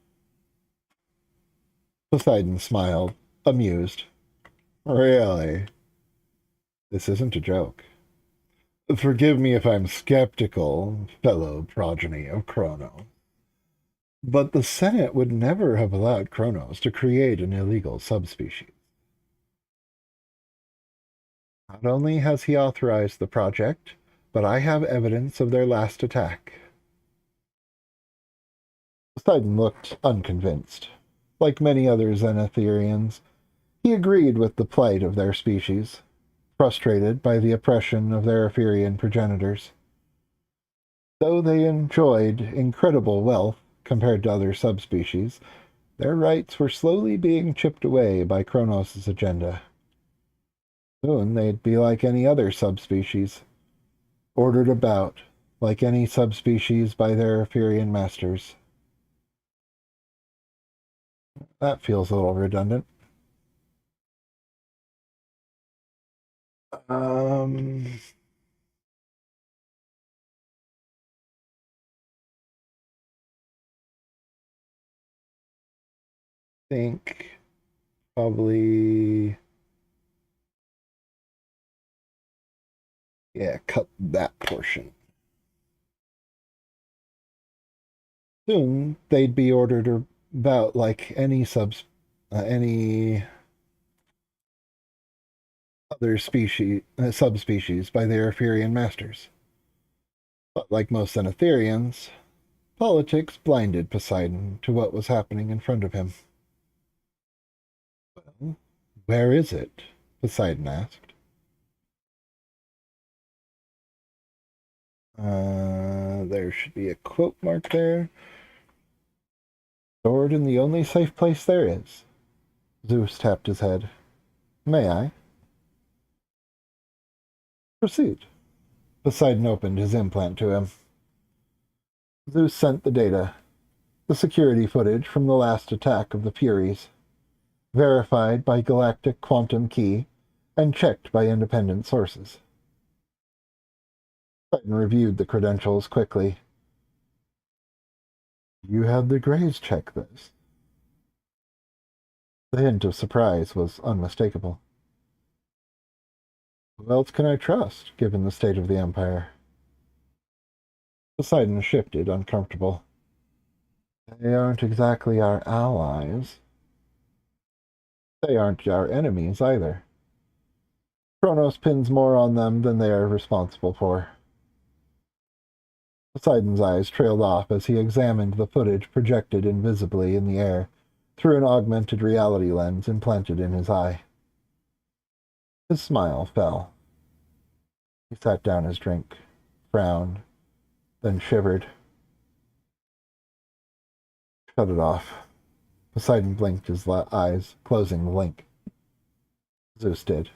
Poseidon smiled, amused. Really? This isn't a joke. Forgive me if I'm skeptical, fellow progeny of Kronos. But the Senate would never have allowed Kronos to create an illegal subspecies. Not only has he authorized the project, but I have evidence of their last attack. Poseidon looked unconvinced. Like many other Xenotherians, he agreed with the plight of their species, frustrated by the oppression of their Ephirian progenitors. Though they enjoyed incredible wealth compared to other subspecies, their rights were slowly being chipped away by Kronos' agenda. Soon they'd be like any other subspecies, ordered about like any subspecies by their Ephirian masters. That feels a little redundant. Um, think probably, yeah, cut that portion. Soon they'd be ordered about like any other subspecies by their Ephirian masters. But like most Xenotherians, politics blinded Poseidon to what was happening in front of him. Well, where is it? Poseidon asked. There should be a quote mark there. Stored in the only safe place there is. Zeus tapped his head. May I? Proceed. Poseidon opened his implant to him. Zeus sent the data, the security footage from the last attack of the Furies, verified by Galactic Quantum Key and checked by independent sources. Poseidon reviewed the credentials quickly. You had the Greys check this. The hint of surprise was unmistakable. Who else can I trust, given the state of the Empire? Poseidon shifted, uncomfortable. They aren't exactly our allies. They aren't our enemies, either. Kronos pins more on them than they are responsible for. Poseidon's eyes trailed off as he examined the footage projected invisibly in the air, through an augmented reality lens implanted in his eye. His smile fell. He sat down his drink, frowned, then shivered. Shut it off. Poseidon blinked his eyes, closing the link. Zeus did.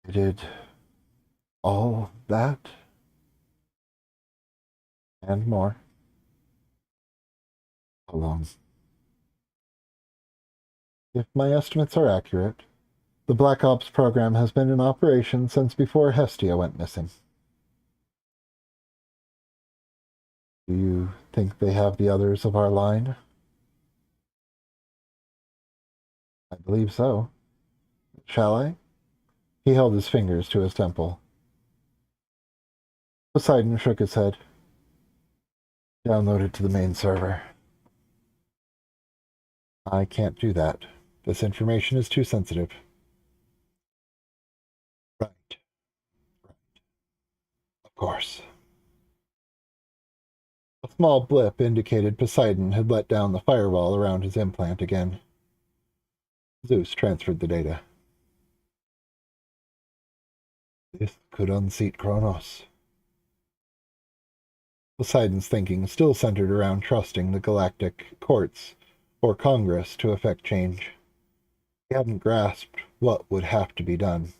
I did all that and more. How long? If my estimates are accurate, the Black Ops program has been in operation since before Hestia went missing. Do you think they have the others of our line? I believe so. Shall I? He held his fingers to his temple. Poseidon shook his head. Download it to the main server. I can't do that. This information is too sensitive. Right. Of course. A small blip indicated Poseidon had let down the firewall around his implant again. Zeus transferred the data. This could unseat Kronos. Poseidon's thinking still centered around trusting the galactic courts or Congress to effect change. He hadn't grasped what would have to be done,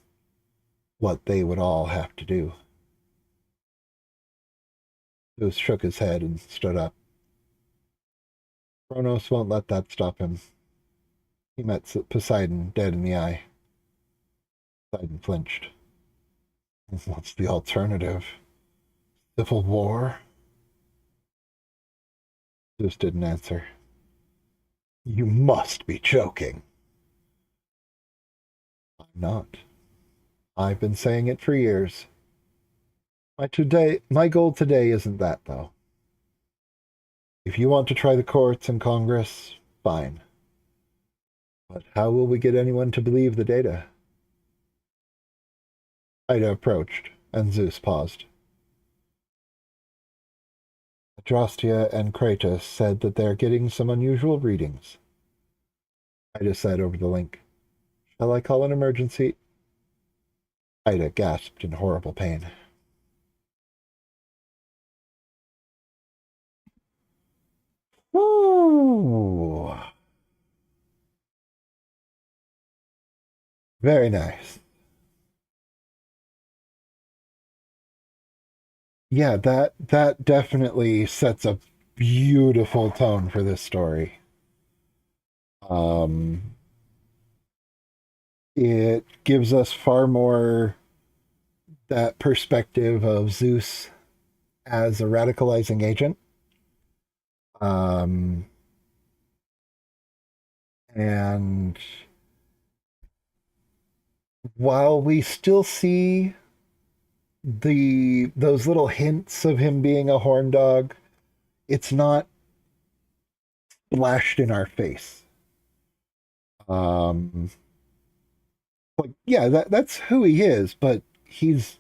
what they would all have to do. Zeus shook his head and stood up. Kronos won't let that stop him. He met Poseidon dead in the eye. Poseidon flinched. What's the alternative? Civil war? Zeus didn't answer. You must be joking. I'm not. I've been saying it for years. My goal today isn't that, though. If you want to try the courts and Congress, fine. But how will we get anyone to believe the data? Ida approached, and Zeus paused. Adrastea and Kratos said that they're getting some unusual readings. Ida said over the link, Shall I call an emergency? Ida gasped in horrible pain. Woo! Very nice. Yeah, that definitely sets a beautiful tone for this story. Um, it gives us far more that perspective of Zeus as a radicalizing agent. Um, and while we still see those little hints of him being a horn dog, it's not splashed in our face. Like yeah, that's who he is, but he's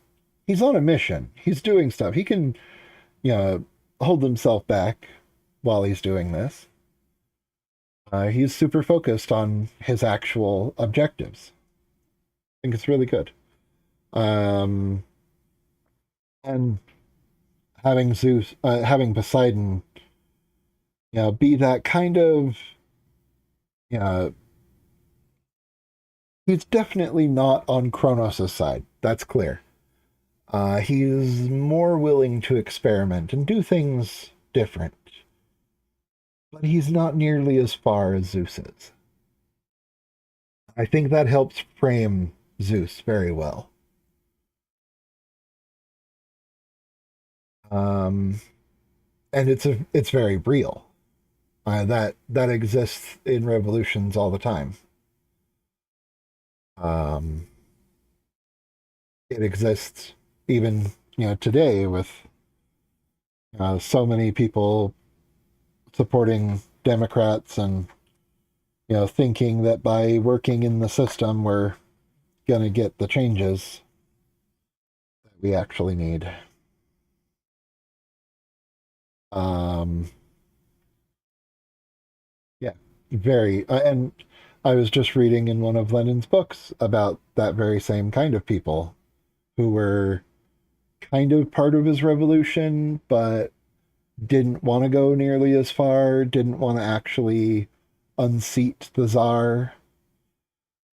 on a mission. He's doing stuff. He can, hold himself back while he's doing this. He's super focused on his actual objectives. I think it's really good. And having Poseidon, be that kind of, he's definitely not on Kronos' side. That's clear. He's more willing to experiment and do things different. But he's not nearly as far as Zeus is. I think that helps frame Zeus very well. And it's very real. That exists in revolutions all the time. It exists even today with so many people supporting Democrats and thinking that by working in the system we're going to get the changes that we actually need. Yeah, very. And I was just reading in one of Lenin's books about that very same kind of people who were kind of part of his revolution, but didn't want to go nearly as far, didn't want to actually unseat the Tsar.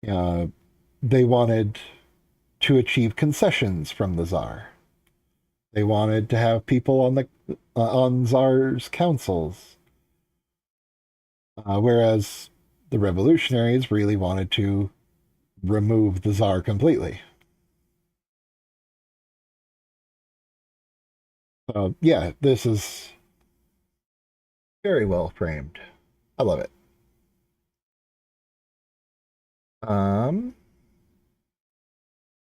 Uh, they wanted to achieve concessions from the Tsar. They wanted to have people on the on Tsar's councils, whereas the revolutionaries really wanted to remove the Tsar completely. So yeah, this is very well framed. I love it. Um,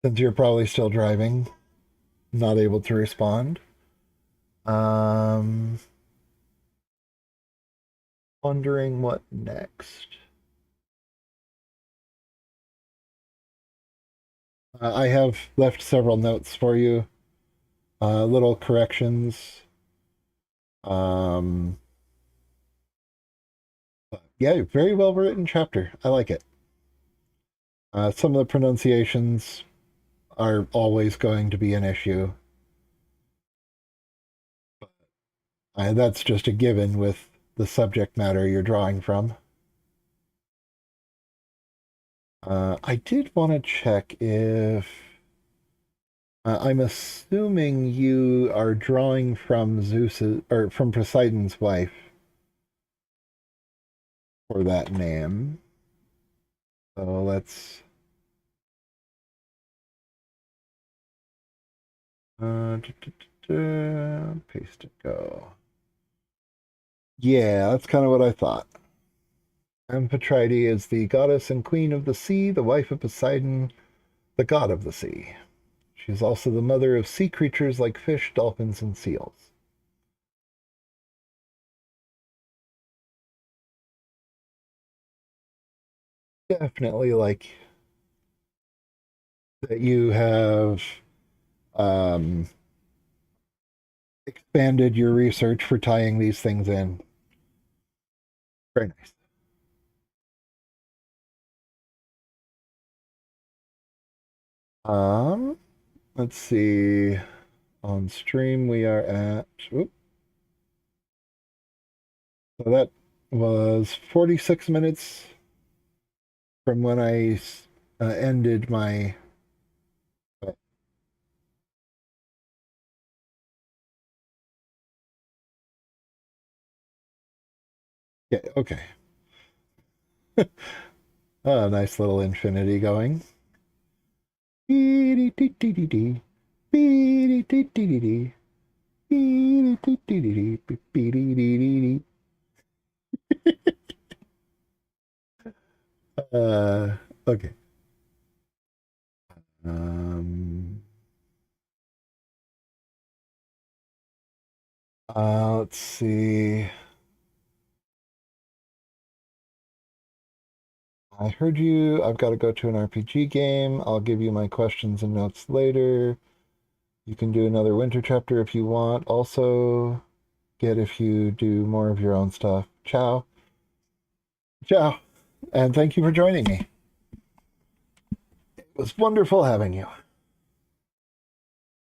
since you're probably still driving, not able to respond. Um, wondering what next. I have left several notes for you, little corrections. Um, yeah, very well written chapter. I like it. Some of the pronunciations are always going to be an issue. That's just a given with the subject matter you're drawing from. I did want to check if I'm assuming you are drawing from Zeus or from Poseidon's wife for that name. So let's paste it go. Yeah, that's kind of what I thought. Amphitrite is the goddess and queen of the sea, the wife of Poseidon, the god of the sea. She's also the mother of sea creatures like fish, dolphins, and seals. Definitely like that you have um, expanded your research for tying these things in. Very nice. Um, let's see. On stream, we are at. Oop, so that was 46 minutes from when I ended my. Yeah, okay. Oh, nice little infinity going. Okay. Um, let's see. I heard you. I've got to go to an RPG game. I'll give you my questions and notes later. You can do another winter chapter if you want. Also, get if you do more of your own stuff. Ciao. Ciao. And thank you for joining me. It was wonderful having you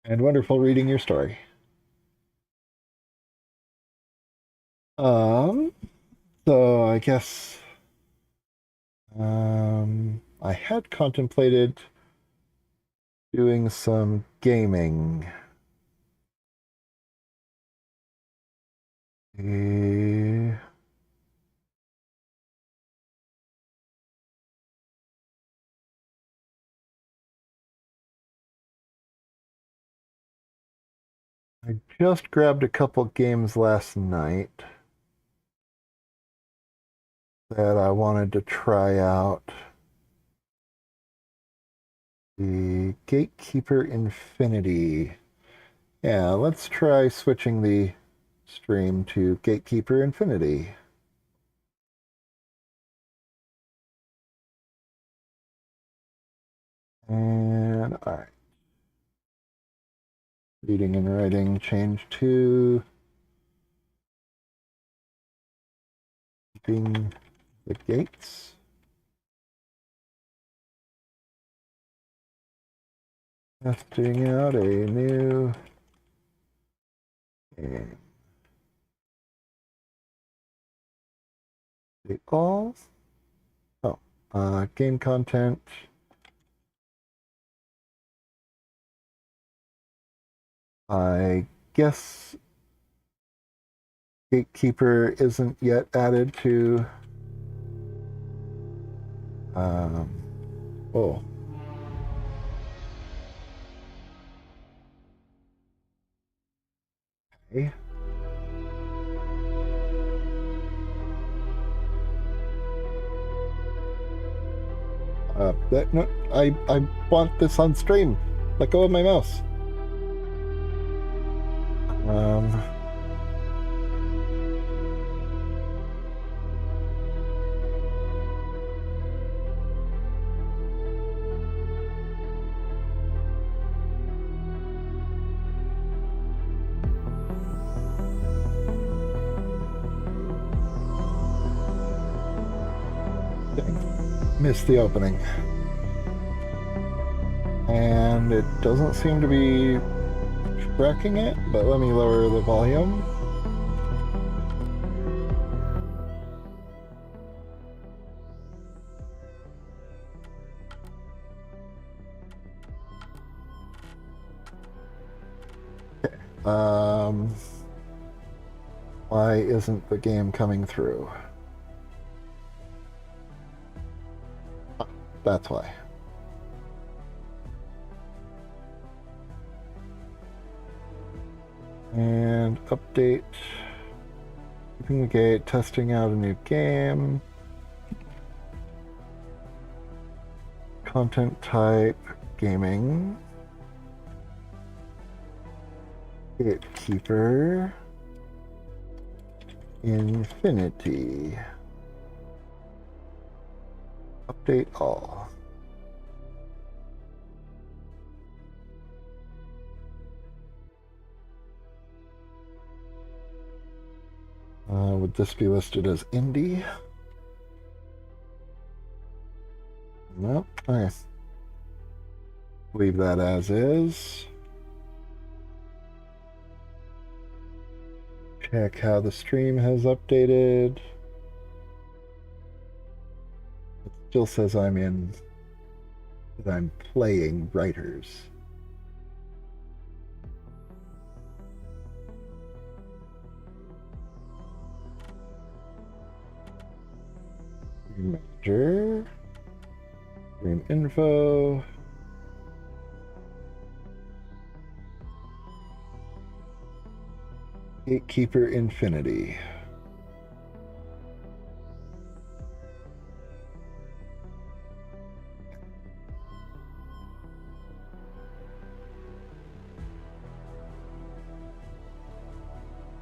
and wonderful reading your story. Um, so I guess I had contemplated doing some gaming. Eh, I just grabbed a couple games last night that I wanted to try out. The Gatekeeper Infinity. Yeah, let's try switching the stream to Gatekeeper Infinity. And all right. Reading and writing change to keeping the gates. Testing out a new game. The all. Oh, game content. I guess Gatekeeper isn't yet added to. Oh. Okay. No, I want this on stream. Let go of my mouse. Missed the opening. And it doesn't seem to be tracking it, but let me lower the volume. Okay. Why isn't the game coming through? That's why. And update. Keeping the gate, testing out a new game. Content type, gaming. Gatekeeper. Infinity. Update all. Would this be listed as indie? Nope. Okay. Leave that as is. Check how the stream has updated. It still says I'm playing writers. Manager. Stream info. Gatekeeper Infinity.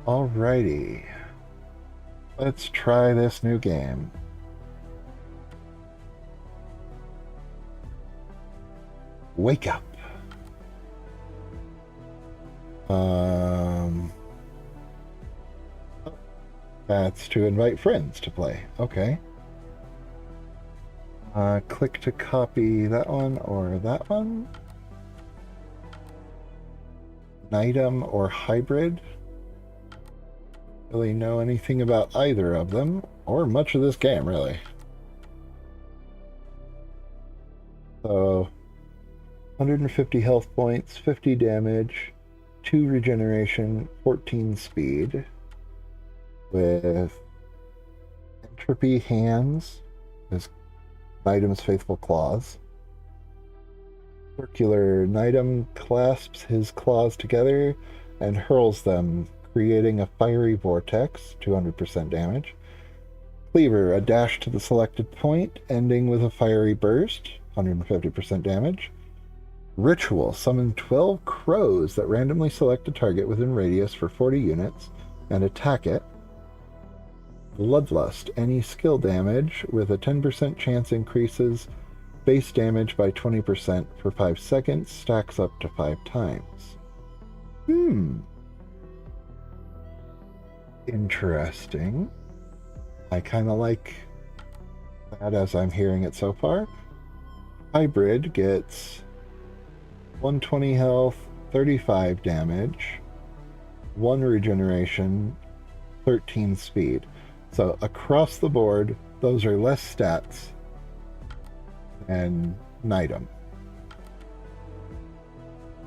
Alrighty. Let's try this new game. Wake up. That's to invite friends to play. Okay. Click to copy that one or that one. An item or hybrid. Really know anything about either of them, or much of this game, really. So, 150 health points, 50 damage, 2 regeneration, 14 speed, with entropy hands, his Nidum's faithful claws. Circular Nidum clasps his claws together and hurls them, creating a fiery vortex, 200% damage. Cleaver, a dash to the selected point, ending with a fiery burst, 150% damage. Ritual, summon 12 crows that randomly select a target within radius for 40 units and attack it. Bloodlust, any skill damage with a 10% chance increases base damage by 20% for 5 seconds, stacks up to 5 times. Interesting. I kind of like that as I'm hearing it so far. Hybrid gets 120 health, 35 damage, 1 regeneration, 13 speed. So across the board, those are less stats than Nidum.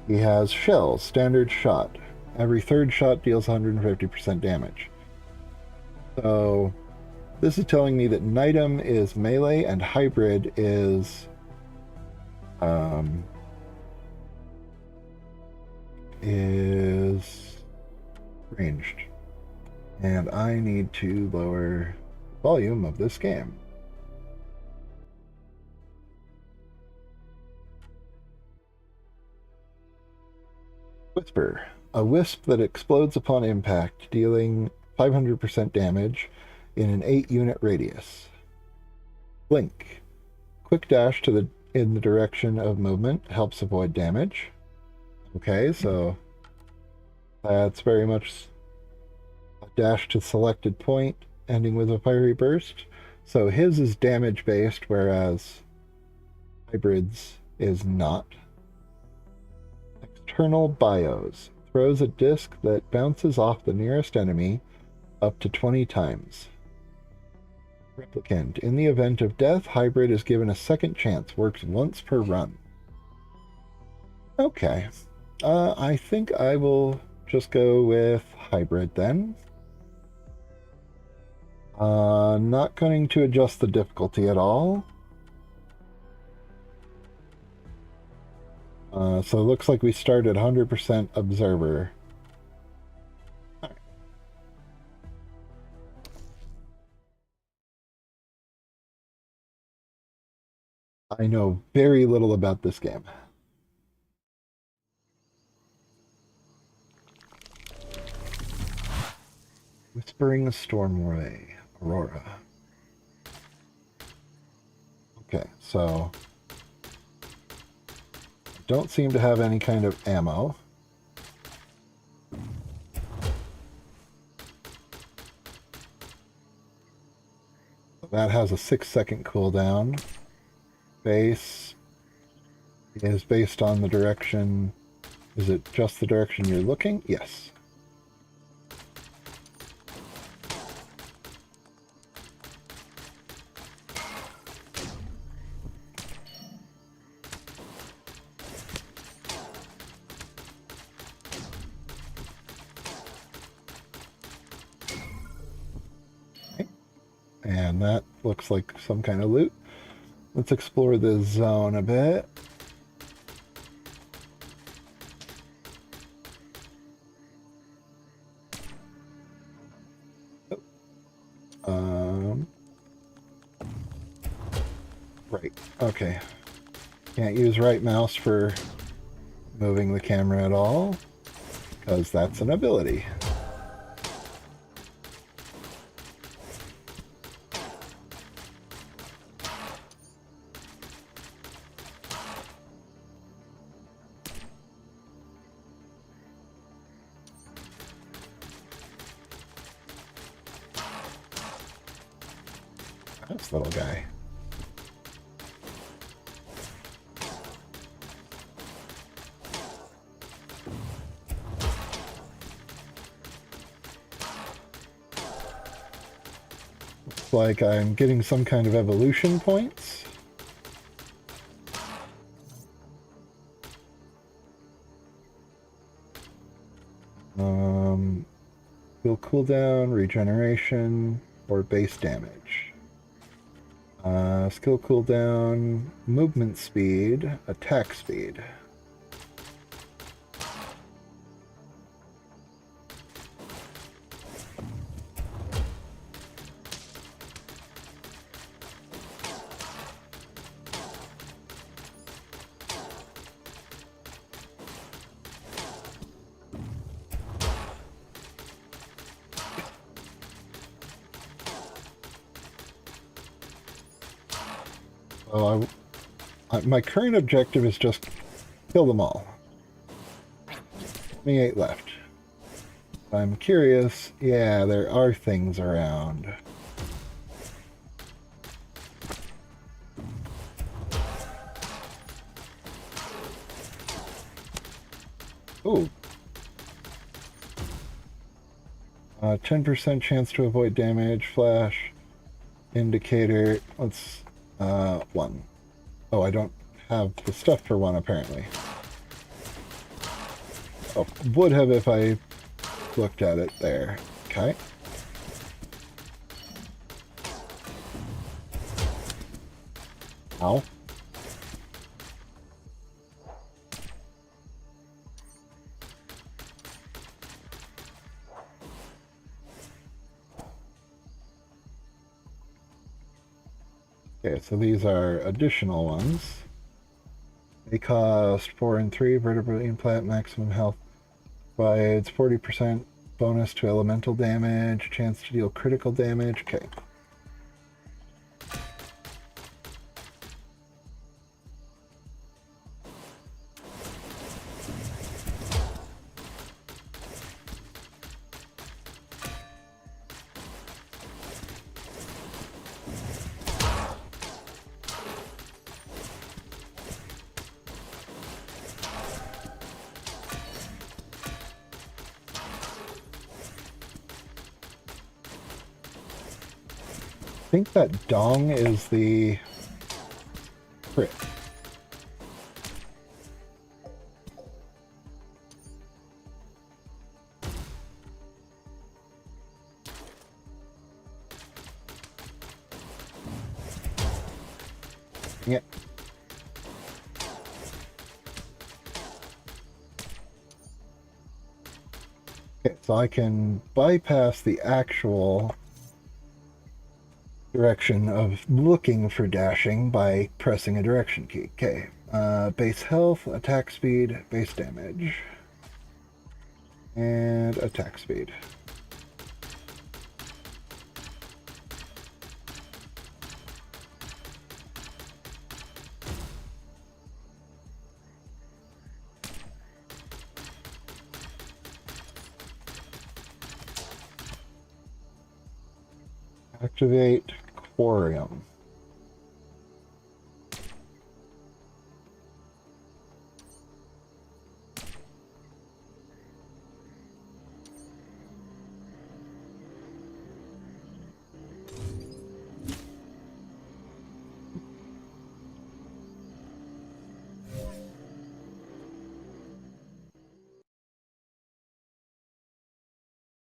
He has Shell, standard shot. Every third shot deals 150% damage. So this is telling me that Nidum is melee and Hybrid is ranged. And I need to lower the volume of this game. Whisper. A wisp that explodes upon impact, dealing 500% damage in an 8-unit radius. Blink. Quick dash in the direction of movement helps avoid damage. Okay, so that's very much a dash to selected point, ending with a fiery burst. So his is damage based, whereas Hybrid's is not. External Bios. Throws a disc that bounces off the nearest enemy up to 20 times. Replicant. In the event of death, Hybrid is given a second chance. Works once per run. Okay. I think I will just go with Hybrid then. Not going to adjust the difficulty at all. So it looks like we start at 100% Observer. All right. I know very little about this game. Whispering Storm Ray, Aurora. Okay, so don't seem to have any kind of ammo. That has a 6-second cooldown. Base is based on the direction. Is it just the direction you're looking? Yes. And that looks like some kind of loot. Let's explore the zone a bit. Right. Okay. Can't use right mouse for moving the camera at all, because that's an ability. This little guy. Looks like I'm getting some kind of evolution points. Skill cooldown, regeneration, or base damage. Skill cooldown, movement speed, attack speed. So my current objective is just kill them all. 28 left. I'm curious. Yeah, there are things around. Ooh. 10% chance to avoid damage, flash, indicator. Let's, 1. Oh, I don't have the stuff for 1 apparently. Oh, would have if I looked at it there. Okay. Ow. Okay, so these are additional ones. They cost 4 and 3, vertebral implant, maximum health. Provides 40% bonus to elemental damage, chance to deal critical damage. Okay. I think that dong is the crit. Yeah. Okay, so I can bypass the actual direction of looking for dashing by pressing a direction key. Okay. Base health, attack speed, base damage, and attack speed. Activate Quarium.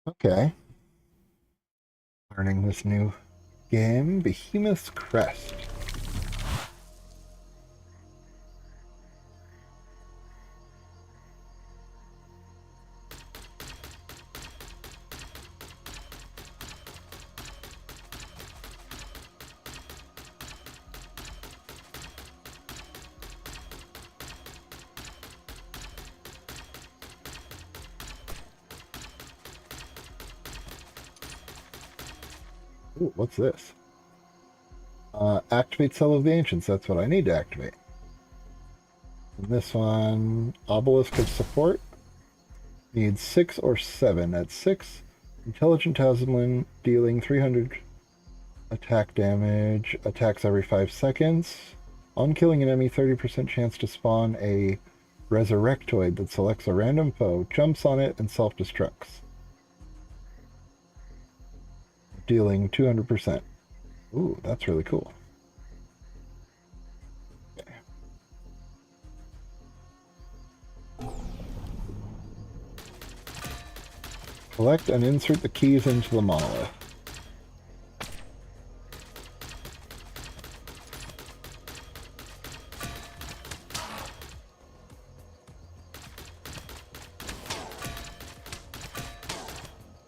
Okay. Learning this new game, Behemoth's Crest. Ooh, what's this? Activate Cell of the Ancients. That's what I need to activate. And this one, Obelisk of Support. Needs 6 or 7. At 6, Intelligent Talisman, dealing 300 attack damage. Attacks every 5 seconds. On killing an enemy, 30% chance to spawn a Resurrectoid that selects a random foe, jumps on it, and self-destructs. Dealing 200%. Ooh, that's really cool. Okay. Collect and insert the keys into the monolith.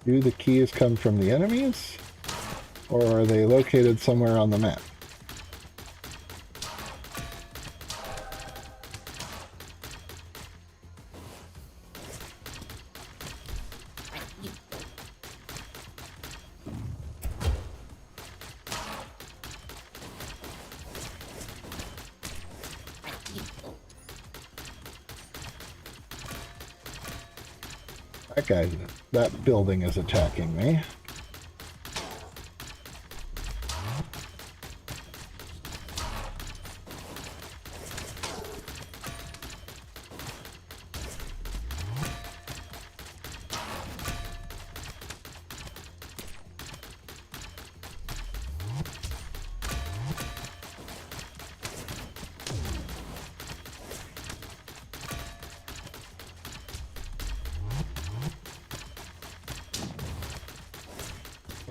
Do the keys come from the enemies? Or are they located somewhere on the map? That building is attacking me.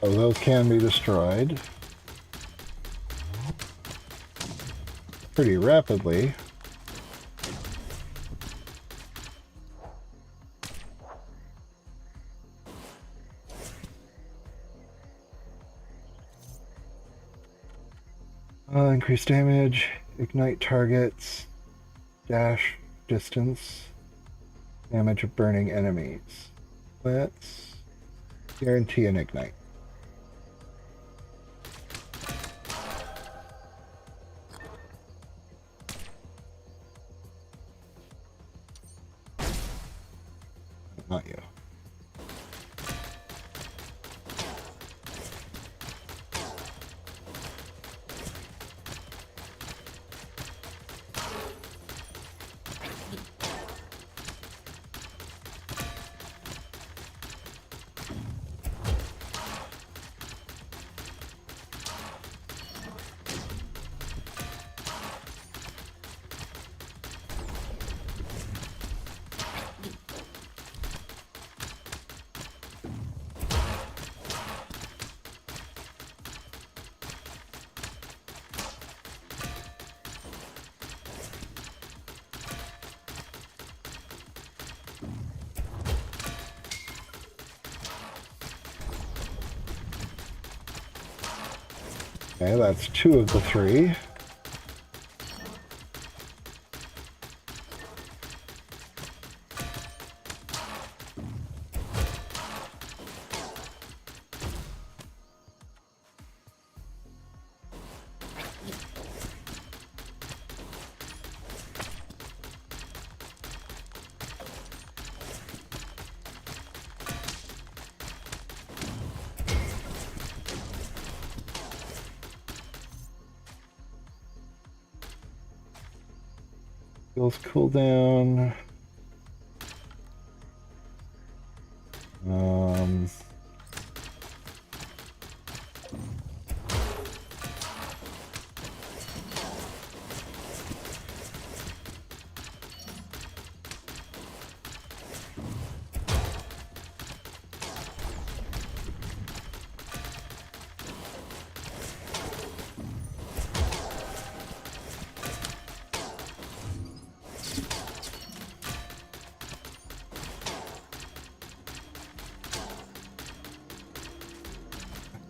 Oh, those can be destroyed pretty rapidly. Increase damage, ignite targets, dash distance, damage of burning enemies. Let's guarantee an ignite. Not you. Okay, that's 2 of the 3. Skills cooldown.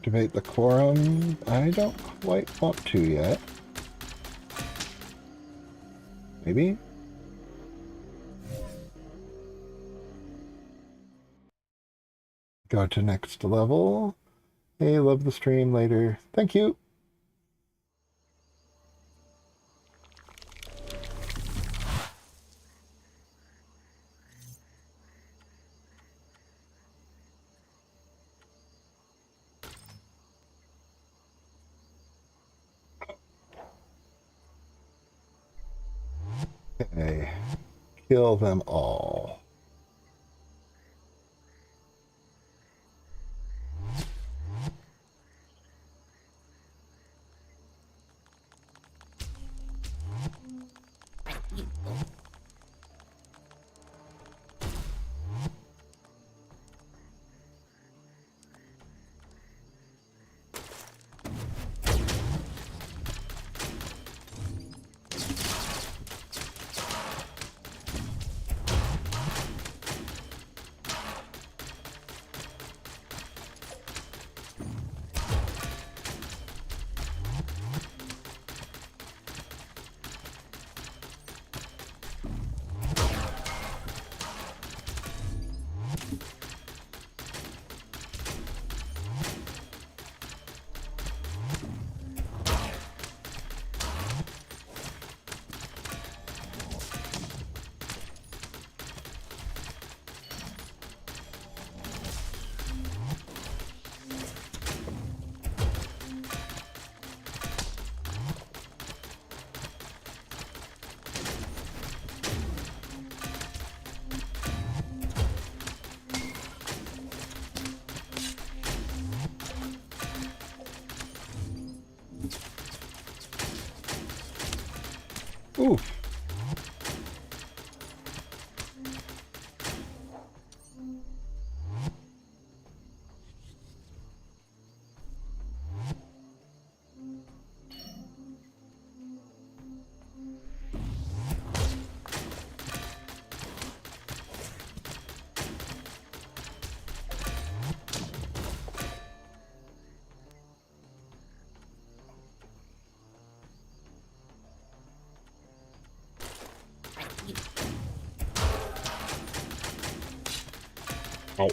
Activate the quorum. I don't quite want to yet. Maybe? Go to next level. Hey, love the stream later. Thank you. Okay. Kill them all. Ooh. Ow.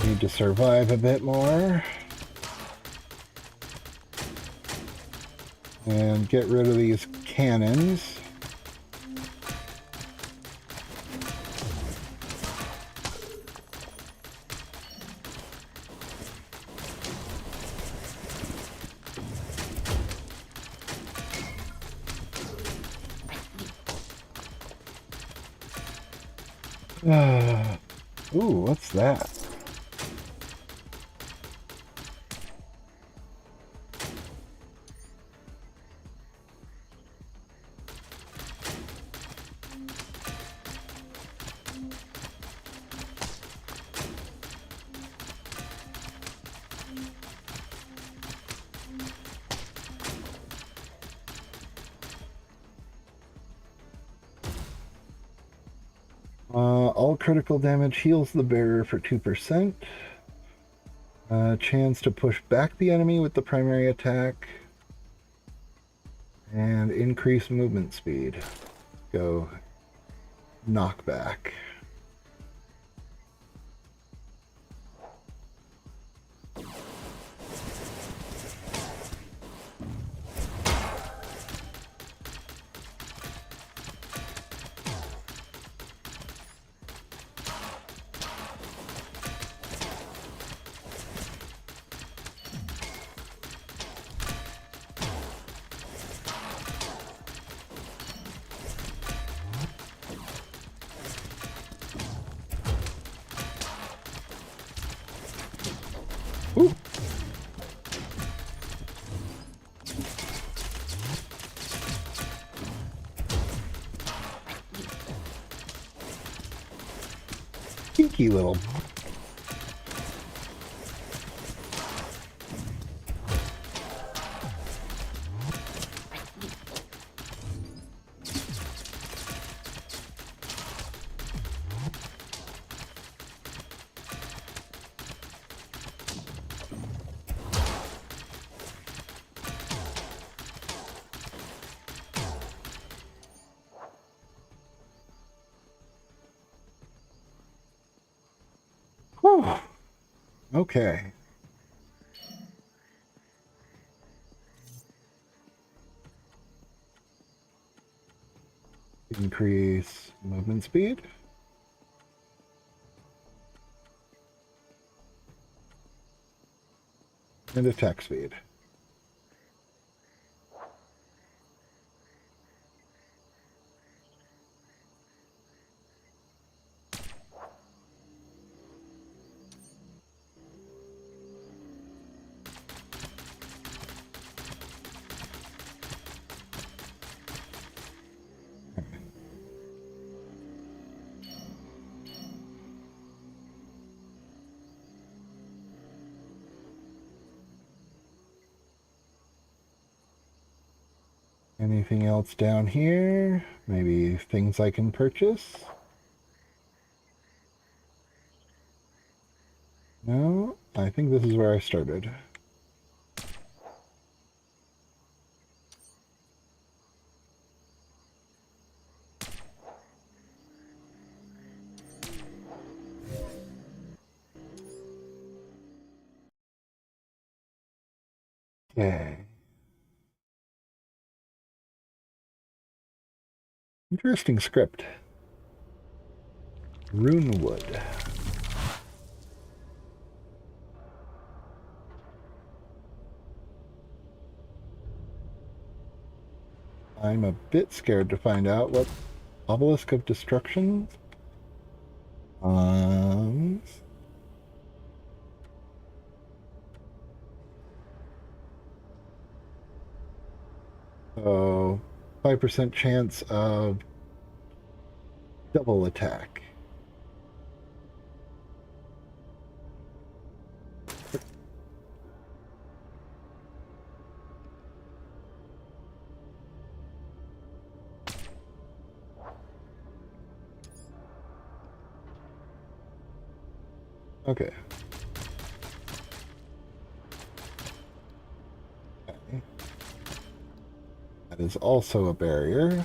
Need to survive a bit more. And get rid of these cannons. Ooh, what's that? All critical damage heals the bearer for 2%. Chance to push back the enemy with the primary attack. And increase movement speed. Go knockback. Ooh. Cheeky little. Whew. Okay. Increase movement speed. And attack speed. Anything else down here? Maybe things I can purchase? No, I think this is where I started. Okay. Interesting script. Runewood. I'm a bit scared to find out what Obelisk of Destruction. Um, so 5% chance of double attack. Okay. Okay. That is also a barrier.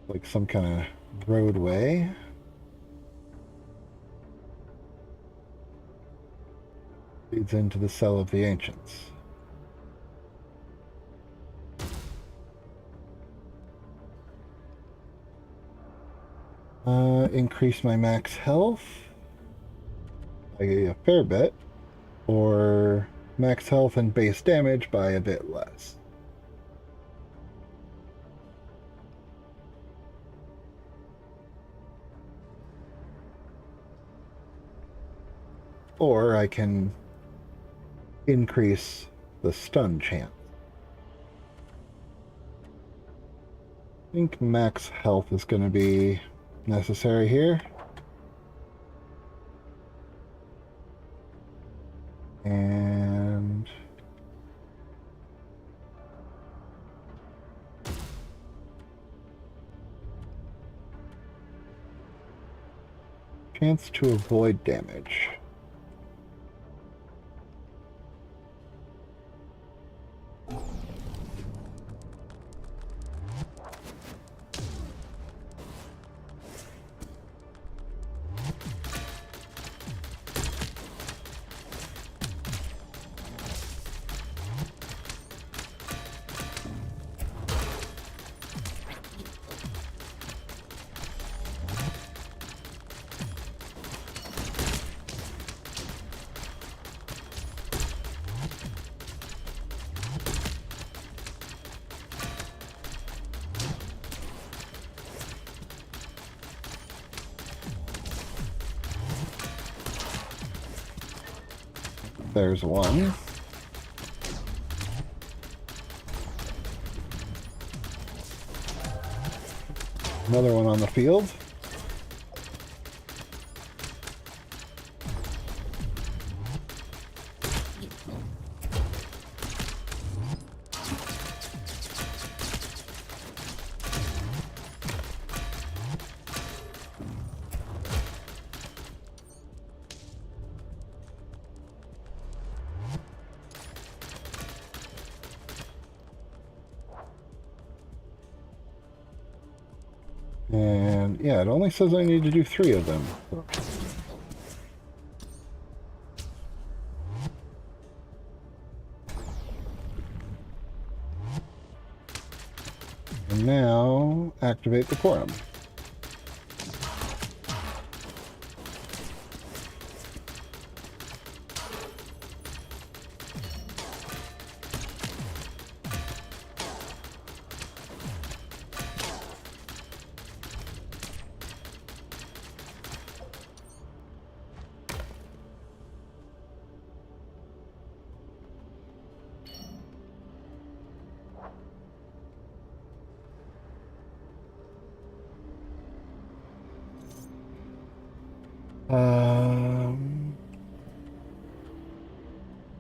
Like some kind of roadway. Leads into the Cell of the Ancients. Increase my max health by a fair bit, or max health and base damage by a bit less. Or I can increase the stun chance. I think max health is going to be necessary here. And chance to avoid damage. There's one. Another one on the field. And yeah, it only says I need to do 3 of them. And now activate the quorum.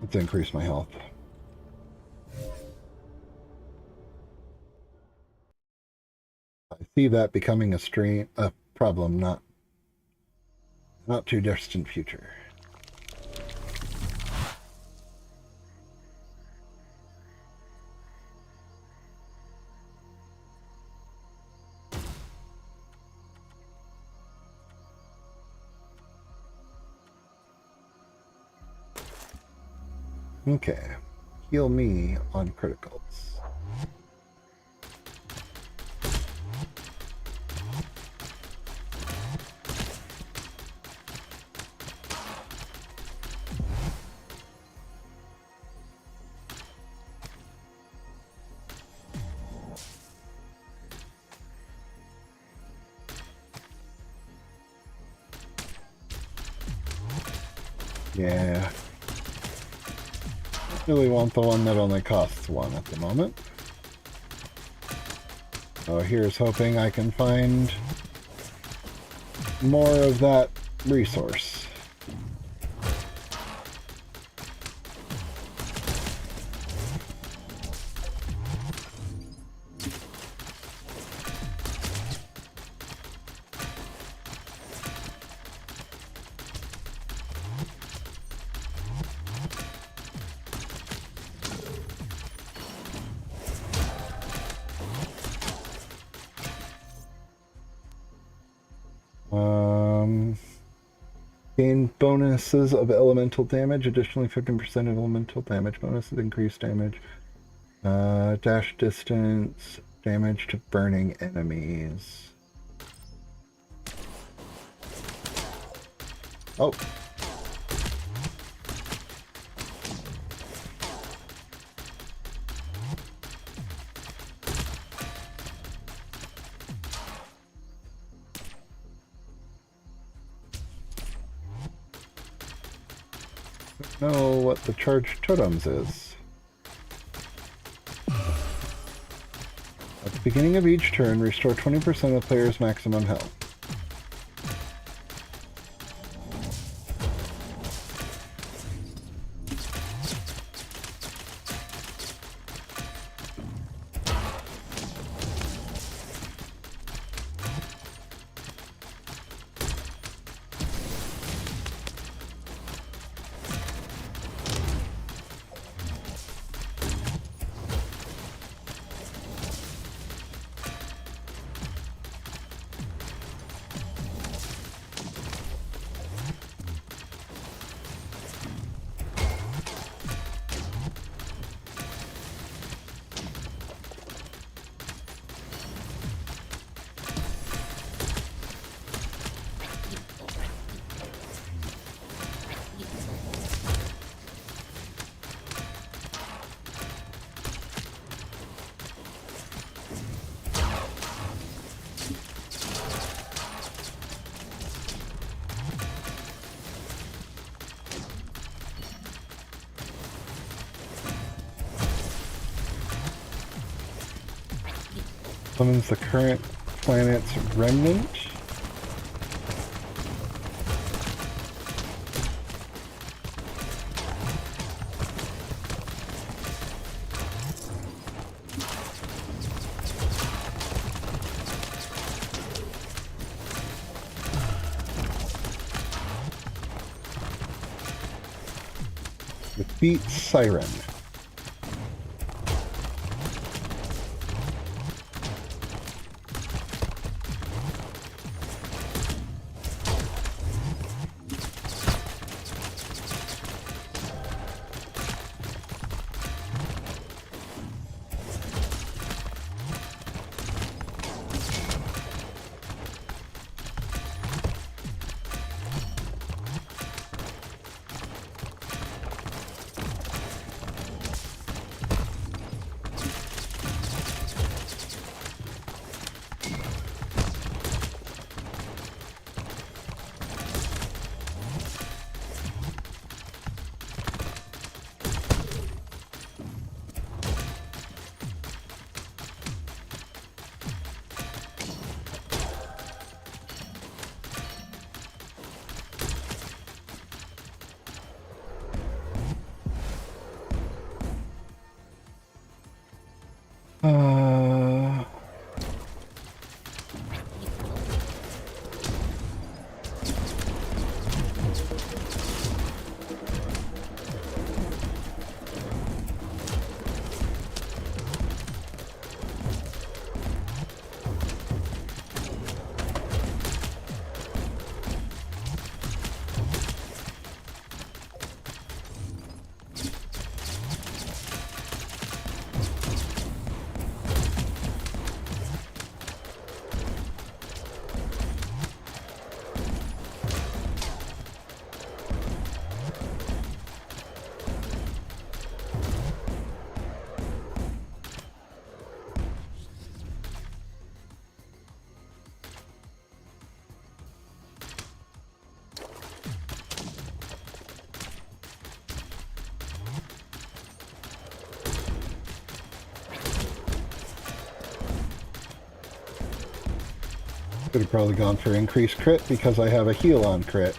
Let's increase my health. I see that becoming a problem, not too distant future. Okay, heal me on criticals. Yeah. Really want the one that only costs 1 at the moment. So here's hoping I can find more of that resource. Gain bonuses of elemental damage. Additionally, 15% of elemental damage bonuses increase damage. Dash distance, damage to burning enemies. Oh. Know what the charged totems is. At the beginning of each turn, restore 20% of the player's maximum health. Summons the current planet's remnant. Defeat Siren. Could have probably gone for increased crit because I have a heal on crit.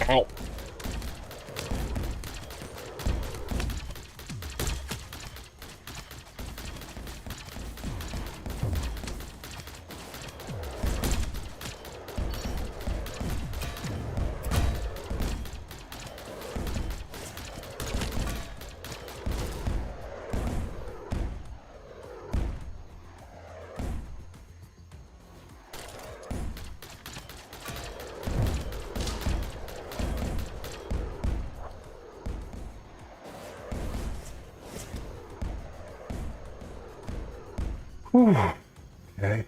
Ow. Whew. Okay.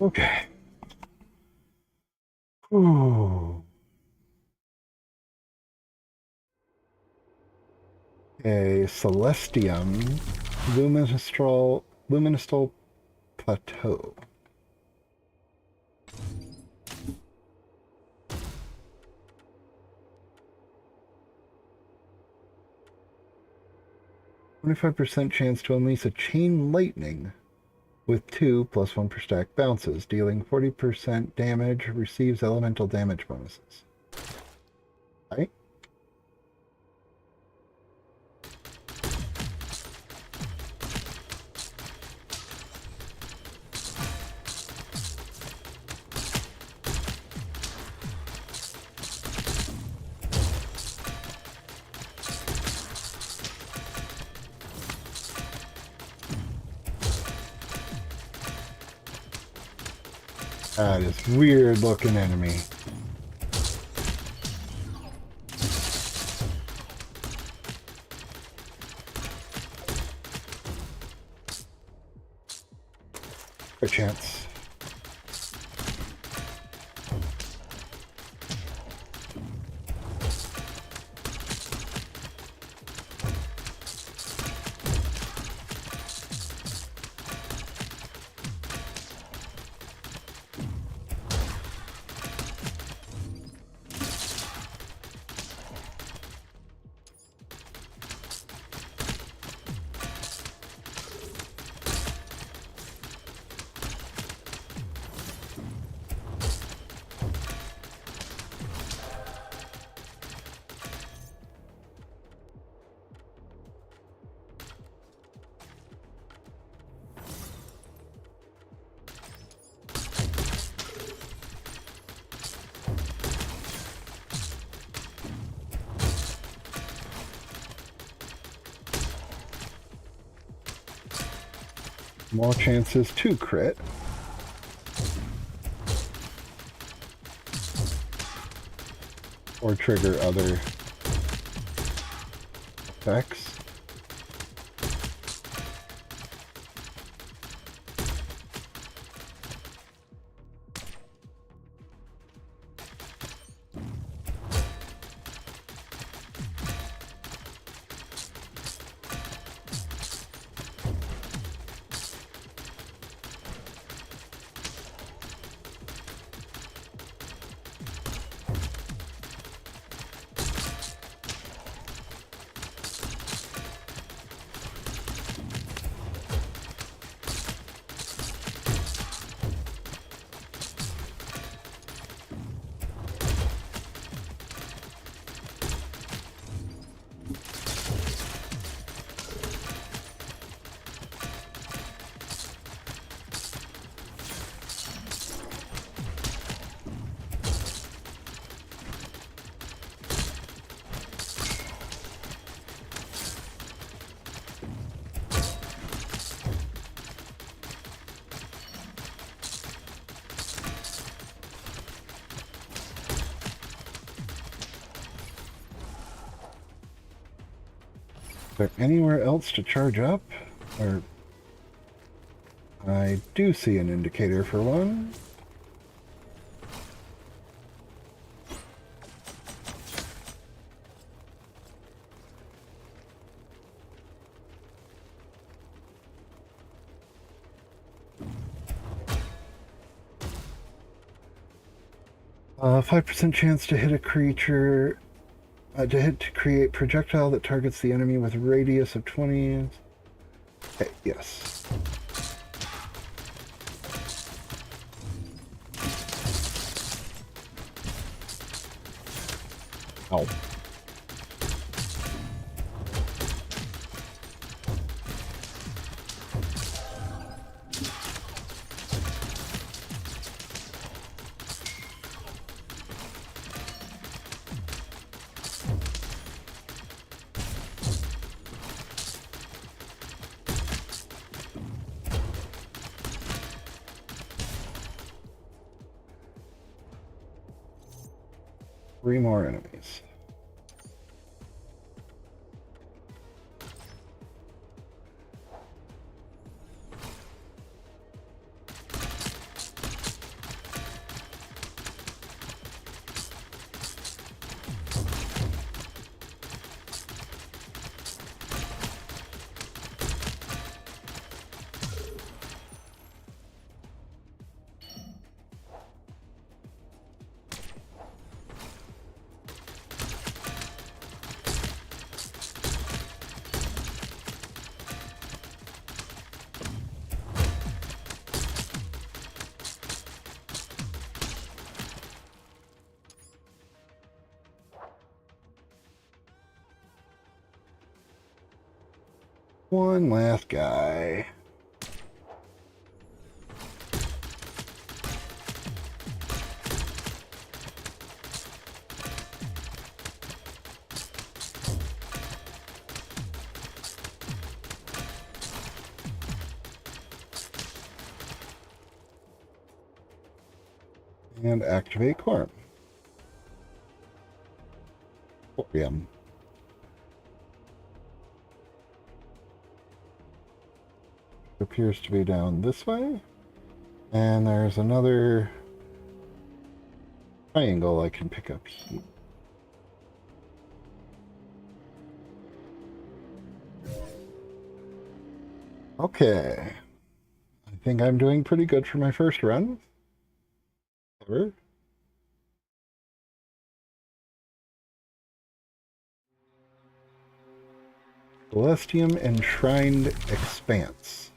Okay. Ooh. A Celestium Luministral Plateau. %chance to unleash a chain lightning with 2 plus 1 per stack bounces, dealing 40% damage, receives elemental damage bonuses. Right? That is weird looking enemy. A chance. More chances to crit. Or trigger other effects. Is there anywhere else to charge up? Or I do see an indicator for one. A 5% chance to hit a creature, to create projectile that targets the enemy with a radius of 20. Okay, yes. Ow. Three more enemies. One last guy. And activate Quorum. Quorum. Appears to be down this way. And there's another triangle I can pick up here. Okay. I think I'm doing pretty good for my first run. Cover. Celestium Enshrined Expanse.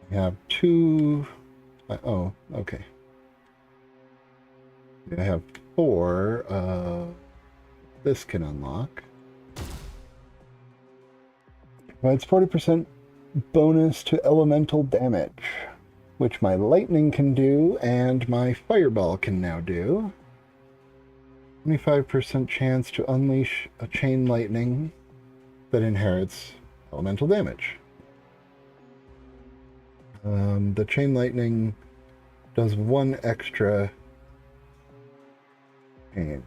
I have two... oh, okay. I have four. This can unlock. Provides 40% bonus to elemental damage, which my lightning can do and my fireball can now do. 25% chance to unleash a chain lightning that inherits elemental damage. The chain lightning does one extra pain.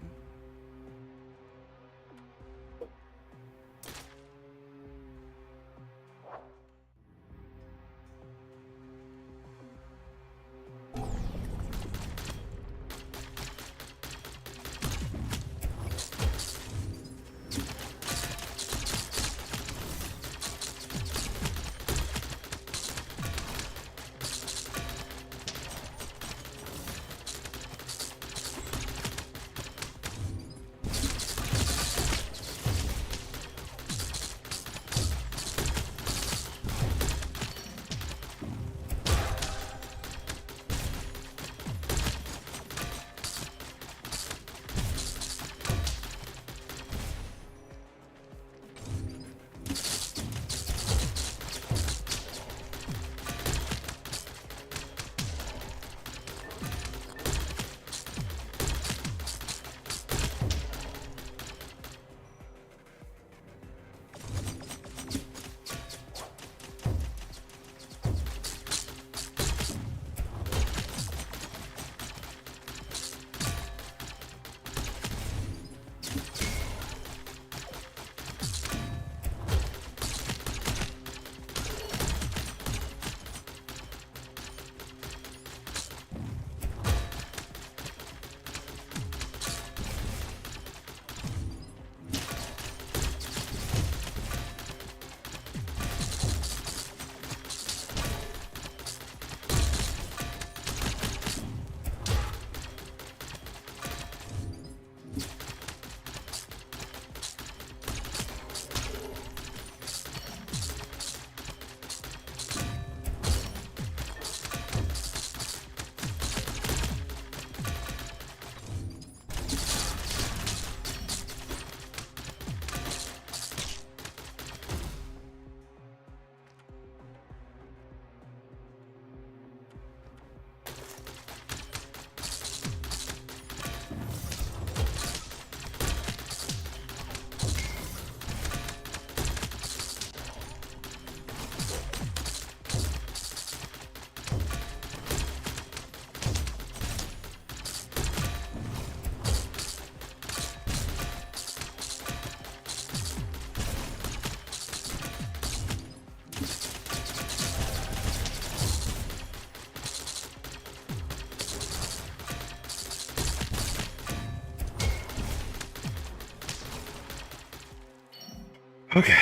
Okay.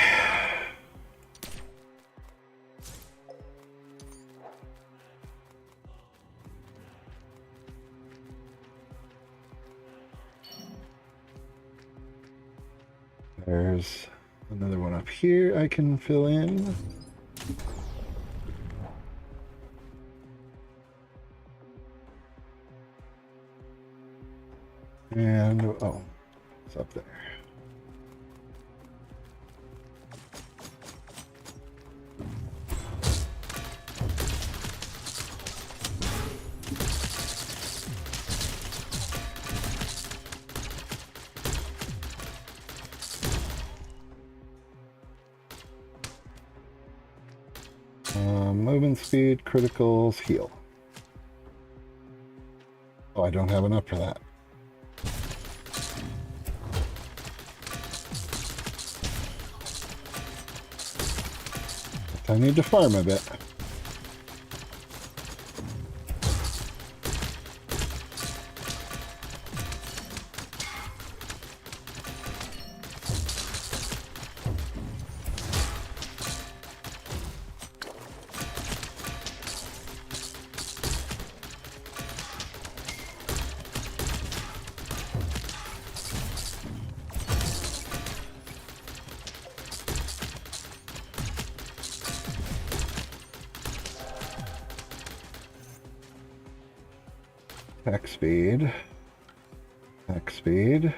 There's another one up here I can fill in. And, oh, it's up there. Movement speed, criticals, heal. Oh, I don't have enough for that. I need to farm a bit. Attack speed. Attack speed.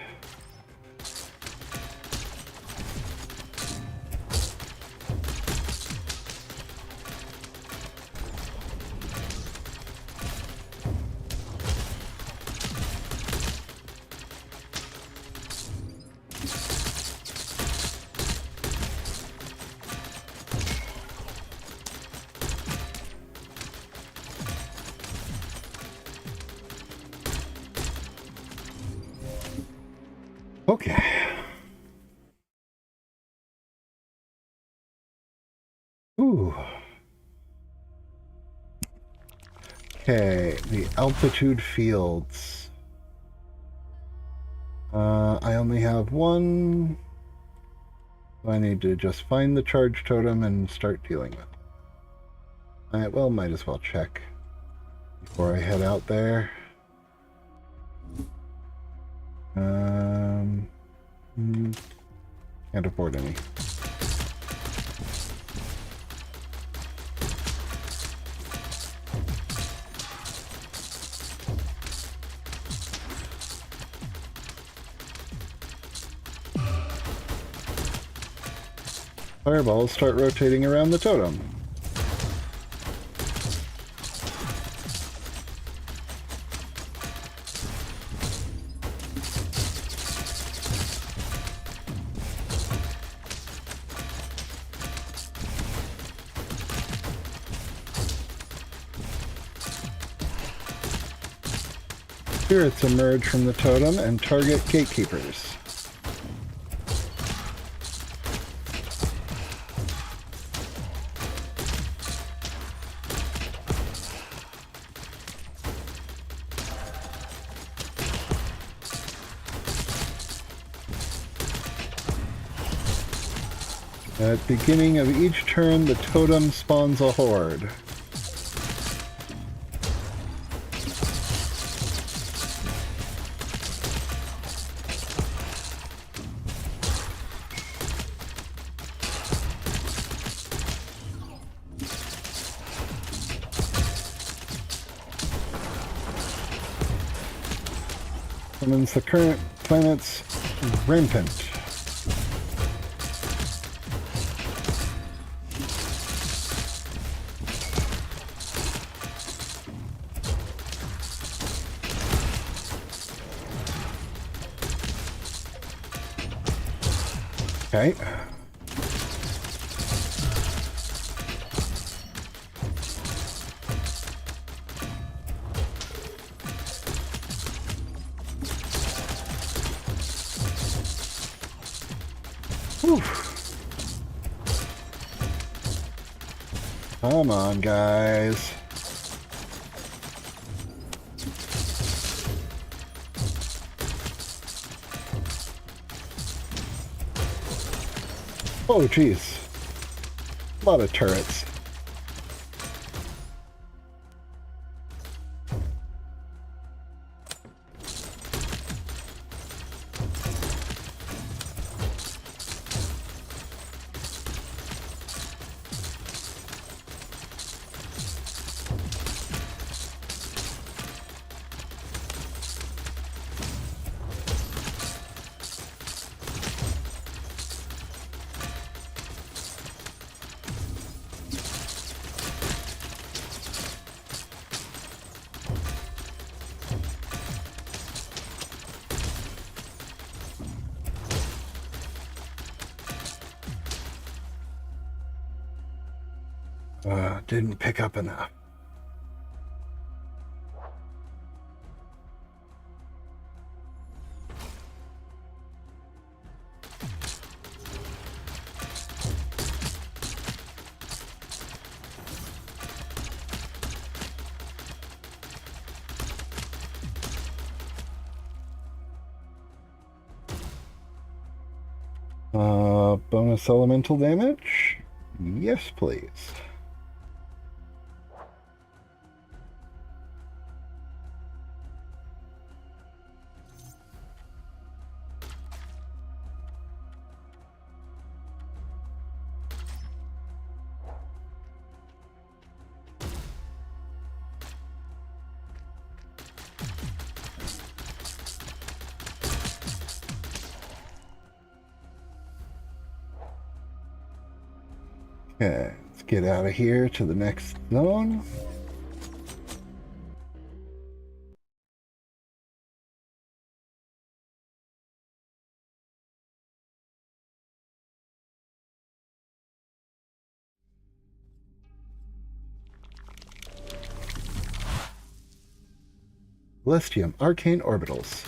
Okay. Ooh. Okay, the altitude fields. I only have one. I need to just find the charge totem and start dealing with it. Alright, well, might as well check before I head out there. Can't afford any. Fireballs start rotating around the totem. Spirits emerge from the totem and target gatekeepers. At the beginning of each turn, the totem spawns a horde. Summons the current planet's rampant. Okay. Whew. Come on, guys. Oh, jeez. A lot of turrets. Didn't pick up enough. Bonus elemental damage? Yes, please. Okay, let's get out of here to the next zone. Celestium Arcane Orbitals.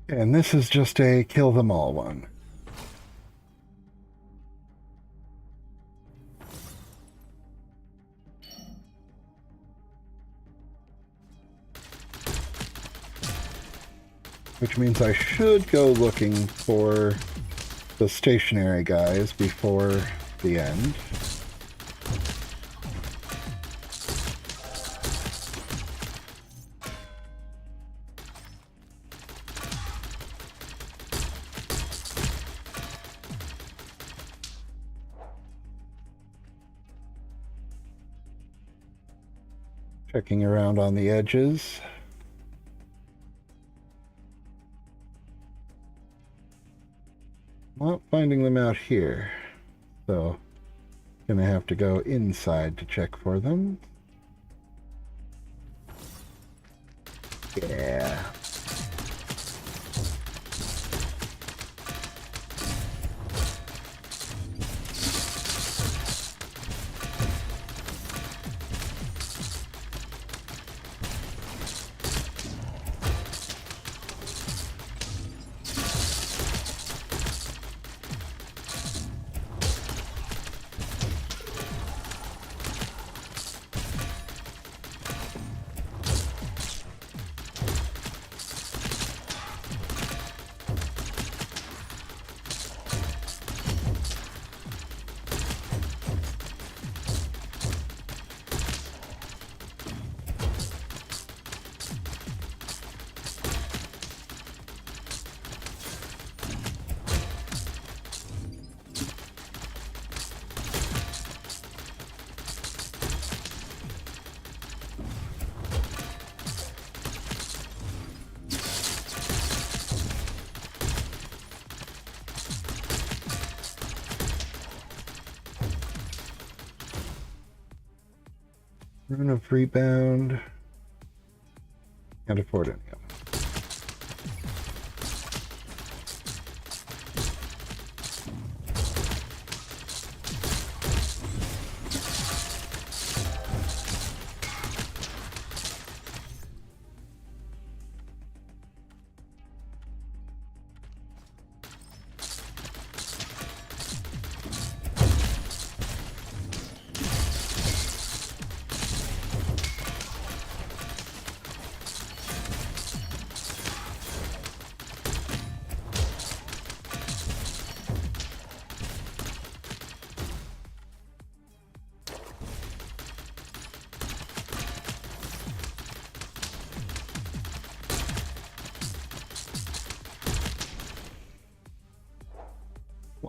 And this is just a kill them all one. Which means I should go looking for the stationary guys before the end. Checking around on the edges. Not finding them out here, so gonna have to go inside to check for them. Yeah. Rune of Rebound. Can't afford any of them.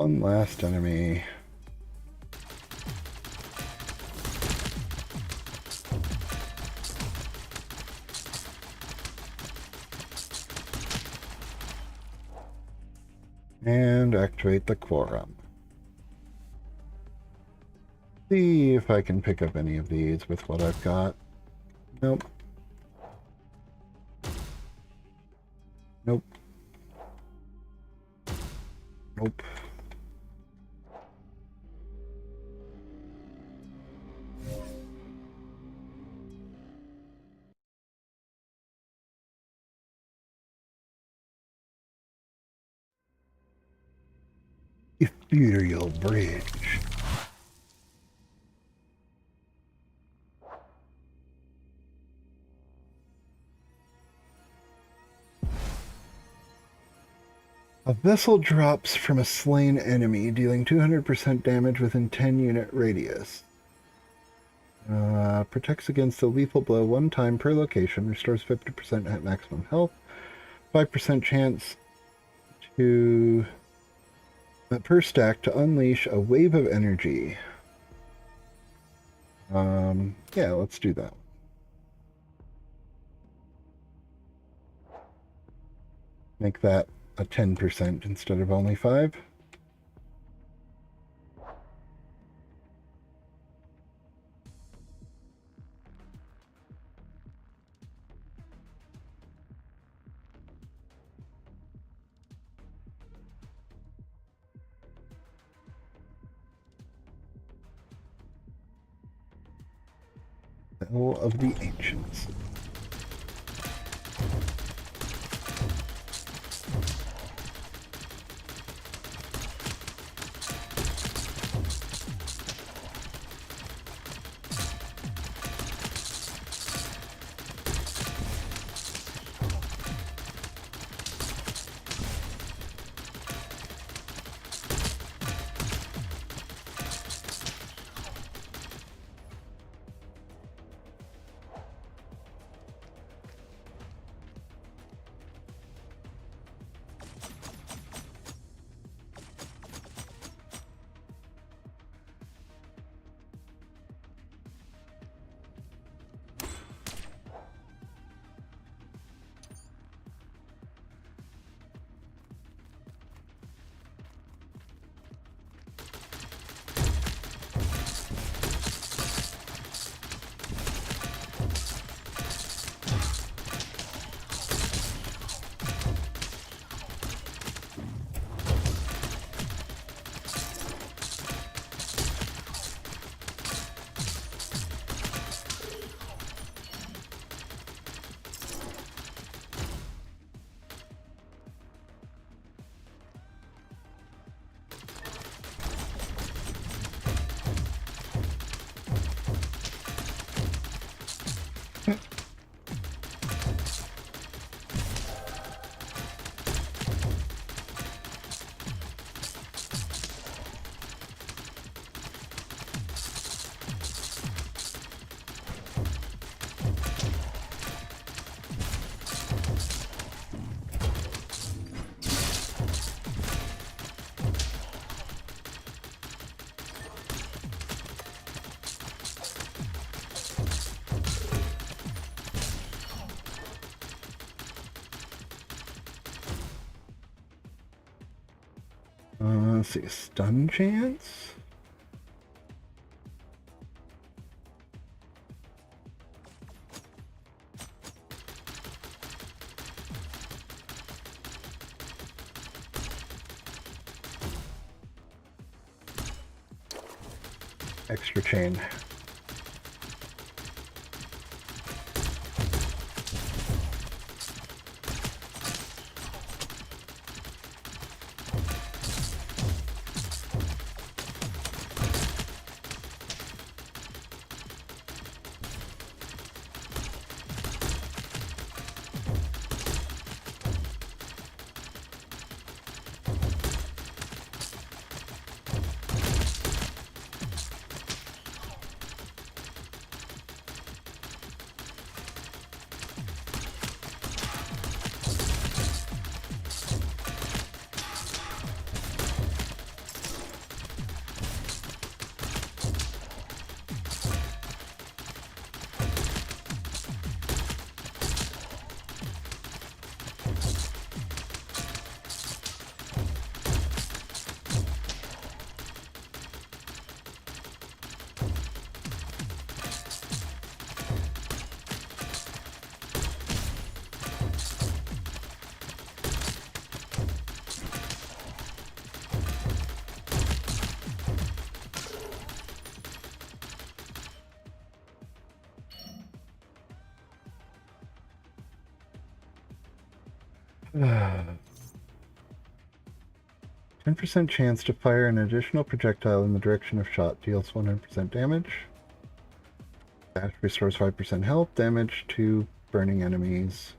One last enemy. And activate the quorum. See if I can pick up any of these with what I've got. Nope. Nope. Nope. Ethereal Bridge. A vessel drops from a slain enemy, dealing 200% damage within 10-unit radius. Protects against a lethal blow one time per location, restores 50% at maximum health, 5% chance to per stack to unleash a wave of energy. Yeah, let's do that. Make that a 10% instead of only 5. Battle of the Ancients. Let's see, stun chance? Extra chain. 10% chance to fire an additional projectile in the direction of shot. Deals 100% damage. Dash restores 5% health. Damage to burning enemies.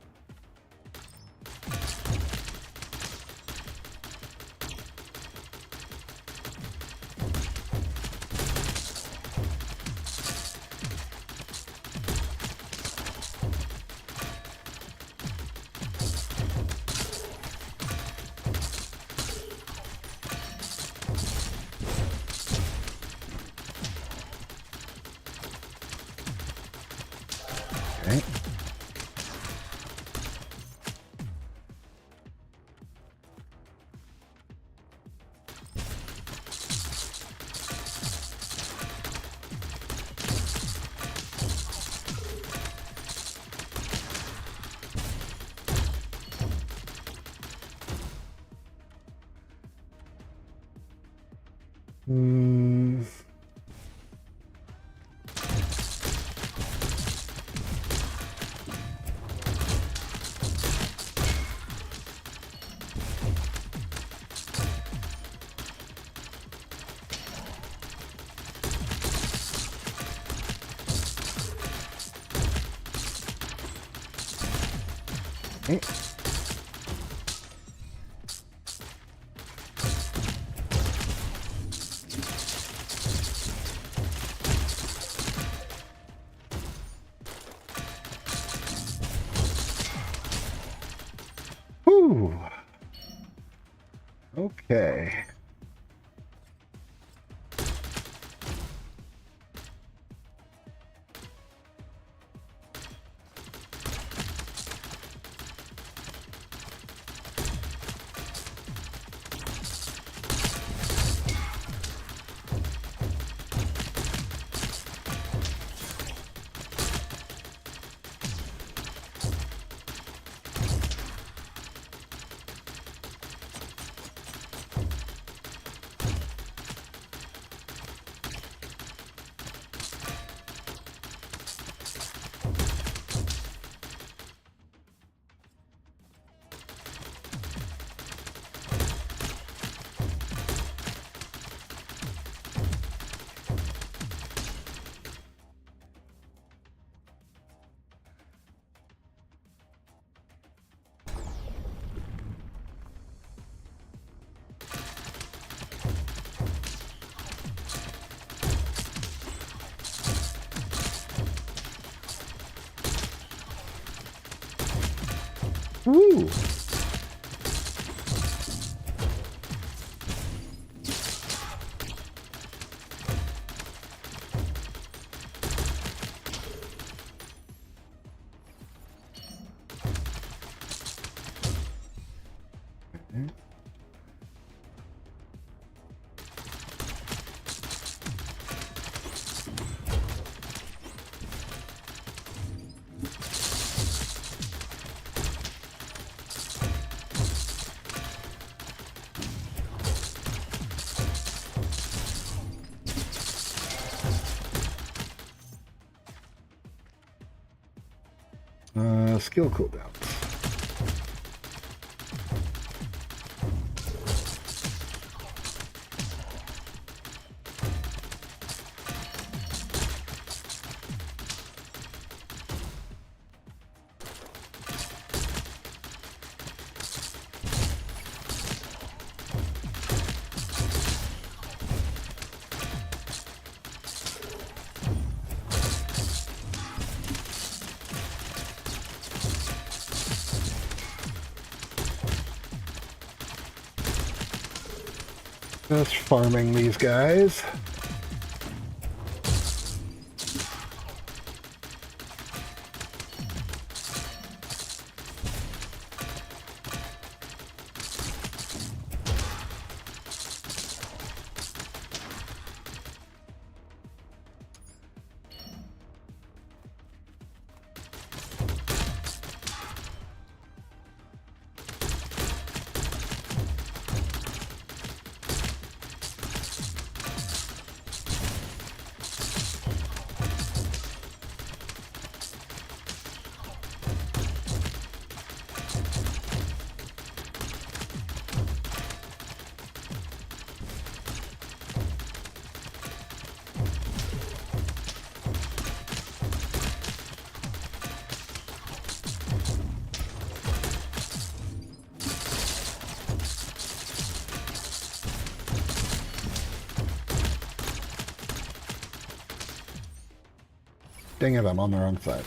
Okay. Okay. Whew. Okay. Woo! Skill cooldowns. Just farming these guys. Dang it, I'm on the wrong side.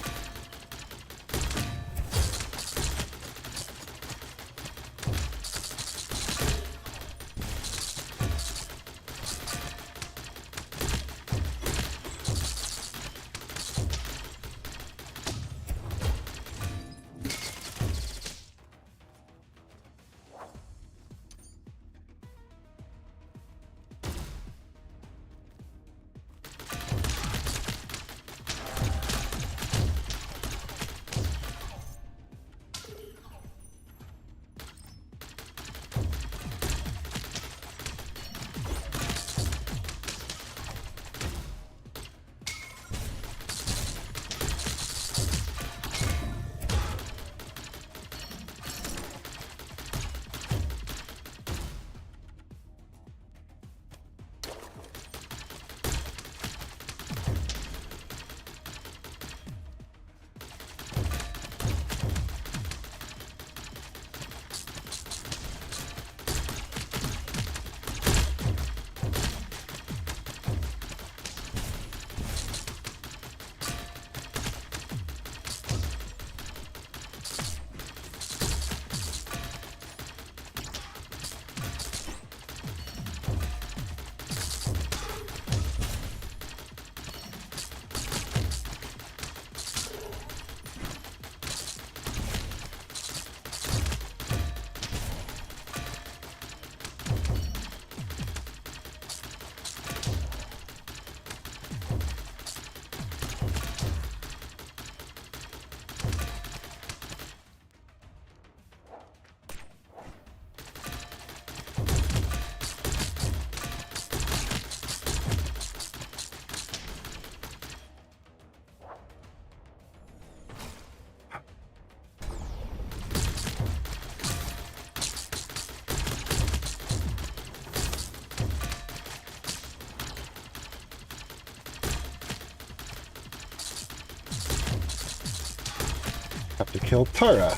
Have to kill Tara.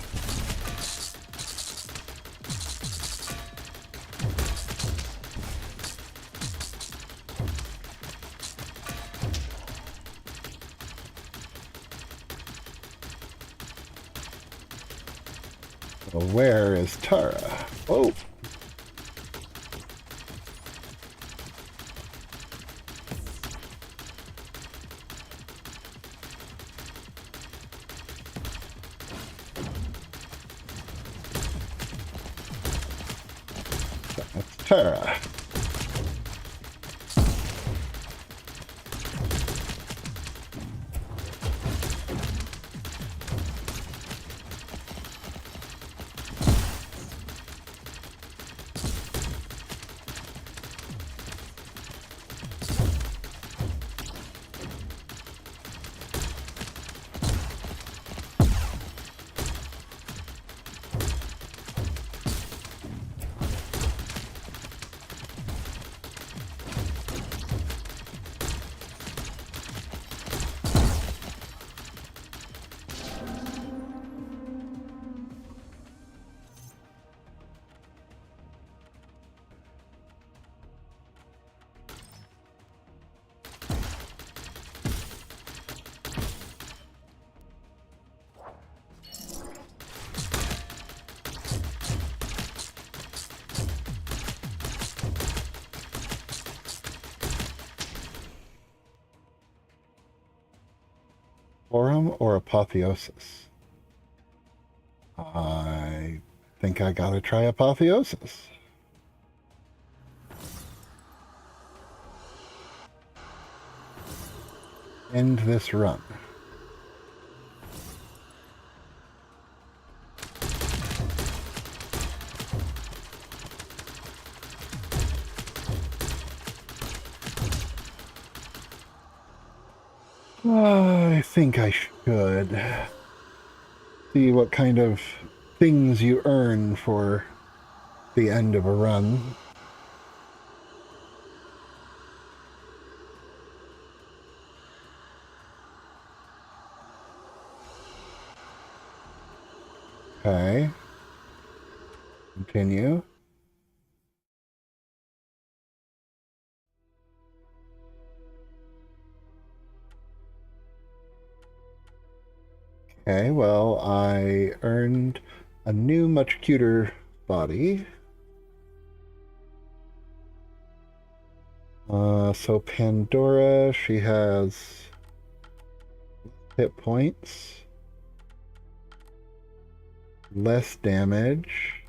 So where is Tara? Oh. That's Tara. Forum or Apotheosis? I think I gotta try Apotheosis. End this run. I think I should see what kind of things you earn for the end of a run. Okay. Continue. Okay, well, I earned a new, much cuter body. So Pandora, she has hit points, less damage,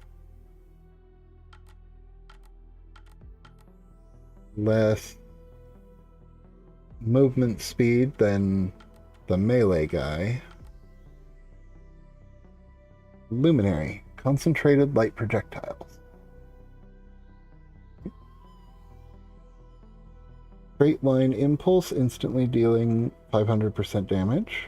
less movement speed than the melee guy. Luminary, concentrated light projectiles. Straight line impulse, instantly dealing 500% damage.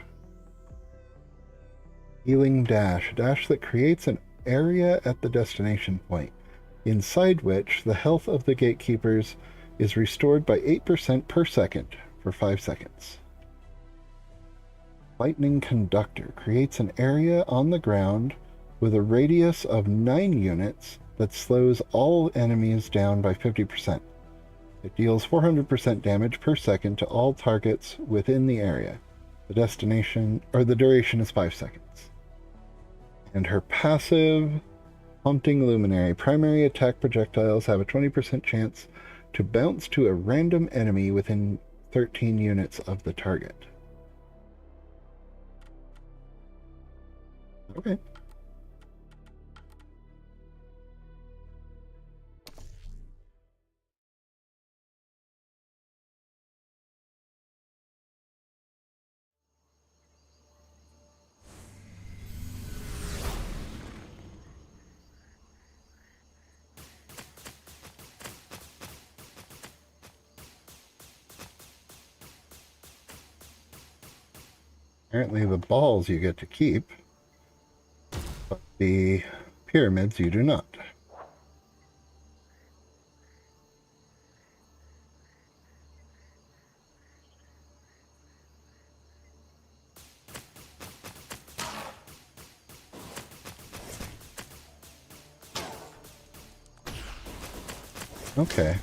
Healing dash, a dash that creates an area at the destination point, inside which the health of the gatekeepers is restored by 8% per second for 5 seconds. Lightning Conductor creates an area on the ground with a radius of 9 units that slows all enemies down by 50%. It deals 400% damage per second to all targets within the area. The duration is 5 seconds. And her passive, Haunting Luminary. Primary attack projectiles have a 20% chance to bounce to a random enemy within 13 units of the target. Okay. Apparently the balls you get to keep, but the pyramids you do not. Okay.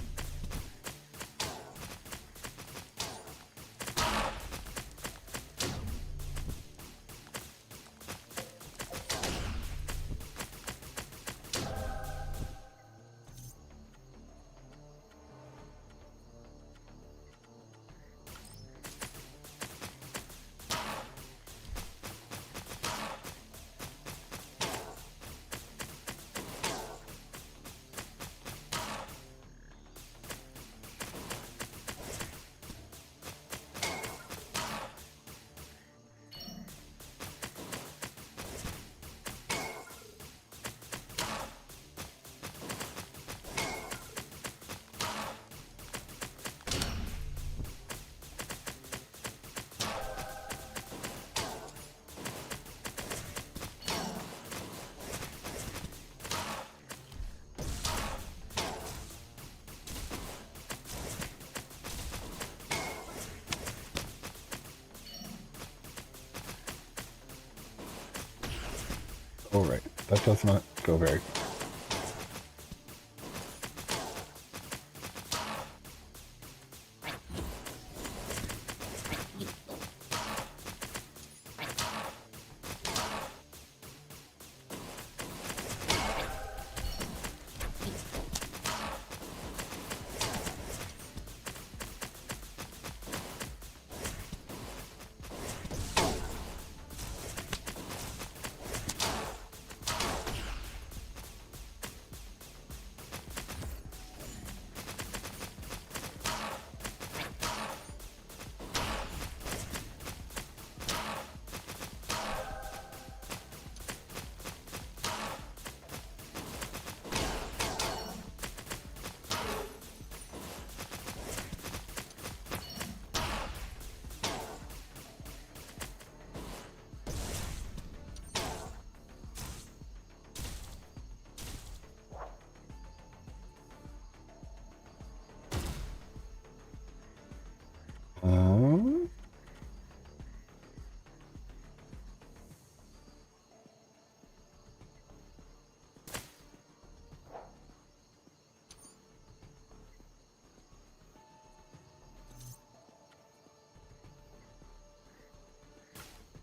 Oh, right. That does not go very far.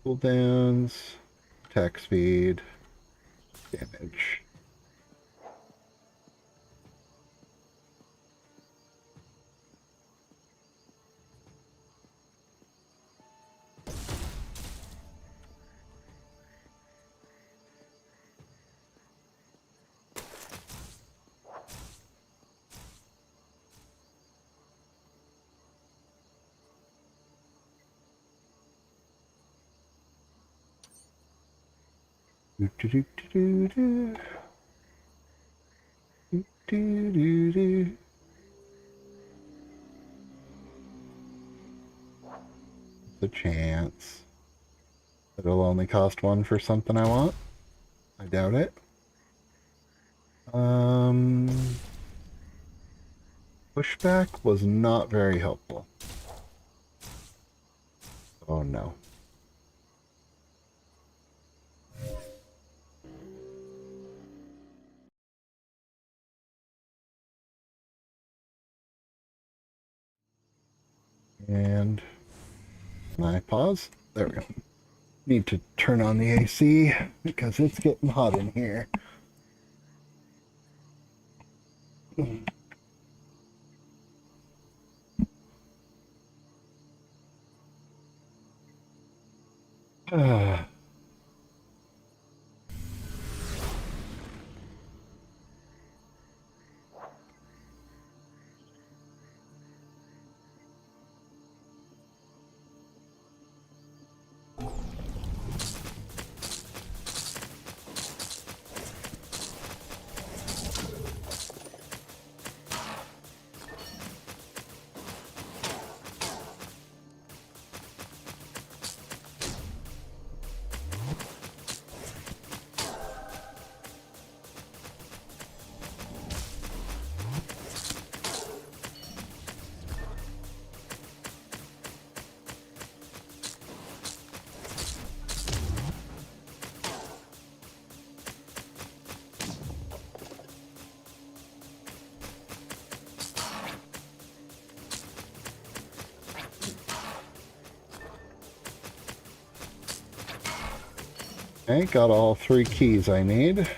Cooldowns, attack speed, damage. Do, do, do, do, do, do, do, do, do. The chance. It'll only cost one for something I want. I doubt it. Pushback was not very helpful. Oh no. And can I pause? There we go. Need to turn on the AC because it's getting hot in here. Okay, got all 3 keys I need.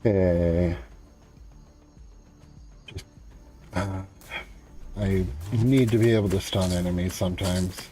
Okay. Just, I need to be able to stun enemies sometimes.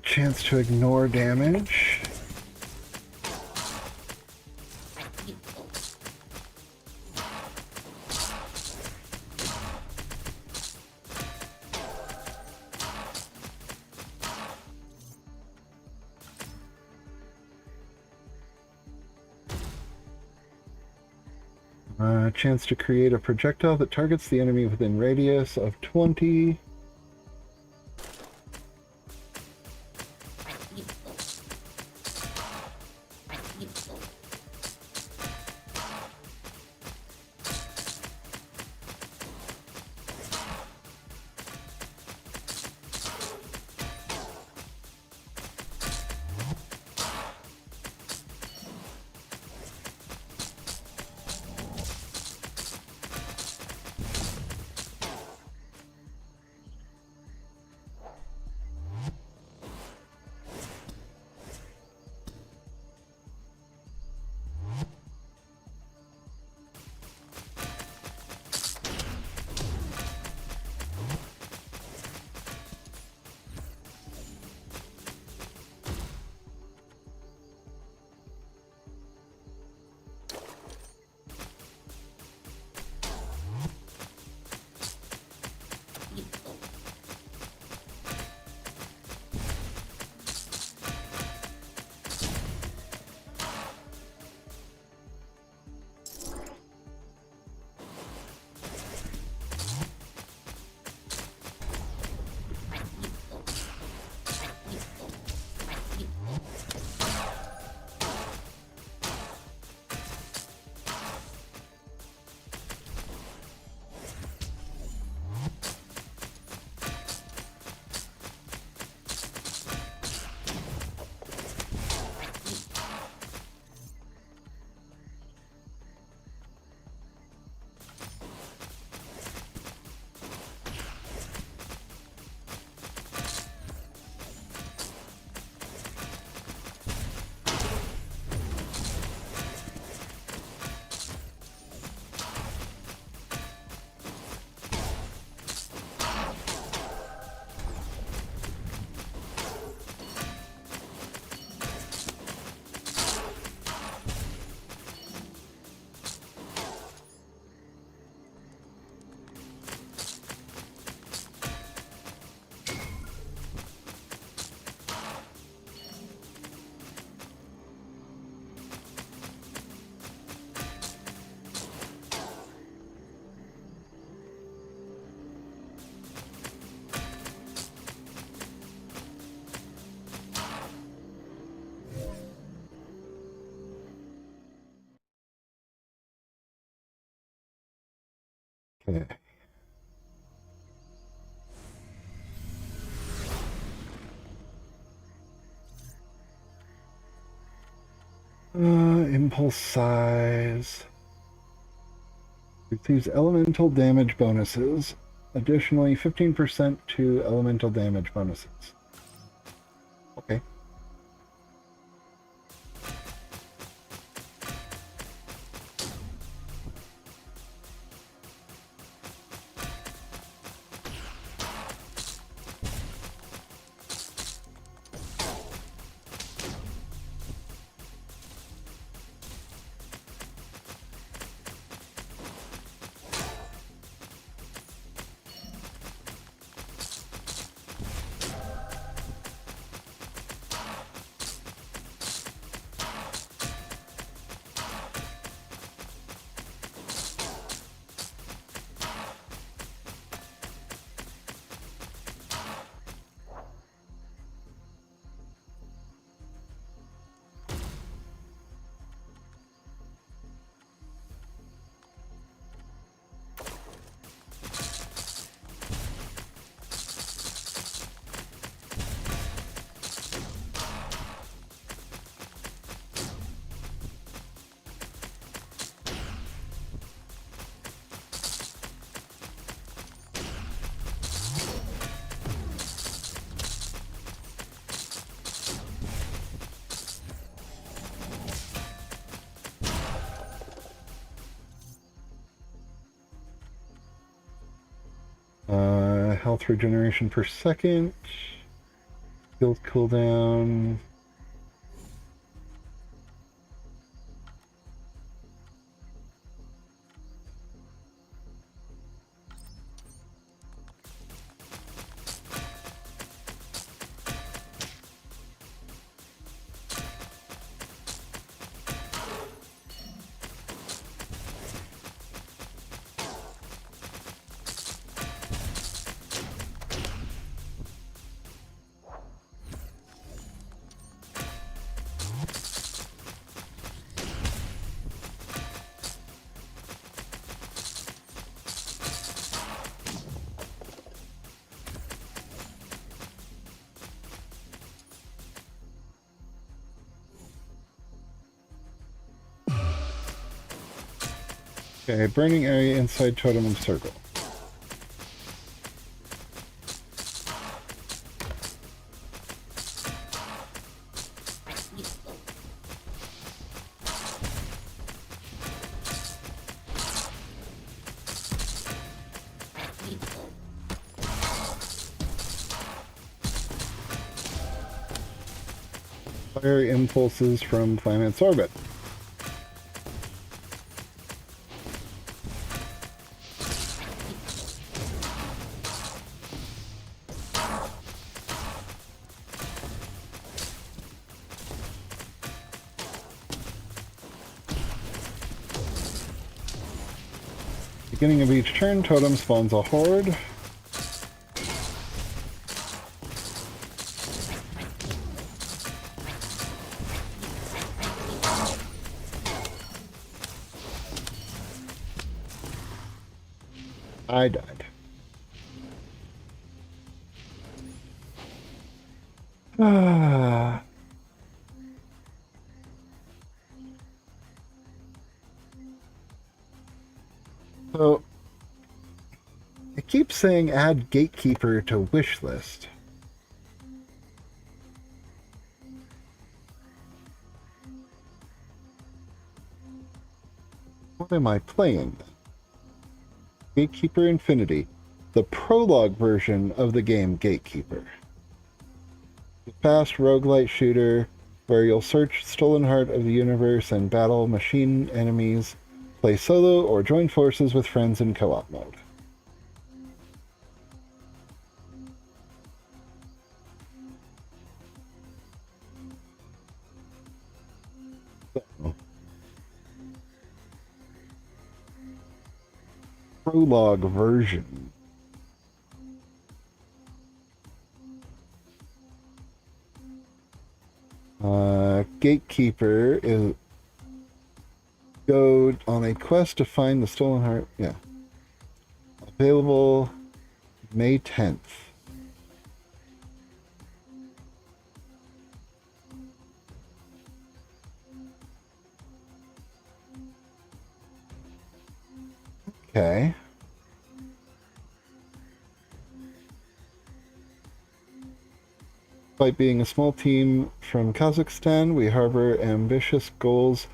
Chance to ignore damage. Chance to create a projectile that targets the enemy within radius of 20. Okay. Impulse size. Receives elemental damage bonuses. Additionally, 15% to elemental damage bonuses. Okay. Health regeneration per second. Skills cooldown. Okay, burning area inside totem and circle. Fire impulses from planet's orbit. Beginning of each turn, totem spawns a horde. I died. Ah. So, it keeps saying add gatekeeper to wish list. What am I playing? Gatekeeper Infinity, the prologue version of the game Gatekeeper. A fast roguelite shooter where you'll search stolen heart of the universe and battle machine enemies, play solo, or join forces with friends in co-op mode. So, prologue version. Gatekeeper is go on a quest to find the stolen heart. Yeah. Available May 10th. Okay. Despite being a small team from Kazakhstan, we harbor ambitious goals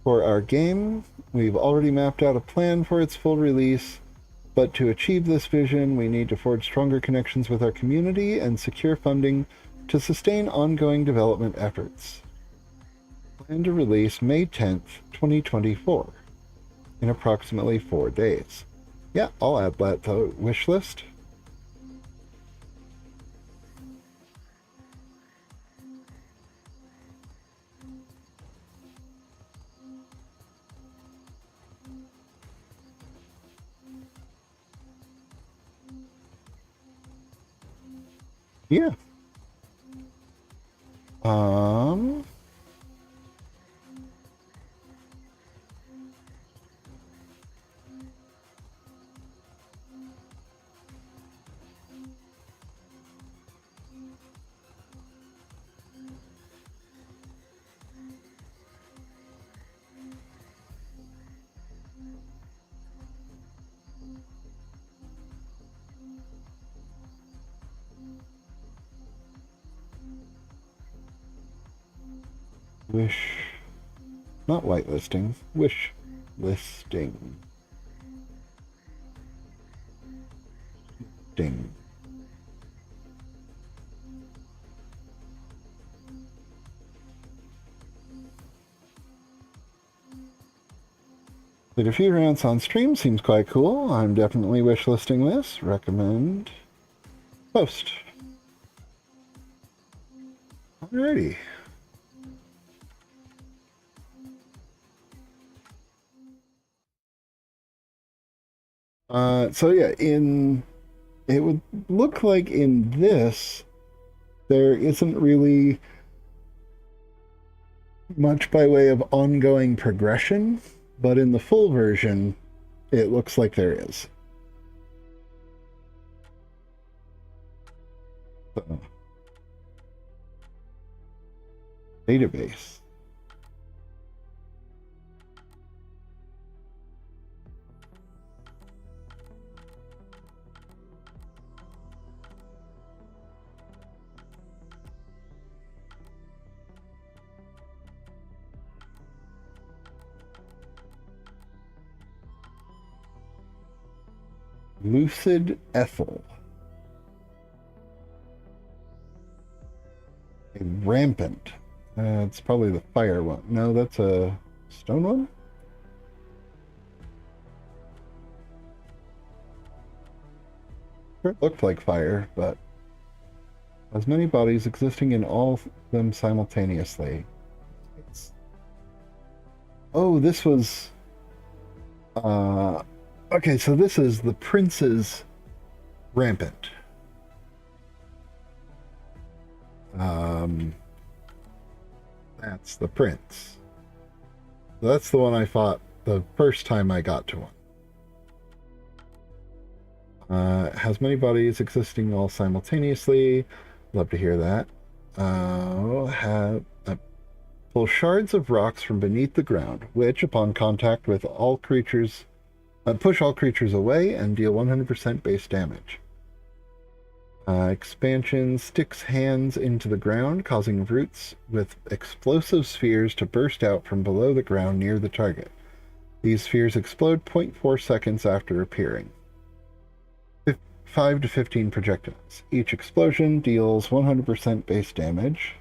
for our game. We've already mapped out a plan for its full release, but to achieve this vision, we need to forge stronger connections with our community and secure funding to sustain ongoing development efforts. Plan to release May 10th, 2024, in approximately 4 days. Yeah, I'll add that to the wish list. Yeah. Um, wish, not whitelisting, wish listing. Ding. Did a few rounds on stream, seems quite cool. I'm definitely wishlisting this. Recommend post. Alrighty. So yeah, it would look like in this there isn't really much by way of ongoing progression, but in the full version, it looks like there is. So, database. Lucid Ethel. A rampant. It's probably the fire one. No, that's a stone one? It looked like fire, but as many bodies existing in all of them simultaneously. Oh, this was... okay, so this is the Prince's Rampant. That's the Prince. That's the one I fought the first time I got to one. Has many bodies existing all simultaneously. Love to hear that. Pull shards of rocks from beneath the ground, which, upon contact with all creatures, push all creatures away and deal 100% base damage. Expansion sticks hands into the ground, causing roots with explosive spheres to burst out from below the ground near the target. These spheres explode 0.4 seconds after appearing. 5 to 15 projectiles. Each explosion deals 100% base damage.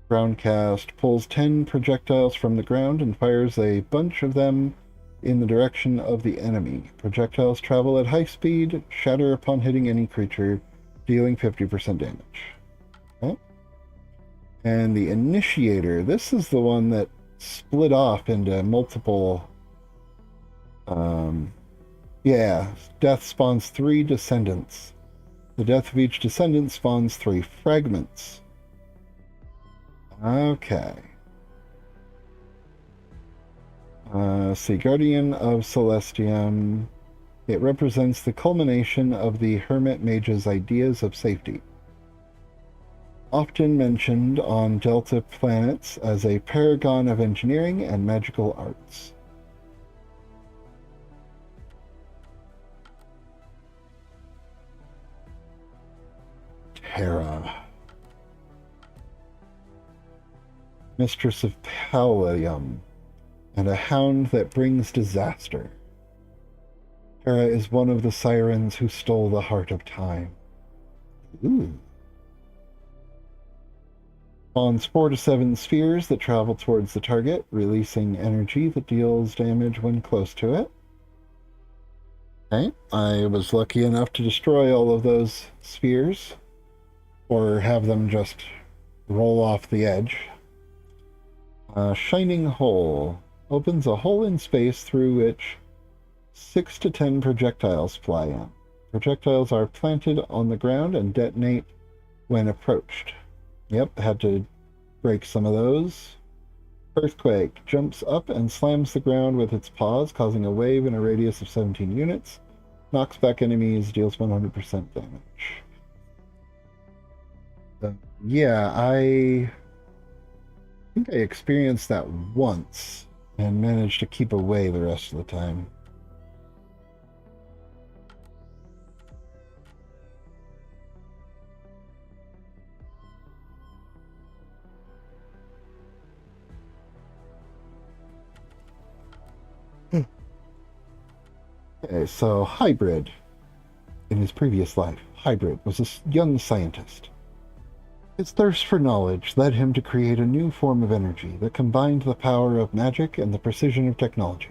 Groundcast pulls 10 projectiles from the ground and fires a bunch of them in the direction of the enemy. Projectiles travel at high speed, shatter upon hitting any creature, dealing 50% damage. Okay. And the Initiator, this is the one that split off into multiple... death spawns 3 descendants. The death of each descendant spawns 3 fragments. Okay. See, Guardian of Celestium. It represents the culmination of the Hermit Mage's ideas of safety. Often mentioned on Delta planets as a paragon of engineering and magical arts. Terra. Mistress of Pallium, and a hound that brings disaster. Terra is one of the sirens who stole the heart of time. Ooh. Spawns 4 to 7 spheres that travel towards the target, releasing energy that deals damage when close to it. Okay, I was lucky enough to destroy all of those spheres, or have them just roll off the edge. Shining Hole opens a hole in space through which 6 to 10 projectiles fly in. Projectiles are planted on the ground and detonate when approached. Yep, had to break some of those. Earthquake jumps up and slams the ground with its paws, causing a wave in a radius of 17 units. Knocks back enemies, deals 100% damage. Yeah, I think I experienced that once and managed to keep away the rest of the time. Okay, so Hybrid. In his previous life, Hybrid was a young scientist. His thirst for knowledge led him to create a new form of energy that combined the power of magic and the precision of technology.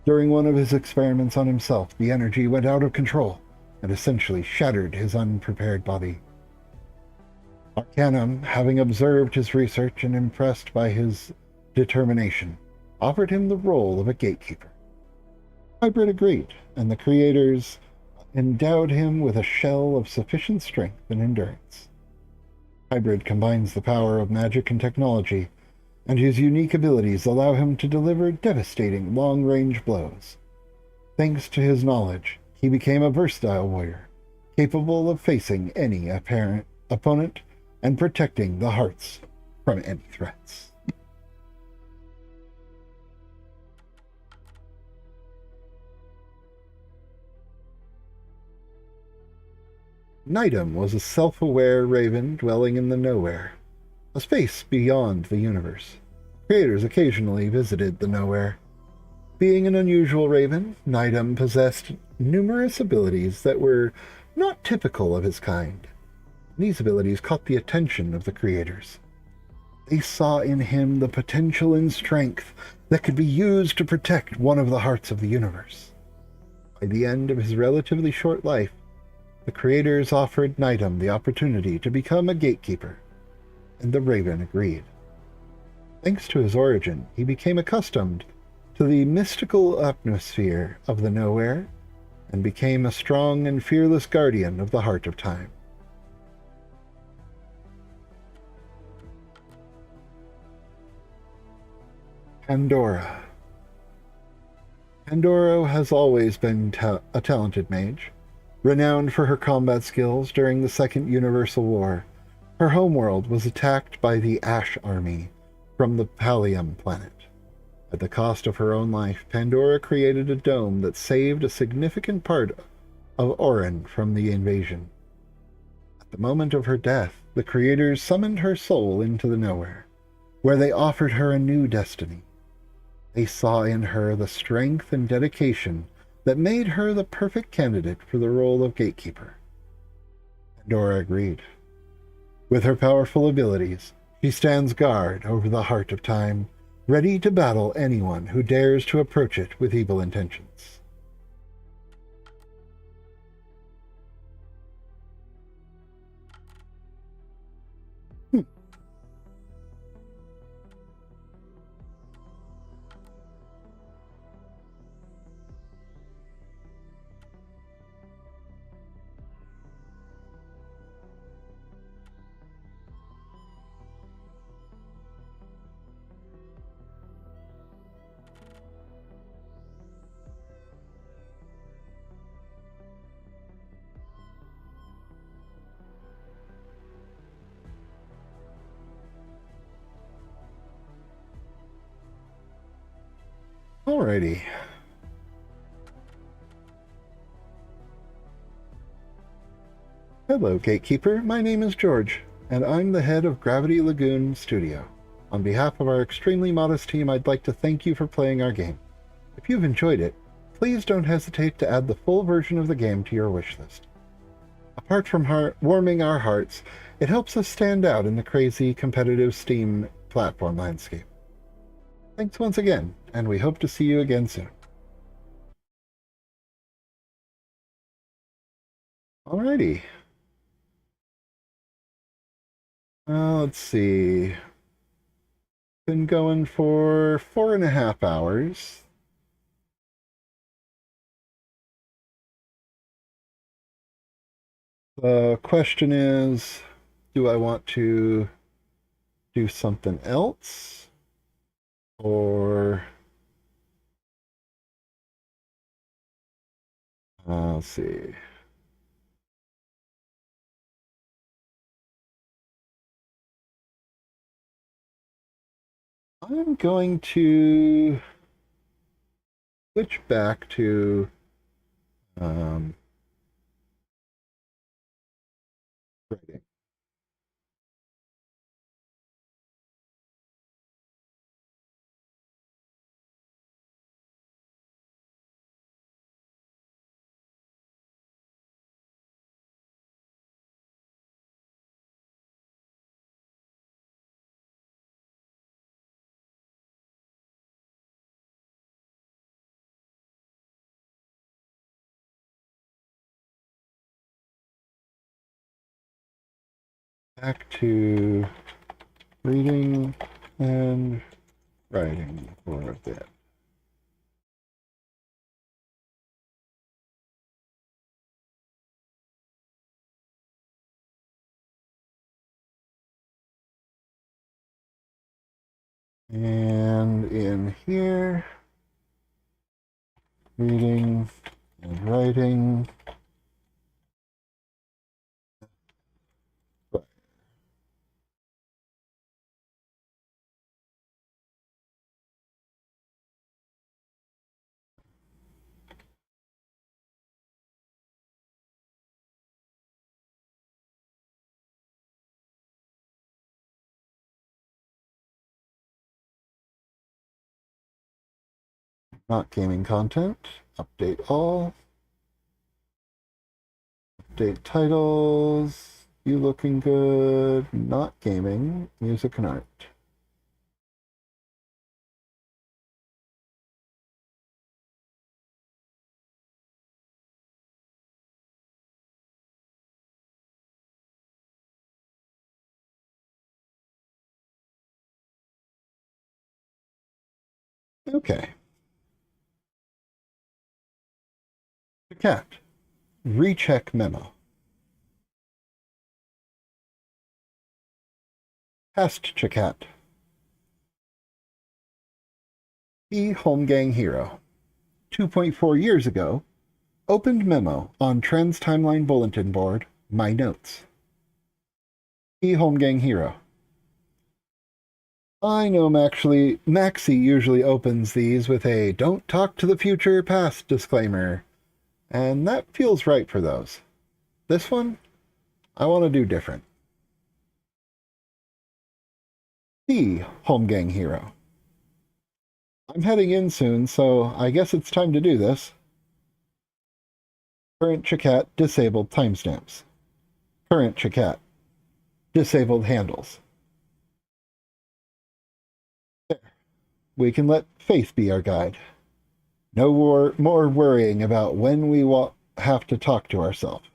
During one of his experiments on himself, the energy went out of control and essentially shattered his unprepared body. Arcanum, having observed his research and impressed by his determination, offered him the role of a gatekeeper. Hybrid agreed, and the creators endowed him with a shell of sufficient strength and endurance. Hybrid combines the power of magic and technology, and his unique abilities allow him to deliver devastating long-range blows. Thanks to his knowledge, he became a versatile warrior, capable of facing any apparent opponent and protecting the hearts from any threats. Nidum was a self-aware raven dwelling in the Nowhere, a space beyond the universe. Creators occasionally visited the Nowhere. Being an unusual raven, Nidum possessed numerous abilities that were not typical of his kind. These abilities caught the attention of the creators. They saw in him the potential and strength that could be used to protect one of the hearts of the universe. By the end of his relatively short life, the creators offered Nidum the opportunity to become a gatekeeper, and the Raven agreed. Thanks to his origin, he became accustomed to the mystical atmosphere of the Nowhere and became a strong and fearless guardian of the Heart of Time. Pandora. Pandora has always been a talented mage. Renowned for her combat skills during the Second Universal War, her homeworld was attacked by the Ash Army from the Pallium planet. At the cost of her own life, Pandora created a dome that saved a significant part of Orin from the invasion. At the moment of her death, the creators summoned her soul into the Nowhere, where they offered her a new destiny. They saw in her the strength and dedication that made her the perfect candidate for the role of gatekeeper. Pandora agreed. With her powerful abilities, she stands guard over the Heart of Time, ready to battle anyone who dares to approach it with evil intentions. Alrighty. Hello, Gatekeeper. My name is George, and I'm the head of Gravity Lagoon Studio. On behalf of our extremely modest team, I'd like to thank you for playing our game. If you've enjoyed it, please don't hesitate to add the full version of the game to your wish list. Apart from warming our hearts, it helps us stand out in the crazy, competitive Steam platform landscape. Thanks once again, and we hope to see you again soon. Alrighty. Let's see. Been going for 4.5 hours. The question is, do I want to do something else? Or... let's see. I'm going to switch back to writing. Back to reading and writing for a bit. And in here, reading and writing. Not gaming content. Update all. Update titles. You looking good. Not gaming. Music and art. Okay. Cat. Recheck memo. Past Chakat. E Holmgang Hero. 2.4 years ago. Opened memo on Trends Timeline Bulletin Board. My notes. E Holmgang Hero. I know Maxie usually opens these with a "Don't talk to the future past" disclaimer, and that feels right for those. This one, I want to do different. The Holmgang Hero. I'm heading in soon, so I guess it's time to do this. Current Chakat disabled timestamps. Current Chakat disabled handles. There. We can let faith be our guide. No more worrying about when we have to talk to ourselves.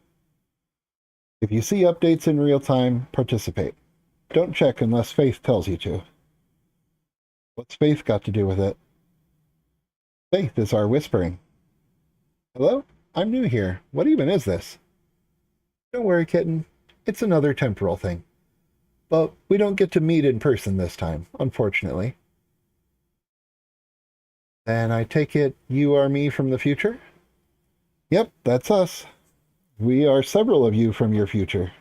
If you see updates in real time, participate. Don't check unless Faith tells you to. What's Faith got to do with it? Faith is our whispering. Hello? I'm new here. What even is this? Don't worry, kitten. It's another temporal thing. But we don't get to meet in person this time, unfortunately. Then I take it you are me from the future? Yep, that's us. We are several of you from your future.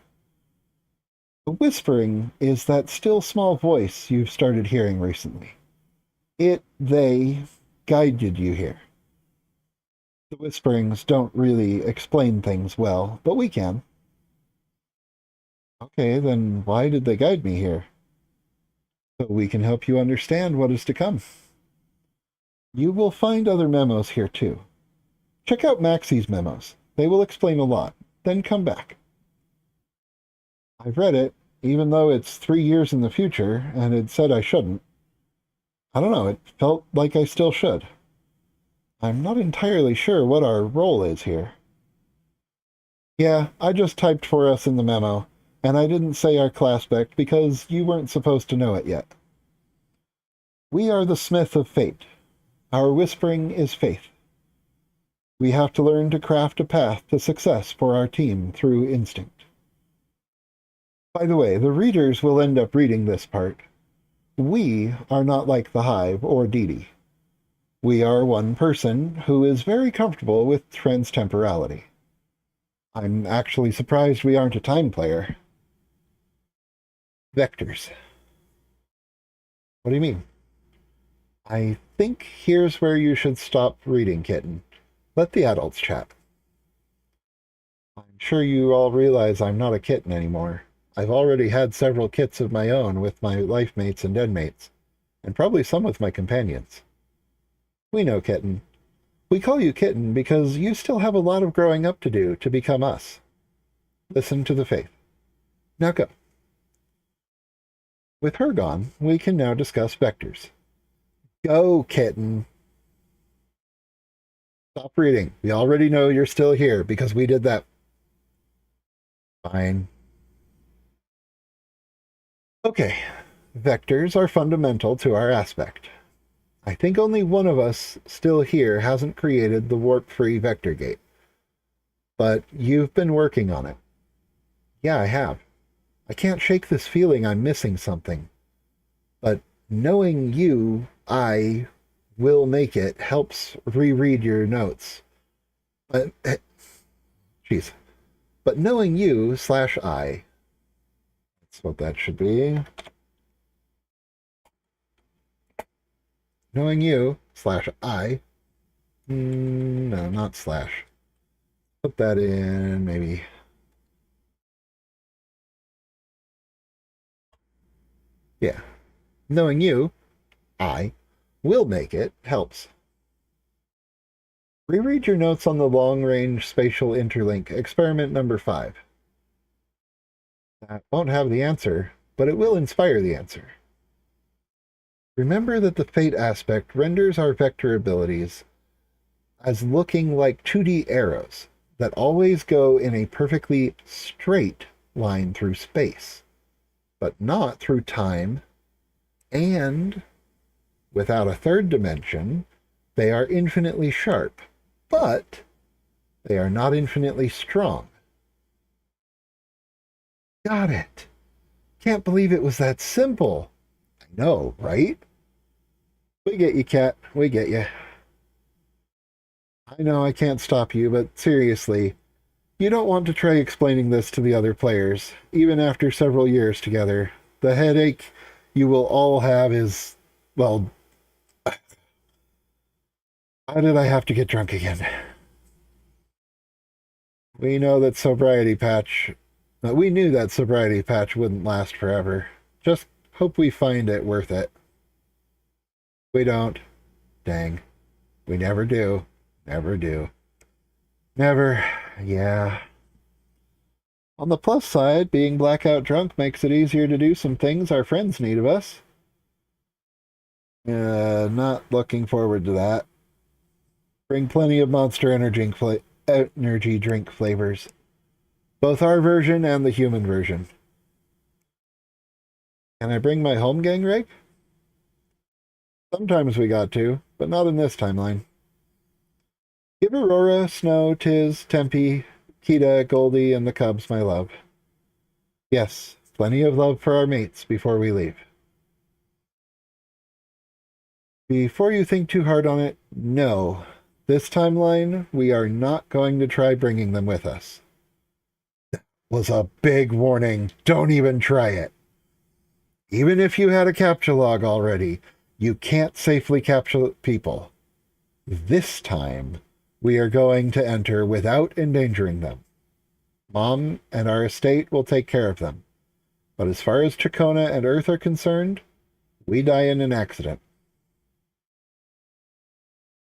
The whispering is that still small voice you've started hearing recently. They guided you here. The whisperings don't really explain things well, but we can. Okay, then why did they guide me here? So we can help you understand what is to come. You will find other memos here too. Check out Maxie's memos. They will explain a lot. Then come back. I've read it, even though it's 3 years in the future, and it said I shouldn't. I don't know, it felt like I still should. I'm not entirely sure what our role is here. Yeah, I just typed for us in the memo, and I didn't say our class spec because you weren't supposed to know it yet. We are the Smith of Fate. Our whispering is faith. We have to learn to craft a path to success for our team through instinct. By the way, the readers will end up reading this part. We are not like the Hive or Dee Dee. We are one person who is very comfortable with transtemporality. I'm actually surprised we aren't a time player. Vectors. What do you mean? I think here's where you should stop reading, kitten. Let the adults chat. I'm sure you all realize I'm not a kitten anymore. I've already had several kits of my own with my life mates and den mates, and probably some with my companions. We know, kitten. We call you kitten because you still have a lot of growing up to do to become us. Listen to the faith. Now go. With her gone, we can now discuss vectors. Go, kitten. Stop reading. We already know you're still here because we did that. Fine. Okay. Vectors are fundamental to our aspect. I think only one of us still here hasn't created the warp-free vector gate. But you've been working on it. Yeah, I have. I can't shake this feeling I'm missing something. But knowing you, I will make it helps reread your notes. But, jeez. But knowing you / I, that's what that should be. Knowing you / I, no, not slash. Put that in, maybe. Yeah. Knowing you, I, will make it helps. Reread your notes on the long-range spatial interlink, experiment number 5. That won't have the answer, but it will inspire the answer. Remember that the fate aspect renders our vector abilities as looking like 2D arrows that always go in a perfectly straight line through space, but not through time, and without a third dimension, they are infinitely sharp, but they are not infinitely strong. Got it. Can't believe it was that simple. I know, right? We get you, Cat. We get you. I know I can't stop you, but seriously, you don't want to try explaining this to the other players, even after several years together. The headache you will all have is, well, how did I have to get drunk again? We know that sobriety patch, we knew that sobriety patch wouldn't last forever. Just hope we find it worth it. We don't. Dang. We never do. Never do. Never. Yeah. On the plus side, being blackout drunk makes it easier to do some things our friends need of us. Not looking forward to that. Bring plenty of Monster energy drink flavors. Both our version and the human version. Can I bring my home gang rig? Sometimes we got to, but not in this timeline. Give Aurora, Snow, Tiz, Tempe, Kita, Goldie, and the Cubs my love. Yes, plenty of love for our mates before we leave. Before you think too hard on it, no. This timeline, we are not going to try bringing them with us. That was a big warning. Don't even try it. Even if you had a capture log already, you can't safely capture people. This time, we are going to enter without endangering them. Mom and our estate will take care of them. But as far as Chacona and Earth are concerned, we die in an accident.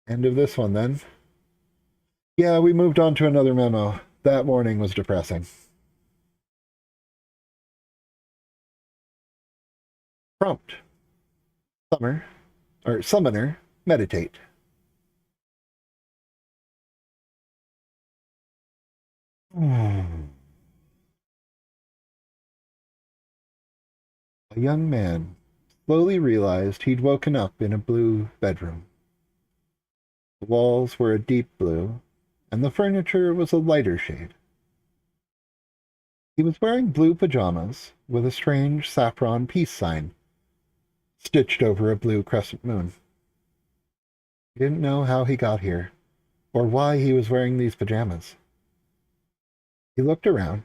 End of this one, then. Yeah, we moved on to another memo. That morning was depressing. Prompt. Summoner, meditate. A young man slowly realized he'd woken up in a blue bedroom. The walls were a deep blue, and the furniture was a lighter shade. He was wearing blue pajamas with a strange saffron peace sign stitched over a blue crescent moon. He didn't know how he got here, or why he was wearing these pajamas. He looked around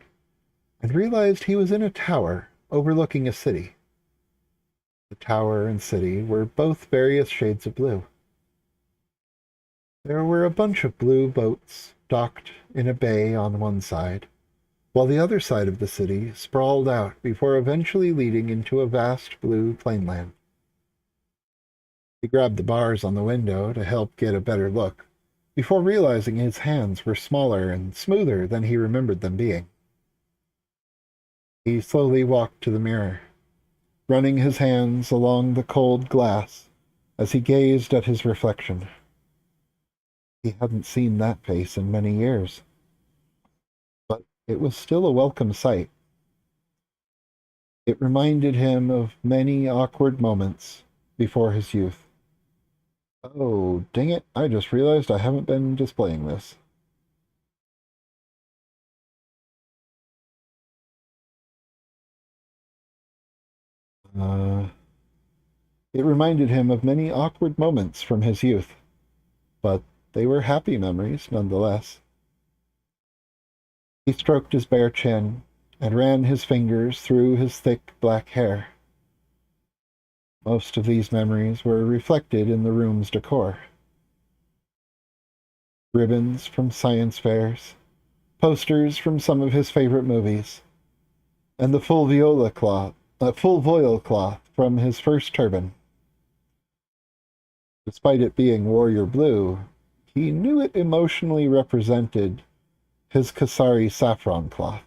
and realized he was in a tower overlooking a city. The tower and city were both various shades of blue. There were a bunch of blue boats docked in a bay on one side, while the other side of the city sprawled out before eventually leading into a vast blue plainland. He grabbed the bars on the window to help get a better look, before realizing his hands were smaller and smoother than he remembered them being. He slowly walked to the mirror, running his hands along the cold glass as he gazed at his reflection. He hadn't seen that face in many years, but it was still a welcome sight. It reminded him of many awkward moments before his youth. Oh, dang it, I just realized I haven't been displaying this. It reminded him of many awkward moments from his youth, but they were happy memories nonetheless. He stroked his bare chin and ran his fingers through his thick black hair. Most of these memories were reflected in the room's decor. Ribbons from science fairs, posters from some of his favorite movies, and the full voile cloth from his first turban. Despite it being warrior blue, He knew it emotionally represented his Kasari saffron cloth.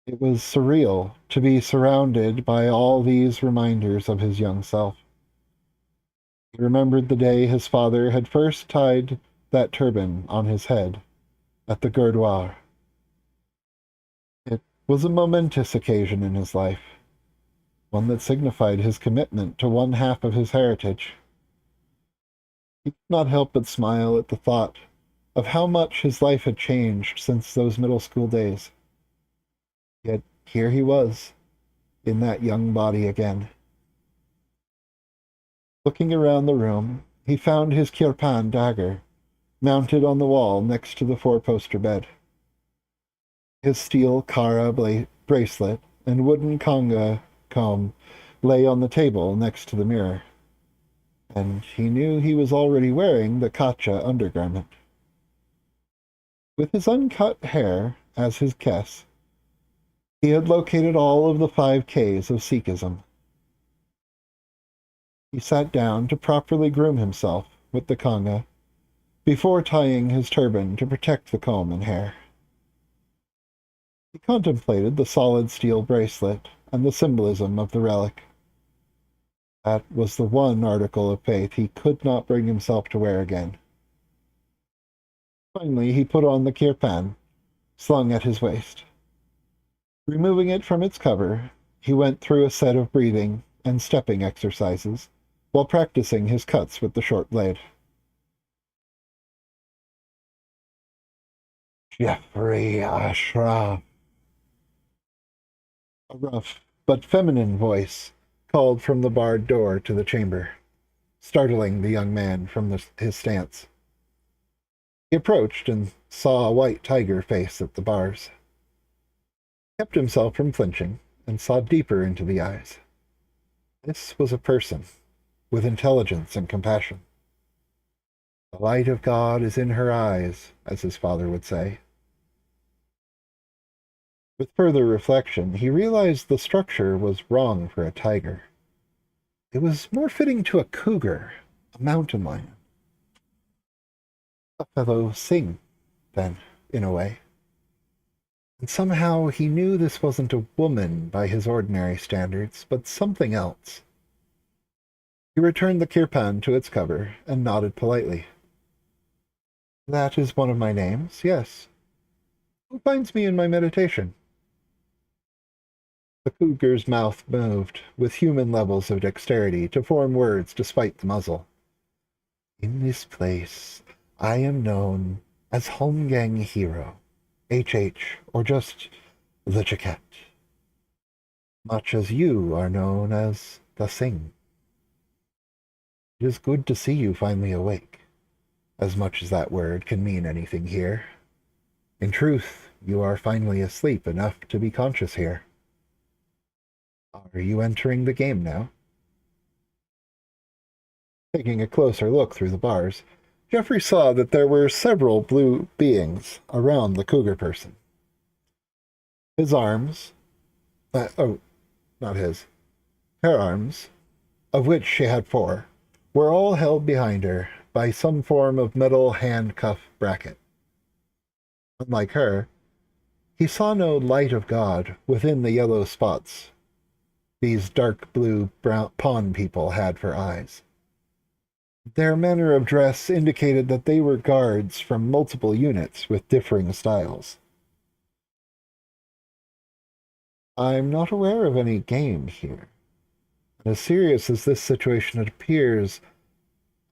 It was surreal to be surrounded by all these reminders of his young self. He remembered the day his father had first tied that turban on his head at the Gurdwara. It was a momentous occasion in his life, one that signified his commitment to one half of his heritage. He could not help but smile at the thought of how much his life had changed since those middle school days. Yet here he was, in that young body again. Looking around the room, he found his kirpan dagger mounted on the wall next to the four-poster bed. His steel Kara bracelet and wooden Kanga comb lay on the table next to the mirror, and he knew he was already wearing the Kacha undergarment. With his uncut hair as his kess, he had located all of the 5Ks of Sikhism. He sat down to properly groom himself with the Kanga before tying his turban to protect the comb and hair. He contemplated the solid steel bracelet and the symbolism of the relic. That was the one article of faith he could not bring himself to wear again. Finally, he put on the kirpan, slung at his waist. Removing it from its cover, he went through a set of breathing and stepping exercises while practicing his cuts with the short blade. Jeffrey Ashraf. A rough but feminine voice called from the barred door to the chamber, startling the young man from his stance. He approached and saw a white tiger face at the bars. He kept himself from flinching and saw deeper into the eyes. This was a person with intelligence and compassion. The light of God is in her eyes, as his father would say. With further reflection, he realized the structure was wrong for a tiger. It was more fitting to a cougar, a mountain lion. A fellow Singh, then, in a way. And somehow he knew this wasn't a woman by his ordinary standards, but something else. He returned the kirpan to its cover and nodded politely. That is one of my names, yes. Who finds me in my meditation? The cougar's mouth moved with human levels of dexterity to form words despite the muzzle. In this place, I am known as Holmgang Hero, HH, or just the Jacket, much as you are known as the Singh. It is good to see you finally awake, as much as that word can mean anything here. In truth, you are finally asleep enough to be conscious here. Are you entering the game now? Taking a closer look through the bars, Jeffrey saw that there were several blue beings around the cougar person. His arms, not his, her arms, of which she had 4, were all held behind her by some form of metal handcuff bracket. Unlike her, he saw no light of God within the yellow spots these dark blue pawn people had for eyes. Their manner of dress indicated that they were guards from multiple units with differing styles. I'm not aware of any game here. As serious as this situation appears,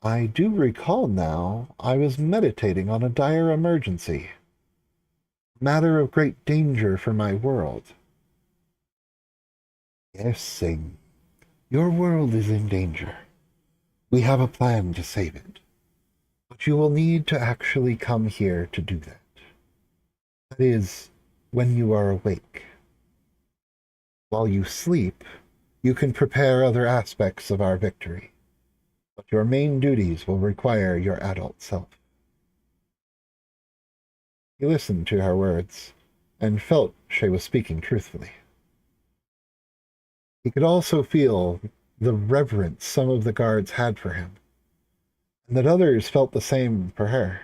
I do recall now I was meditating on a dire emergency. Matter of great danger for my world. Yes, Singh. Your world is in danger. We have a plan to save it. But you will need to actually come here to do that. That is, when you are awake. While you sleep, you can prepare other aspects of our victory. But your main duties will require your adult self. He listened to her words, and felt she was speaking truthfully. He could also feel the reverence some of the guards had for him, and that others felt the same for her.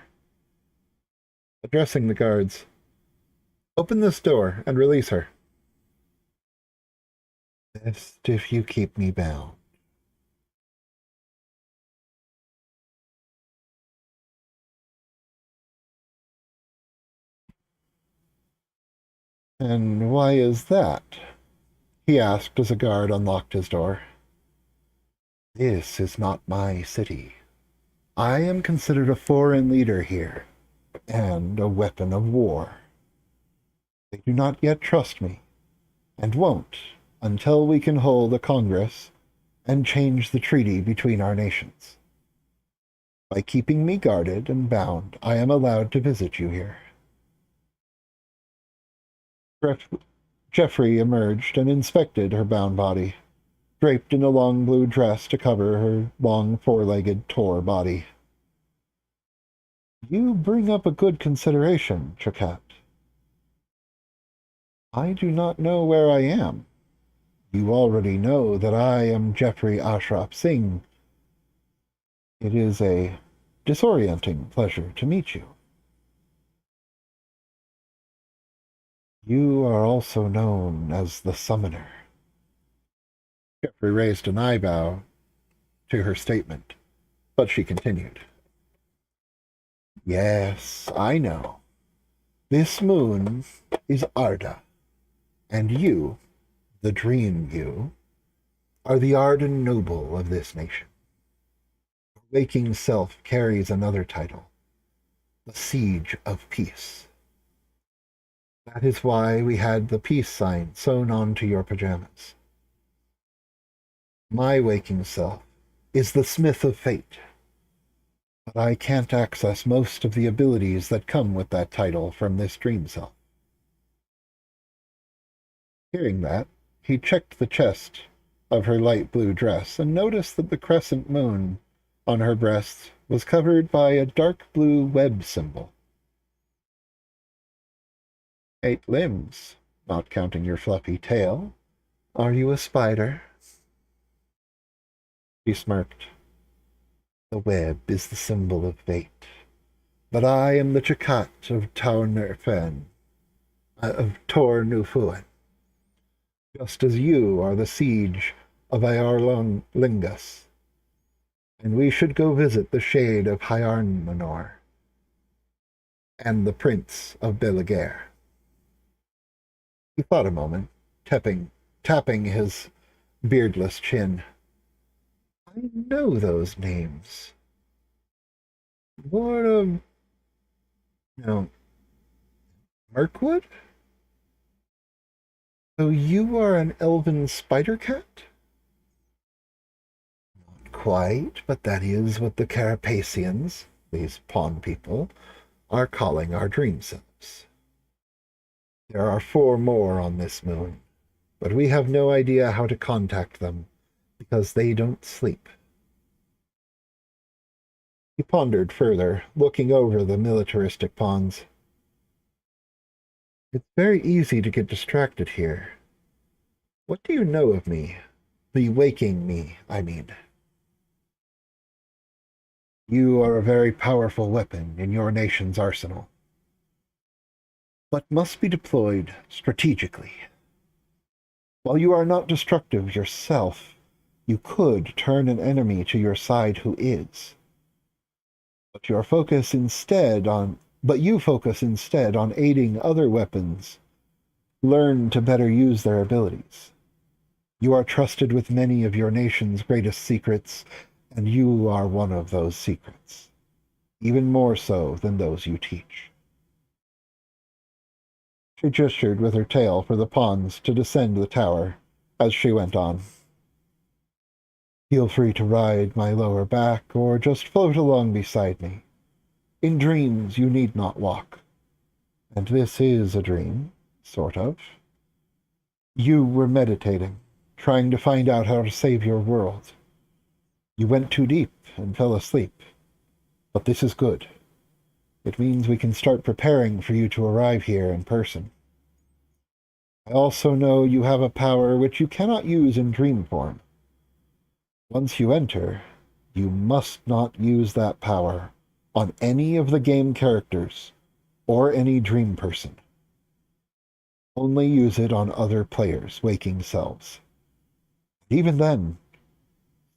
Addressing the guards, "Open this door and release her." "Best if you keep me bound." "And why is that?" he asked as a guard unlocked his door. "This is not my city. I am considered a foreign leader here, and a weapon of war. They do not yet trust me, and won't until we can hold a congress and change the treaty between our nations. By keeping me guarded and bound, I am allowed to visit you here." Jeffrey emerged and inspected her bound body, draped in a long blue dress to cover her long four-legged Tor body. "You bring up a good consideration, Chakat. I do not know where I am. You already know that I am Jeffrey Ashraf Singh. It is a disorienting pleasure to meet you. You are also known as the Summoner." Jeffrey raised an eyebrow to her statement, but she continued. "Yes, I know. This moon is Arda, and you, the Dream You, are the Arden noble of this nation. Your waking self carries another title, the Siege of Peace. That is why we had the peace sign sewn onto your pajamas. My waking self is the Smith of Fate, but I can't access most of the abilities that come with that title from this dream self." Hearing that, he checked the chest of her light blue dress and noticed that the crescent moon on her breast was covered by a dark blue web symbol. "8 limbs, not counting your fluffy tail. Are you a spider?" She smirked. "The web is the symbol of fate, but I am the Chakat of Tor Nufuen, just as you are the siege of Iarlong Lingus, and we should go visit the shade of Hyarnmanor and the prince of Beliger." He thought a moment, tapping his beardless chin. "I know those names. Lord of... no, Mirkwood? So you are an elven spider cat?" "Not quite, but that is what the Carapacians, these pawn people, are calling our dream selves. There are 4 more on this moon, but we have no idea how to contact them because they don't sleep." He pondered further, looking over the militaristic pawns. "It's very easy to get distracted here. What do you know of me? The waking me, I mean." "You are a very powerful weapon in your nation's arsenal, but must be deployed strategically. While you are not destructive yourself, you could turn an enemy to your side who is. But you focus instead on aiding other weapons learn to better use their abilities. You are trusted with many of your nation's greatest secrets, and you are one of those secrets, even more so than those you teach." She gestured with her tail for the pawns to descend the tower as she went on. "Feel free to ride my lower back or just float along beside me. In dreams you need not walk. And this is a dream, sort of. You were meditating, trying to find out how to save your world. You went too deep and fell asleep. But this is good. It means we can start preparing for you to arrive here in person. I also know you have a power which you cannot use in dream form. Once you enter, You must not use that power on any of the game characters or any dream person. Only use it on other players' waking selves. Even then,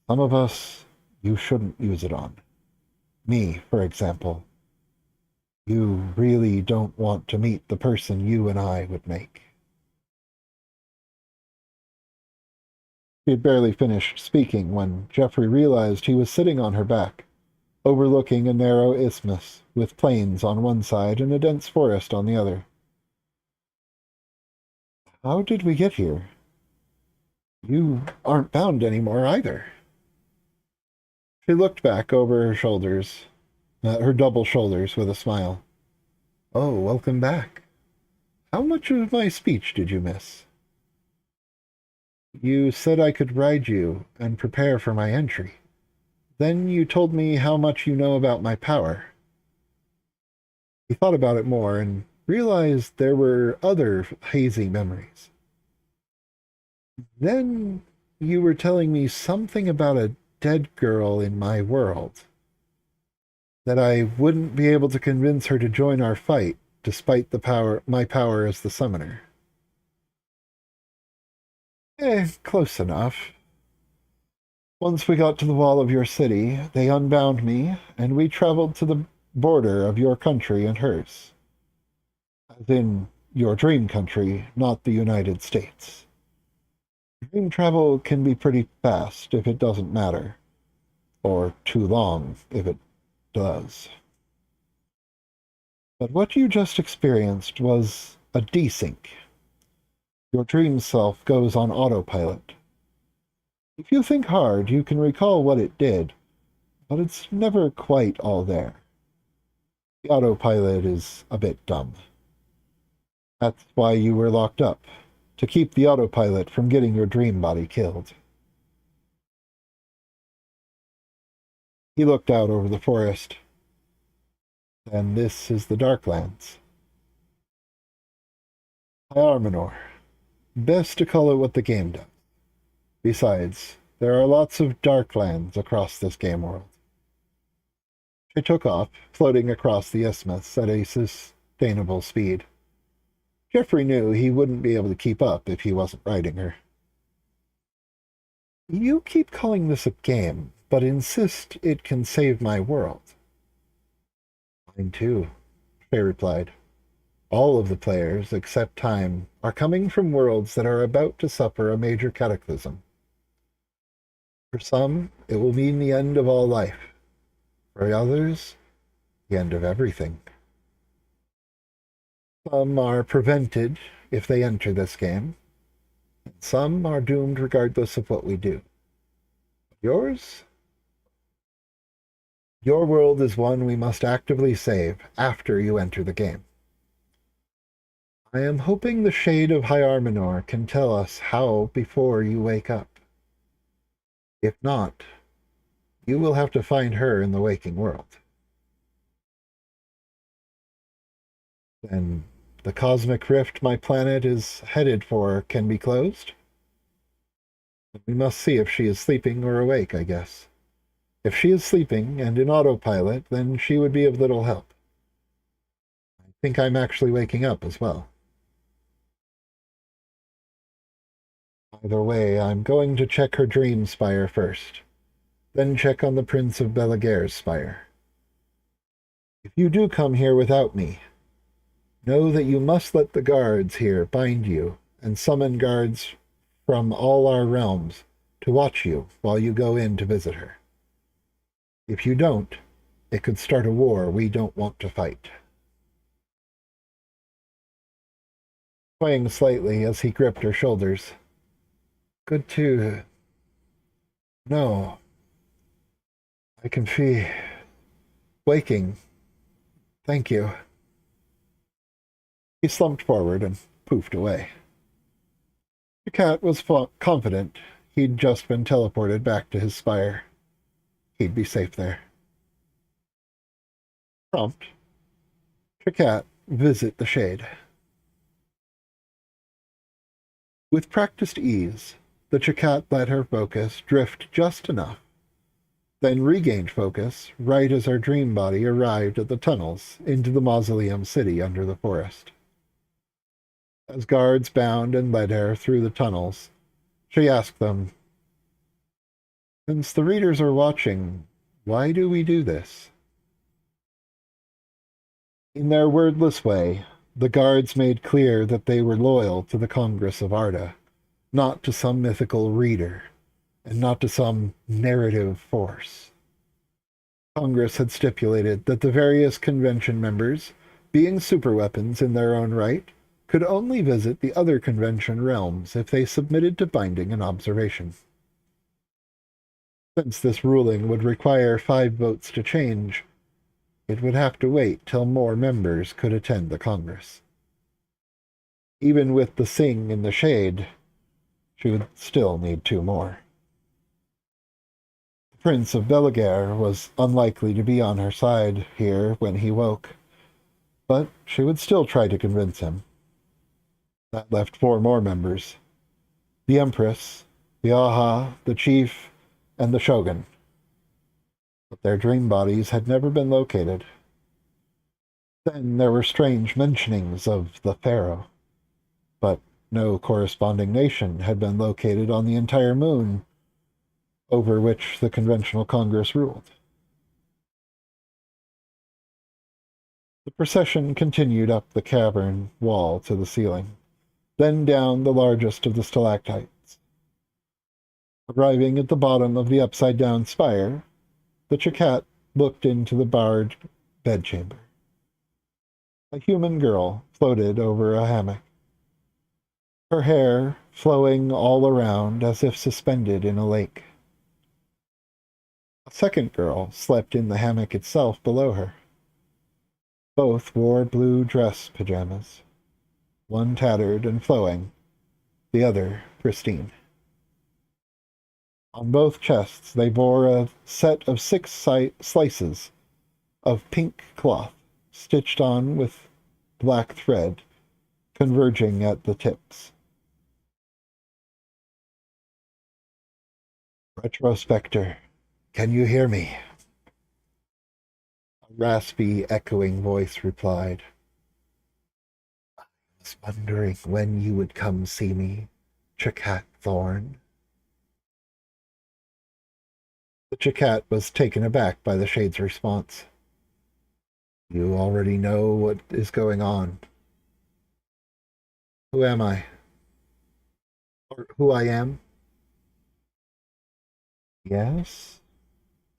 some of us you shouldn't use it on. Me, for example. You really don't want to meet the person you and I would make. She had barely finished speaking when Geoffrey realized he was sitting on her back, overlooking a narrow isthmus with plains on one side and a dense forest on the other. How did we get here? You aren't bound anymore either. She looked back over her shoulders, her double shoulders, with a smile. Oh, welcome back. How much of my speech did you miss? You said I could ride you and prepare for my entry. Then you told me how much you know about my power. He thought about it more and realized there were other hazy memories. Then you were telling me something about a dead girl in my world. That I wouldn't be able to convince her to join our fight, despite my power as the summoner. Close enough. Once we got to the wall of your city, they unbound me, and we traveled to the border of your country and hers. As in, your dream country, not the United States. Dream travel can be pretty fast if it doesn't matter, or too long if it does. But what you just experienced was a desync. Your dream self goes on autopilot. If you think hard, you can recall what it did, but it's never quite all there. The autopilot is a bit dumb. That's why you were locked up, to keep the autopilot from getting your dream body killed. He looked out over the forest. And this is the Darklands. Hyarmenor. Best to call it what the game does. Besides, there are lots of Darklands across this game world. She took off, floating across the isthmus at a sustainable speed. Geoffrey knew he wouldn't be able to keep up if he wasn't riding her. You keep calling this a game, but insist it can save my world. Mine too, Faye replied. All of the players, except Time, are coming from worlds that are about to suffer a major cataclysm. For some, it will mean the end of all life. For others, the end of everything. Some are prevented if they enter this game, and some are doomed regardless of what we do. Yours? Your world is one we must actively save after you enter the game. I am hoping the Shade of Hyarmenor can tell us how before you wake up. If not, you will have to find her in the waking world. Then the cosmic rift my planet is headed for can be closed? We must see if she is sleeping or awake, I guess. If she is sleeping and in autopilot, then she would be of little help. I think I'm actually waking up as well. Either way, I'm going to check her dream spire first, then check on the Prince of Belegare's spire. If you do come here without me, know that you must let the guards here bind you and summon guards from all our realms to watch you while you go in to visit her. If you don't, it could start a war we don't want to fight. Swaying slightly as he gripped her shoulders. Good to know. I can feel waking. Thank you. He slumped forward and poofed away. The cat was confident he'd just been teleported back to his spire. He'd be safe there. Prompt. Tricat, visit the Shade. With practiced ease, the Tricat let her focus drift just enough. then regained focus right as our dream body arrived at the tunnels into the mausoleum city under the forest. As guards bound and led her through the tunnels, she asked them, "Since the readers are watching, why do we do this?" In their wordless way, the guards made clear that they were loyal to the Congress of Arda, not to some mythical reader, and not to some narrative force. Congress had stipulated that the various convention members, being superweapons in their own right, could only visit the other convention realms if they submitted to binding and observation. Since this ruling would require 5 votes to change, it would have to wait till more members could attend the Congress. Even with the Sing in the shade, she would still need 2 more. The Prince of Beliger was unlikely to be on her side here when he woke, but she would still try to convince him. That left 4 more members: the Empress, the Aha, the Chief, and the Shogun. But their dream bodies had never been located. Then there were strange mentionings of the Pharaoh, but no corresponding nation had been located on the entire moon over which the Conventional Congress ruled. The procession continued up the cavern wall to the ceiling, then down the largest of the stalactites. Arriving at the bottom of the upside-down spire, the Chakat looked into the barred bedchamber. A human girl floated over a hammock, her hair flowing all around as if suspended in a lake. A second girl slept in the hammock itself below her. Both wore blue dress pajamas, one tattered and flowing, the other pristine. On both chests they bore a set of 6 slices of pink cloth, stitched on with black thread, converging at the tips. "Retrospector, can you hear me?" A raspy, echoing voice replied. "I was wondering when you would come see me, Chakat Thorn." The Chakat was taken aback by the Shade's response. "You already know what is going on." "Who am I?" "Or who I am?" Yes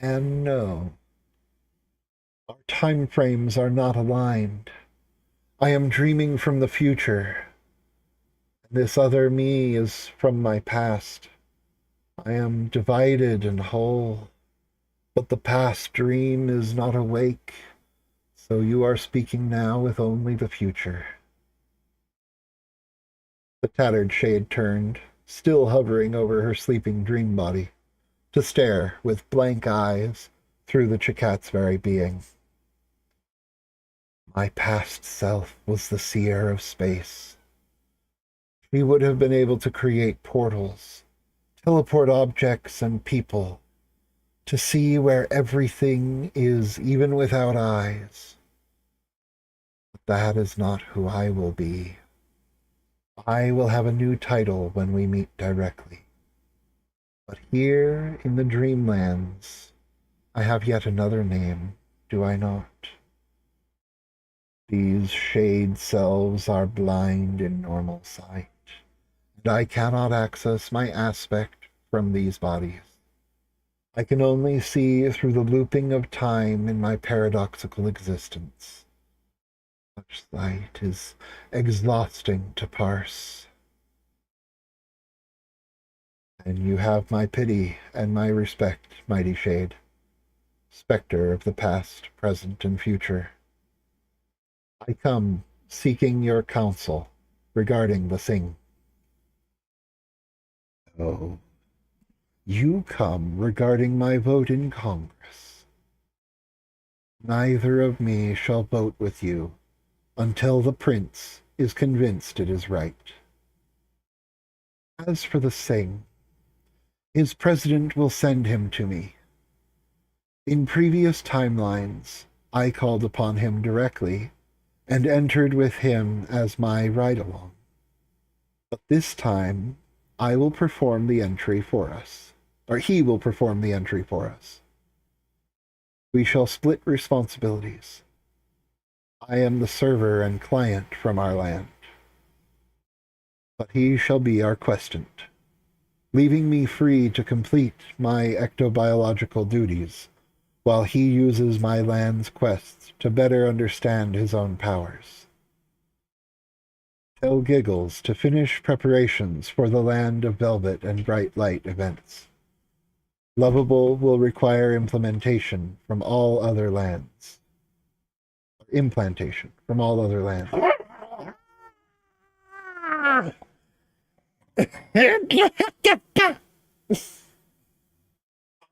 and no. Our time frames are not aligned. I am dreaming from the future. This other me is from my past. I am divided and whole, but the past dream is not awake, so you are speaking now with only the future." The tattered Shade turned, still hovering over her sleeping dream body, to stare with blank eyes through the Chakat's very being. "My past self was the seer of space. She would have been able to create portals, teleport objects and people, to see where everything is even without eyes. But that is not who I will be. I will have a new title when we meet directly. But here in the Dreamlands, I have yet another name, do I not? These shade selves are blind in normal sight, and I cannot access my aspect from these bodies. I can only see through the looping of time in my paradoxical existence. Such sight is exhausting to parse. And you have my pity and my respect, mighty Shade, specter of the past, present, and future. I come seeking your counsel regarding the Sing." "Oh, you come regarding my vote in Congress. Neither of me shall vote with you until the Prince is convinced it is right. As for the Sing, his president will send him to me. In previous timelines, I called upon him directly and entered with him as my ride-along. But this time, I will perform the entry for us. Or he will perform the entry for us. We shall split responsibilities. I am the server and client from our land, but he shall be our questant, leaving me free to complete my ectobiological duties, while he uses my land's quests to better understand his own powers. Tell Giggles to finish preparations for the Land of Velvet and Bright Light events. Lovable will require implementation from all other lands. Implantation from all other lands.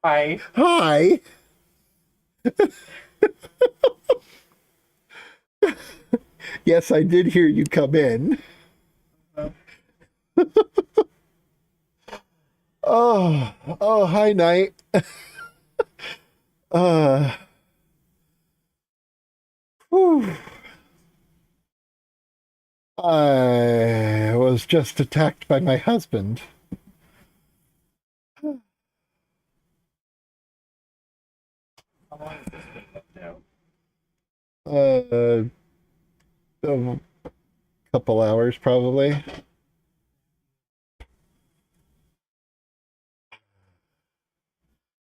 Hi. Hi. Yes, I did hear you come in. Oh, hi, Knight. Uh, whew. I was just attacked by my husband. How long has this been left out? A couple hours, probably.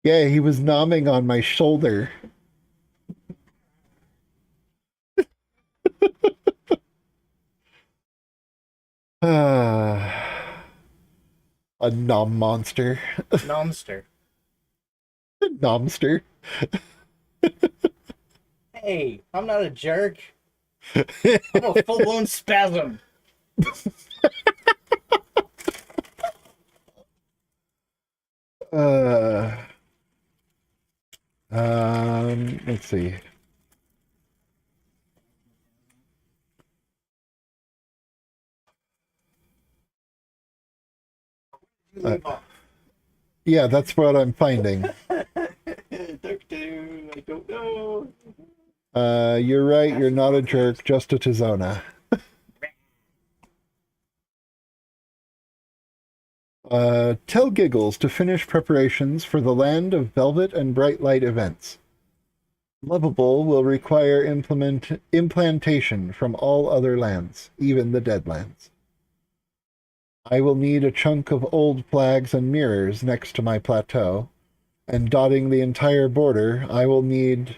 Yeah, he was nomming on my shoulder. A nom monster. Nomster. Nomster. Hey, I'm not a jerk. I'm a full-blown spasm. uh, let's see. Yeah, that's what I'm finding. I don't know. You're right. You're not a jerk, just a Tizona. Tell Giggles to finish preparations for the Land of Velvet and Bright Light events. Lovable will require implantation from all other lands, even the Deadlands. I will need a chunk of old flags and mirrors next to my plateau, and dotting the entire border, I will need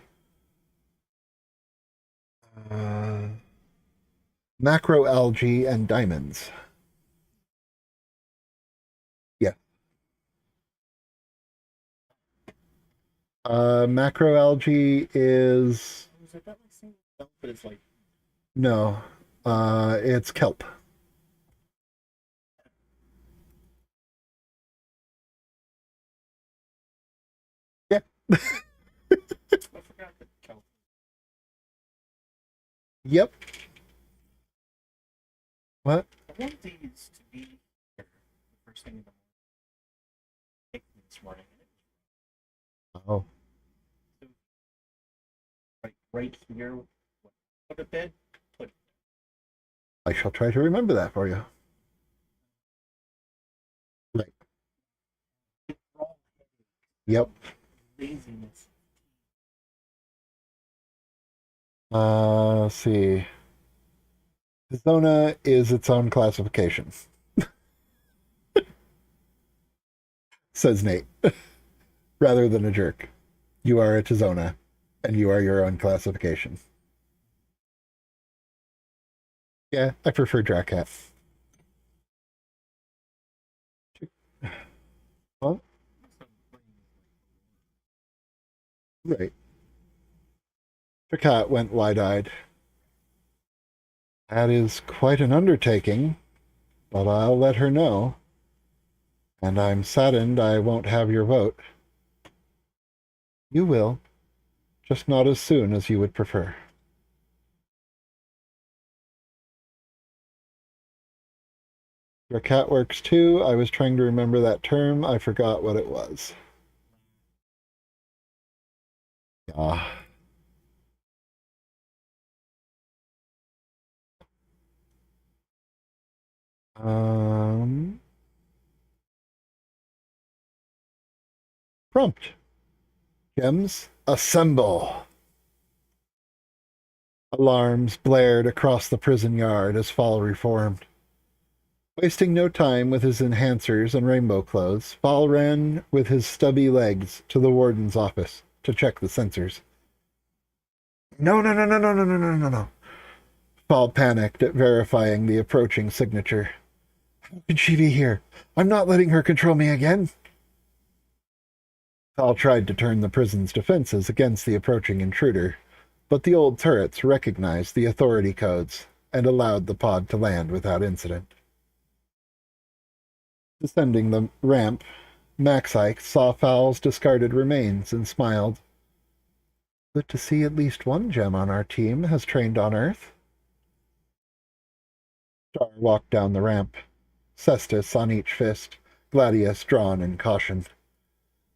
macroalgae and diamonds. Yeah. Macroalgae is Is it that like single cell, but it's like no. It's kelp. Yeah. I forgot that kelp. Yep. What? I want these to be here the first thing in the morning. This morning. Oh. Right here. Put a bed. Put. I shall try to remember that for you. Right. Yep. Laziness. Let's see. Zona is its own classification, says Nate, rather than a jerk. You are a Tizona, and you are your own classification. Yeah, I prefer Dracat. Well, right. Dracat went wide-eyed. That is quite an undertaking, but I'll let her know. And I'm saddened I won't have your vote. You will, just not as soon as you would prefer. Your cat works too. I was trying to remember that term. I forgot what it was. Ah. Um, Prompt. Gems, assemble. Alarms blared across the prison yard as Fall reformed. Wasting no time with his enhancers and rainbow clothes, Fall ran with his stubby legs to the warden's office to check the sensors. No, no, no, no, no, no, no, no, no, no. Fall panicked at verifying the approaching signature. How can she be here? I'm not letting her control me again. Fall tried to turn the prison's defenses against the approaching intruder, but the old turrets recognized the authority codes and allowed the pod to land without incident. Descending the ramp, Maxike saw Fowl's discarded remains and smiled. Good to see at least one gem on our team has trained on Earth. Star walked down the ramp, cestus on each fist, gladius drawn in caution.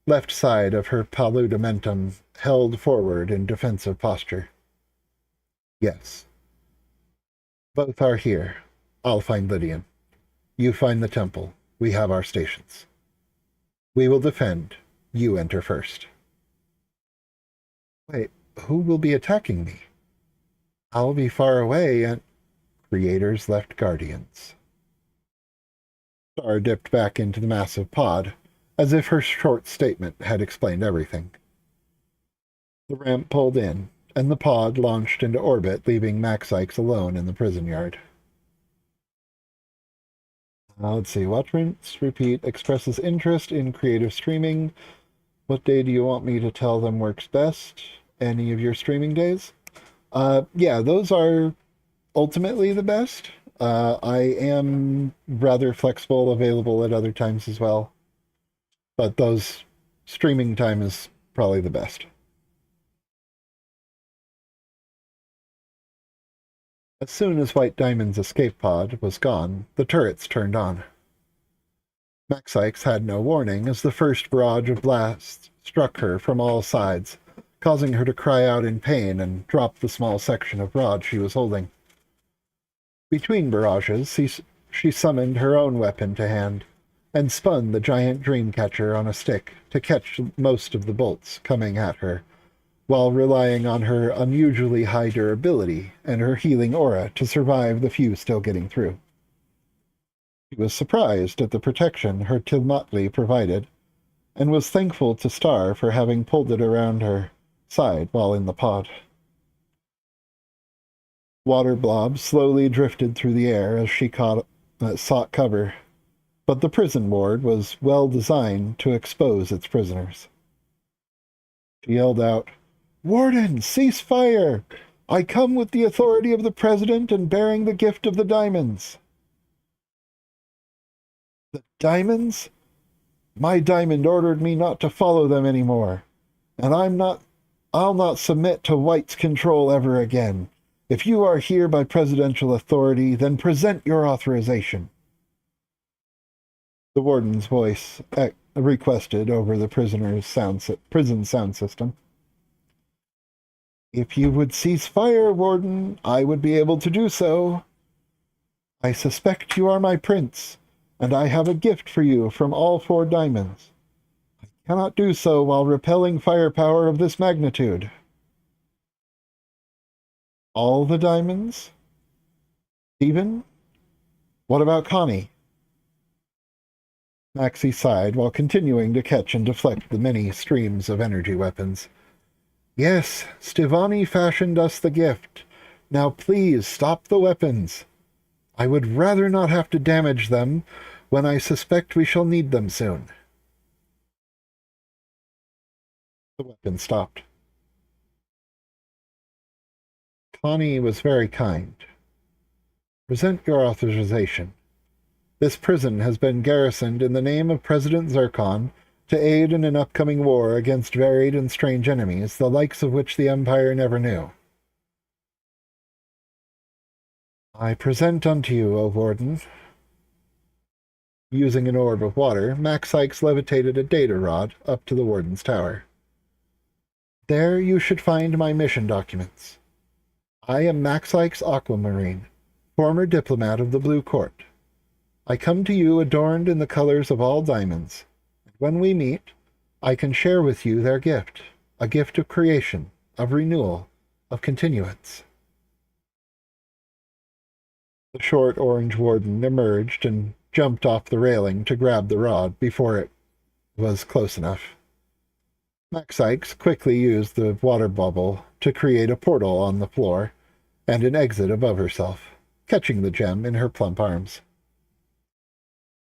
Left side of her paludamentum held forward in defensive posture. Yes. Both are here. I'll find Lydian. You find the temple. We have our stations. We will defend. You enter first. Wait, who will be attacking me? I'll be far away and... Creators left guardians. Star dipped back into the massive pod, as if her short statement had explained everything. The ramp pulled in, and the pod launched into orbit, leaving Maxikes alone in the prison yard. Let's see. Watch, rinse, repeat. Expresses interest in creative streaming. What day do you want me to tell them works best? Any of your streaming days? Yeah, those are ultimately the best. I am rather flexible, available at other times as well. But those streaming time is probably the best. As soon as White Diamond's escape pod was gone, the turrets turned on. Maxikes had no warning as the first barrage of blasts struck her from all sides, causing her to cry out in pain and drop the small section of rod she was holding. Between barrages, she summoned her own weapon to hand, and spun the giant dreamcatcher on a stick to catch most of the bolts coming at her, while relying on her unusually high durability and her healing aura to survive the few still getting through. She was surprised at the protection her Tilmatli provided, and was thankful to Star for having pulled it around her side while in the pod. Water blobs slowly drifted through the air as she sought cover, but the prison ward was well designed to expose its prisoners. She yelled out, "Warden, cease fire! I come with the authority of the president and bearing the gift of the diamonds." The diamonds? My diamond ordered me not to follow them anymore, and I'll not submit to White's control ever again. If you are here by presidential authority, then present your authorization. The warden's voice requested over the prison sound system. If you would cease fire, Warden, I would be able to do so. I suspect you are my prince, and I have a gift for you from all 4 diamonds. I cannot do so while repelling firepower of this magnitude. All the diamonds? Stephen? What about Connie? Maxie sighed while continuing to catch and deflect the many streams of energy weapons. Yes, Stivani fashioned us the gift. Now please stop the weapons. I would rather not have to damage them when I suspect we shall need them soon. The weapon stopped. Connie was very kind. Present your authorization. This prison has been garrisoned in the name of President Zircon to aid in an upcoming war against varied and strange enemies, the likes of which the Empire never knew. I present unto you, O Warden. Using an orb of water, Maxikes levitated a data rod up to the Warden's tower. There you should find my mission documents. I am Max Ikes Aquamarine, former diplomat of the Blue Court. I come to you adorned in the colors of all diamonds. When we meet, I can share with you their gift, a gift of creation, of renewal, of continuance. The short orange warden emerged and jumped off the railing to grab the rod before it was close enough. Max Ikes quickly used the water bubble to create a portal on the floor and an exit above herself, catching the gem in her plump arms.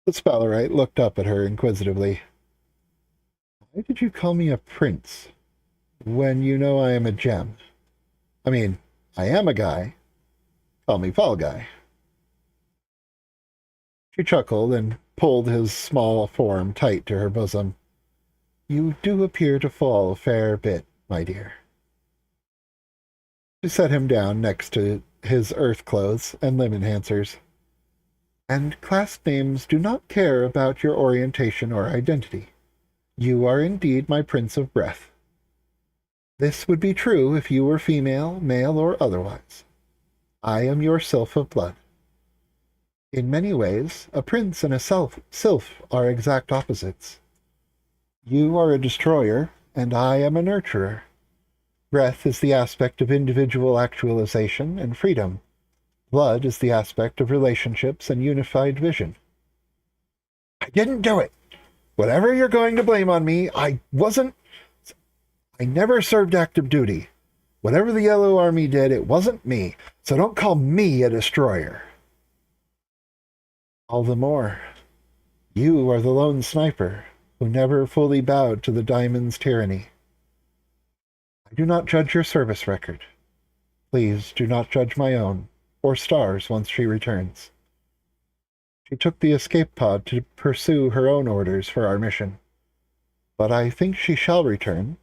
The Spallerite looked up at her inquisitively. Why did you call me a prince when you know I am a gem? I mean, I am a guy. Call me Fall Guy. She chuckled and pulled his small form tight to her bosom. You do appear to fall a fair bit, my dear. She set him down next to his earth clothes and limb enhancers. And class names do not care about your orientation or identity. You are indeed my Prince of Breath. This would be true if you were female, male, or otherwise. I am your sylph of blood. In many ways, a prince and a sylph are exact opposites. You are a destroyer, and I am a nurturer. Breath is the aspect of individual actualization and freedom. Blood is the aspect of relationships and unified vision. I didn't do it. Whatever you're going to blame on me, I never served active duty. Whatever the Yellow Army did, it wasn't me. So don't call me a destroyer. All the more. You are the lone sniper who never fully bowed to the Diamond's tyranny. I do not judge your service record. Please do not judge my own, or Star's once she returns. She took the escape pod to pursue her own orders for our mission. But I think she shall return,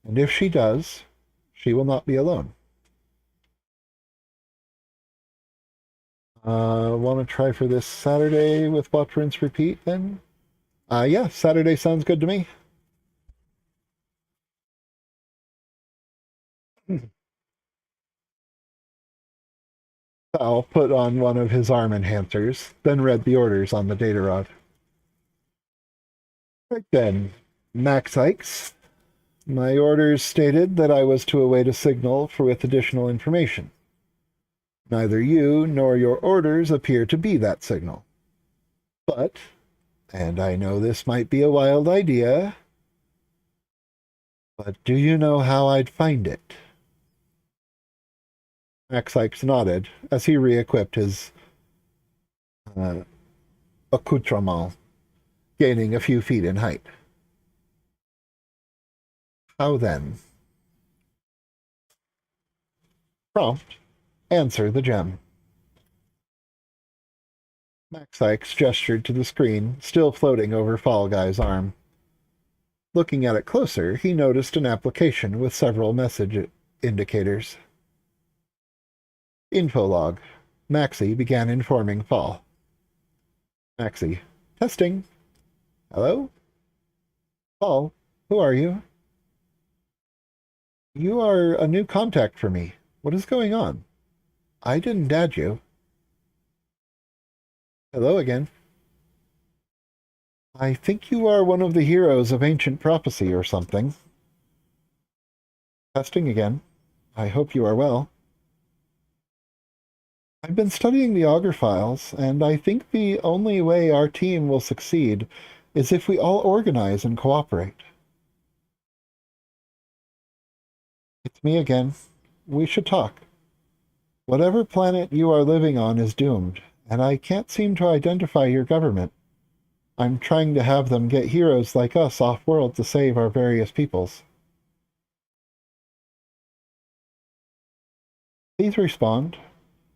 and if she does, she will not be alone. Want to try for this Saturday with Watch, Rinse, Repeat then? Yeah, Saturday sounds good to me. Sal put on one of his arm enhancers, then read the orders on the data rod. Right then, Max Ikes. My orders stated that I was to await a signal with additional information. Neither you nor your orders appear to be that signal. But, and I know this might be a wild idea, but do you know how I'd find it? Max Ikes nodded as he re-equipped his accoutrement, gaining a few feet in height. How then? Prompt. Answer the gem. Max Ikes gestured to the screen, still floating over Fall Guy's arm. Looking at it closer, he noticed an application with several message indicators. Infolog. Maxie began informing Fall. Maxie. Testing. Hello? Fall, who are you? You are a new contact for me. What is going on? I didn't add you. Hello again. I think you are one of the heroes of ancient prophecy or something. Testing again. I hope you are well. I've been studying the Augur files, and I think the only way our team will succeed is if we all organize and cooperate. It's me again. We should talk. Whatever planet you are living on is doomed, and I can't seem to identify your government. I'm trying to have them get heroes like us off-world to save our various peoples. Please respond.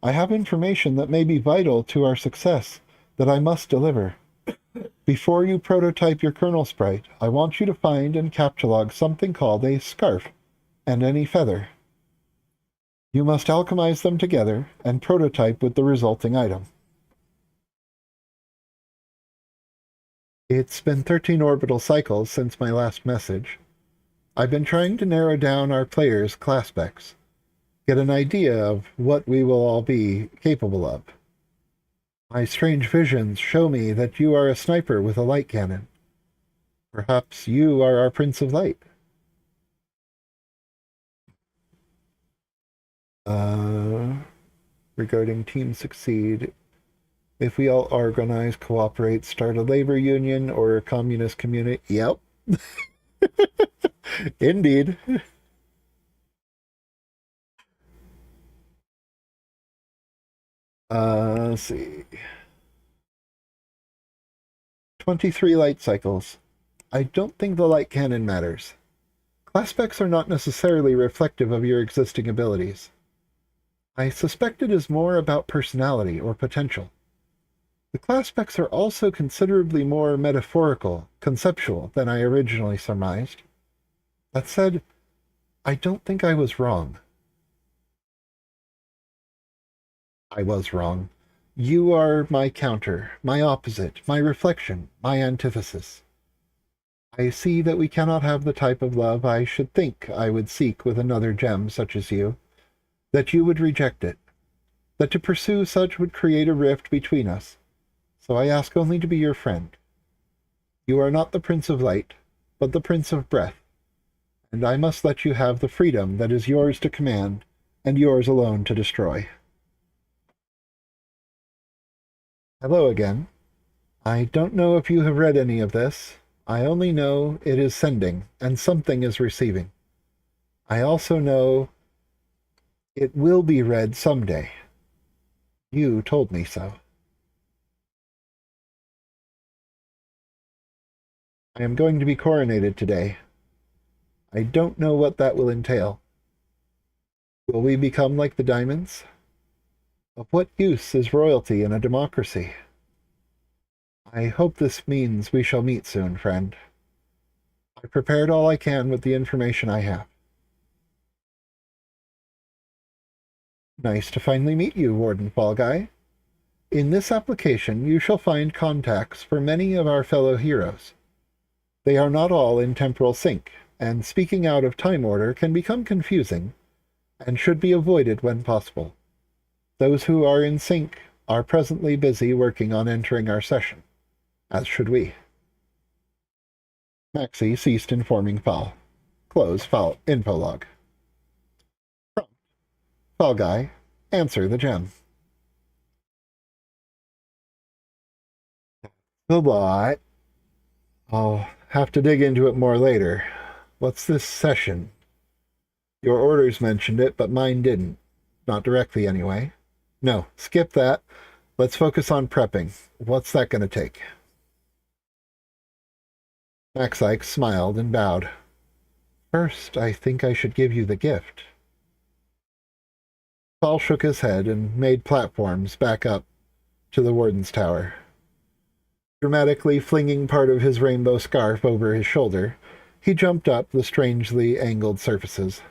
I have information that may be vital to our success that I must deliver. Before you prototype your kernel sprite, I want you to find and captchalogue something called a scarf and any feather. You must alchemize them together and prototype with the resulting item. It's been 13 orbital cycles since my last message. I've been trying to narrow down our players' class specs, get an idea of what we will all be capable of. My strange visions show me that you are a sniper with a light cannon. Perhaps you are our Prince of Light. Regarding Team Succeed, if we all organize, cooperate, start a labor union or a communist community. Yep. Indeed. Let's see. 23 light cycles. I don't think the light cannon matters. Class specs are not necessarily reflective of your existing abilities. I suspect it is more about personality or potential. The class specs are also considerably more metaphorical, conceptual than I originally surmised. That said, I don't think I was wrong. I was wrong. You are my counter, my opposite, my reflection, my antithesis. I see that we cannot have the type of love I should think I would seek with another gem such as you, that you would reject it, that to pursue such would create a rift between us. So I ask only to be your friend. You are not the Prince of Light, but the Prince of Breath, and I must let you have the freedom that is yours to command, and yours alone to destroy. Hello again. I don't know if you have read any of this. I only know it is sending, and something is receiving. I also know it will be read someday. You told me so. I am going to be coronated today. I don't know what that will entail. Will we become like the diamonds? Of what use is royalty in a democracy? I hope this means we shall meet soon, friend. I prepared all I can with the information I have. Nice to finally meet you, Warden Fall Guy. In this application, you shall find contacts for many of our fellow heroes. They are not all in temporal sync, and speaking out of time order can become confusing, and should be avoided when possible. Those who are in sync are presently busy working on entering our session, as should we. Maxie ceased informing Fall. Close Fall info log. Prompt. Fall Guy, answer the gem. The lot. I'll have to dig into it more later. What's this session? Your orders mentioned it, but mine didn't. Not directly, anyway. No, skip that. Let's focus on prepping. What's that going to take? Maxike smiled and bowed. First, I think I should give you the gift. Paul shook his head and made platforms back up to the warden's tower. Dramatically flinging part of his rainbow scarf over his shoulder, he jumped up the strangely angled surfaces.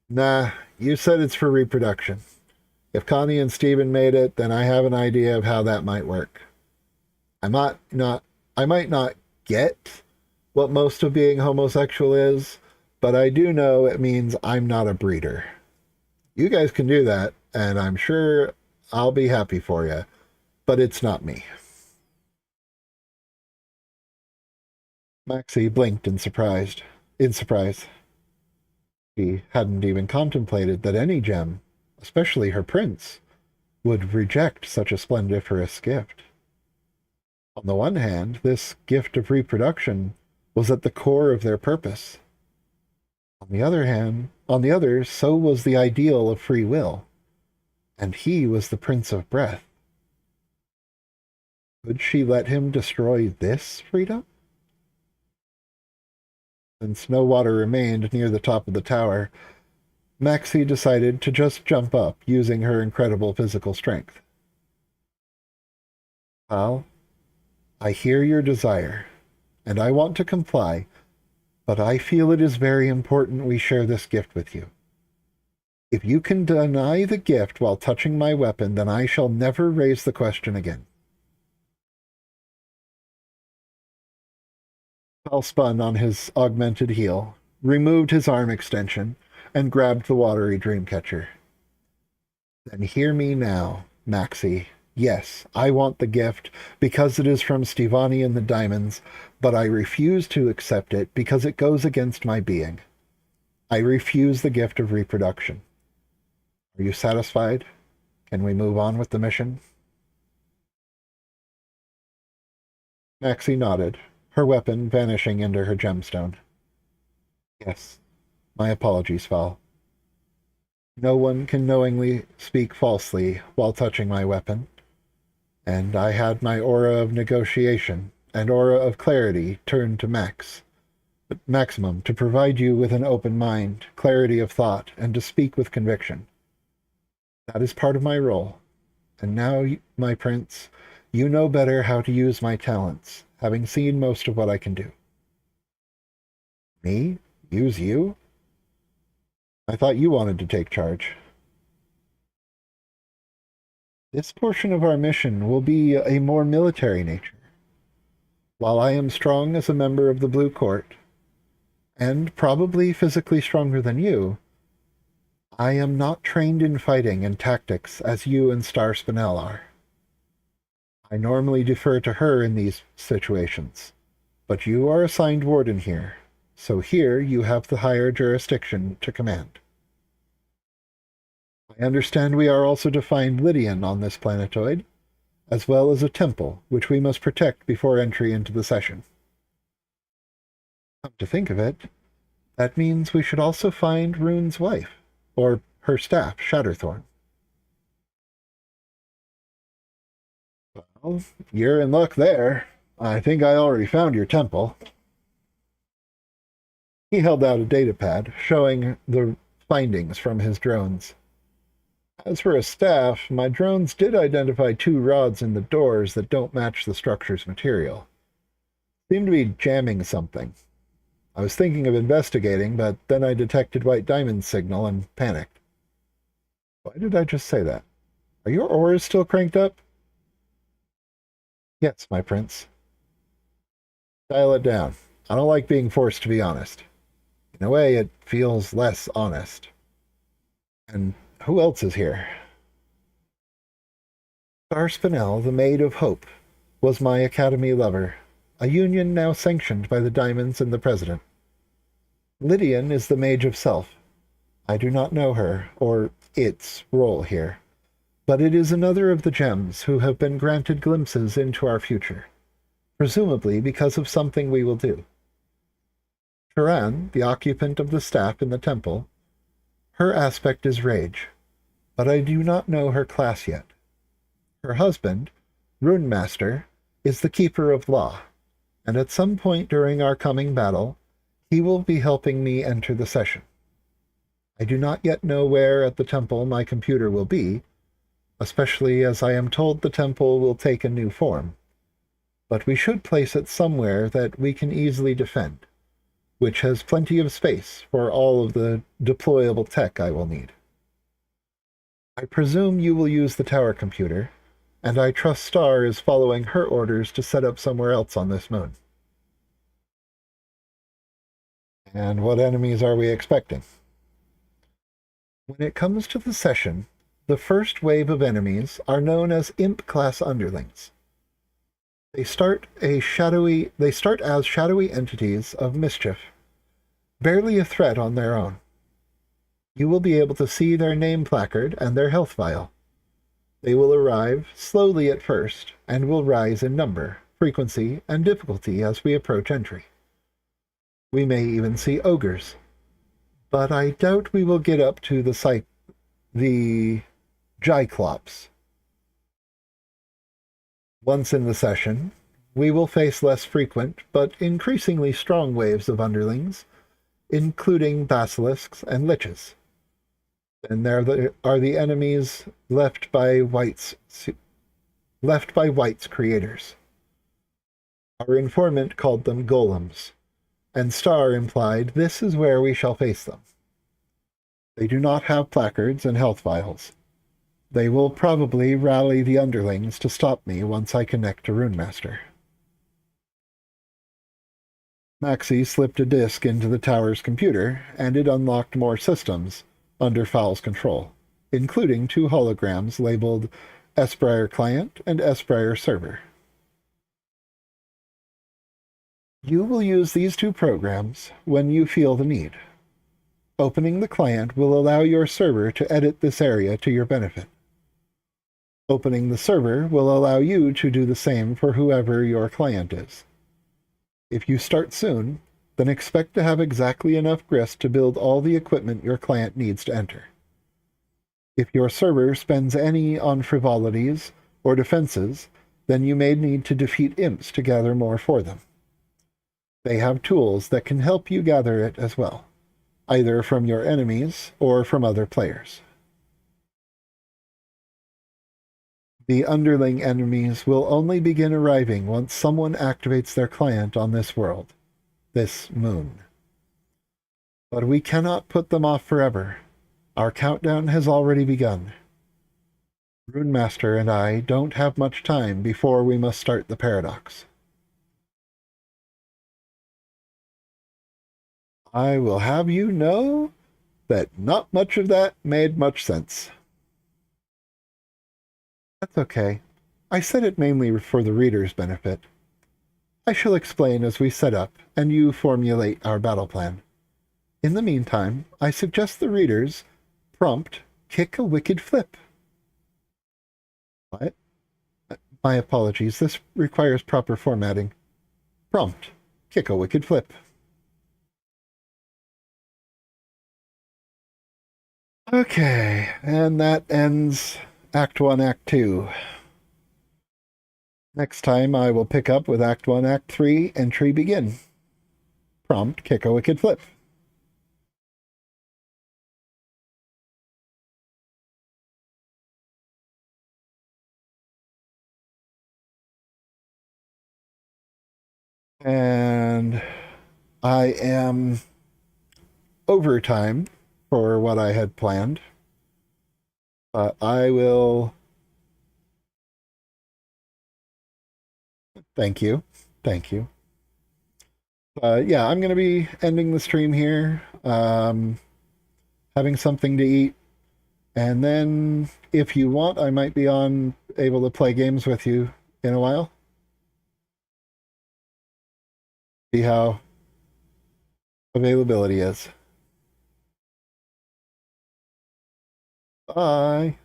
Nah, you said it's for reproduction. If Connie and Steven made it, then I have an idea of how that might work. I might not get what most of being homosexual is, but I do know it means I'm not a breeder. You guys can do that, and I'm sure I'll be happy for you, but it's not me. Maxie blinked in surprise. She hadn't even contemplated that any gem, especially her prince, would reject such a splendiferous gift. On the one hand, this gift of reproduction was at the core of their purpose. On the other, so was the ideal of free will, and he was the Prince of Breath. Could she let him destroy this freedom? Since no water remained near the top of the tower, Maxie decided to just jump up, using her incredible physical strength. Pal, I hear your desire, and I want to comply, but I feel it is very important we share this gift with you. If you can deny the gift while touching my weapon, then I shall never raise the question again. Pal spun on his augmented heel, removed his arm extension, and grabbed the watery dreamcatcher. Then hear me now, Maxie. Yes, I want the gift because it is from Stevani and the Diamonds, but I refuse to accept it because it goes against my being. I refuse the gift of reproduction. Are you satisfied? Can we move on with the mission? Maxie nodded, her weapon vanishing into her gemstone. Yes, my apologies, Val. No one can knowingly speak falsely while touching my weapon, and I had my aura of negotiation and aura of clarity turned to maximum to provide you with an open mind, clarity of thought, and to speak with conviction. That is part of my role, and now, my prince, you know better how to use my talents, having seen most of what I can do. Me? Use you? I thought you wanted to take charge. This portion of our mission will be a more military nature. While I am strong as a member of the Blue Court, and probably physically stronger than you, I am not trained in fighting and tactics as you and Star Spinel are. I normally defer to her in these situations, but you are assigned warden here, so here you have the higher jurisdiction to command. I understand we are also to find Lydian on this planetoid, as well as a temple, which we must protect before entry into the session. Come to think of it, that means we should also find Rune's wife, or her staff, Shatterthorn. Well, you're in luck there. I think I already found your temple. He held out a datapad, showing the findings from his drones. As for a staff, my drones did identify 2 rods in the doors that don't match the structure's material. Seemed to be jamming something. I was thinking of investigating, but then I detected White Diamond's signal and panicked. Why did I just say that? Are your auras still cranked up? Yes, my prince. Dial it down. I don't like being forced to be honest. In a way, it feels less honest. And who else is here? Star Spinel, the Maid of Hope, was my academy lover, a union now sanctioned by the Diamonds and the President. Lydian is the Mage of Self. I do not know her, or its role here, but it is another of the gems who have been granted glimpses into our future, presumably because of something we will do. Turan, the occupant of the staff in the temple, her aspect is rage, but I do not know her class yet. Her husband, Rune Master, is the keeper of law, and at some point during our coming battle, he will be helping me enter the session. I do not yet know where at the temple my computer will be, especially as I am told the temple will take a new form, but we should place it somewhere that we can easily defend, which has plenty of space for all of the deployable tech I will need. I presume you will use the tower computer, and I trust Star is following her orders to set up somewhere else on this moon. And what enemies are we expecting? When it comes to the session, the first wave of enemies are known as Imp-class underlings. They start as shadowy entities of mischief, barely a threat on their own. You will be able to see their name placard and their health vial. They will arrive slowly at first and will rise in number, frequency, and difficulty as we approach entry. We may even see ogres, but I doubt we will get up to the Gyclops. Once in the session, we will face less frequent but increasingly strong waves of underlings, including basilisks and liches. And there are the enemies left by White's creators. Our informant called them golems, and Star implied this is where we shall face them. They do not have placards and health vials. They will probably rally the underlings to stop me once I connect to Rune Master. Maxie slipped a disk into the tower's computer, and it unlocked more systems under Fowl's control, including 2 holograms labeled Esbriar Client and Esbriar Server. You will use these 2 programs when you feel the need. Opening the client will allow your server to edit this area to your benefit. Opening the server will allow you to do the same for whoever your client is. If you start soon, then expect to have exactly enough grist to build all the equipment your client needs to enter. If your server spends any on frivolities or defenses, then you may need to defeat imps to gather more for them. They have tools that can help you gather it as well, either from your enemies or from other players. The underling enemies will only begin arriving once someone activates their client on this world, this moon. But we cannot put them off forever. Our countdown has already begun. Runemaster and I don't have much time before we must start the paradox. I will have you know that not much of that made much sense. That's okay. I said it mainly for the reader's benefit. I shall explain as we set up and you formulate our battle plan. In the meantime, I suggest the readers prompt kick a wicked flip. What? My apologies. This requires proper formatting. Prompt kick a wicked flip. Okay, and that ends Act 1, Act 2. Next time I will pick up with Act 1, Act 3, entry begin. Prompt kick a wicked flip. And I am overtime for what I had planned. But I will... Thank you. Thank you. Yeah, I'm going to be ending the stream here. Having something to eat. And then, if you want, I might be able to play games with you in a while. See how availability is. Bye.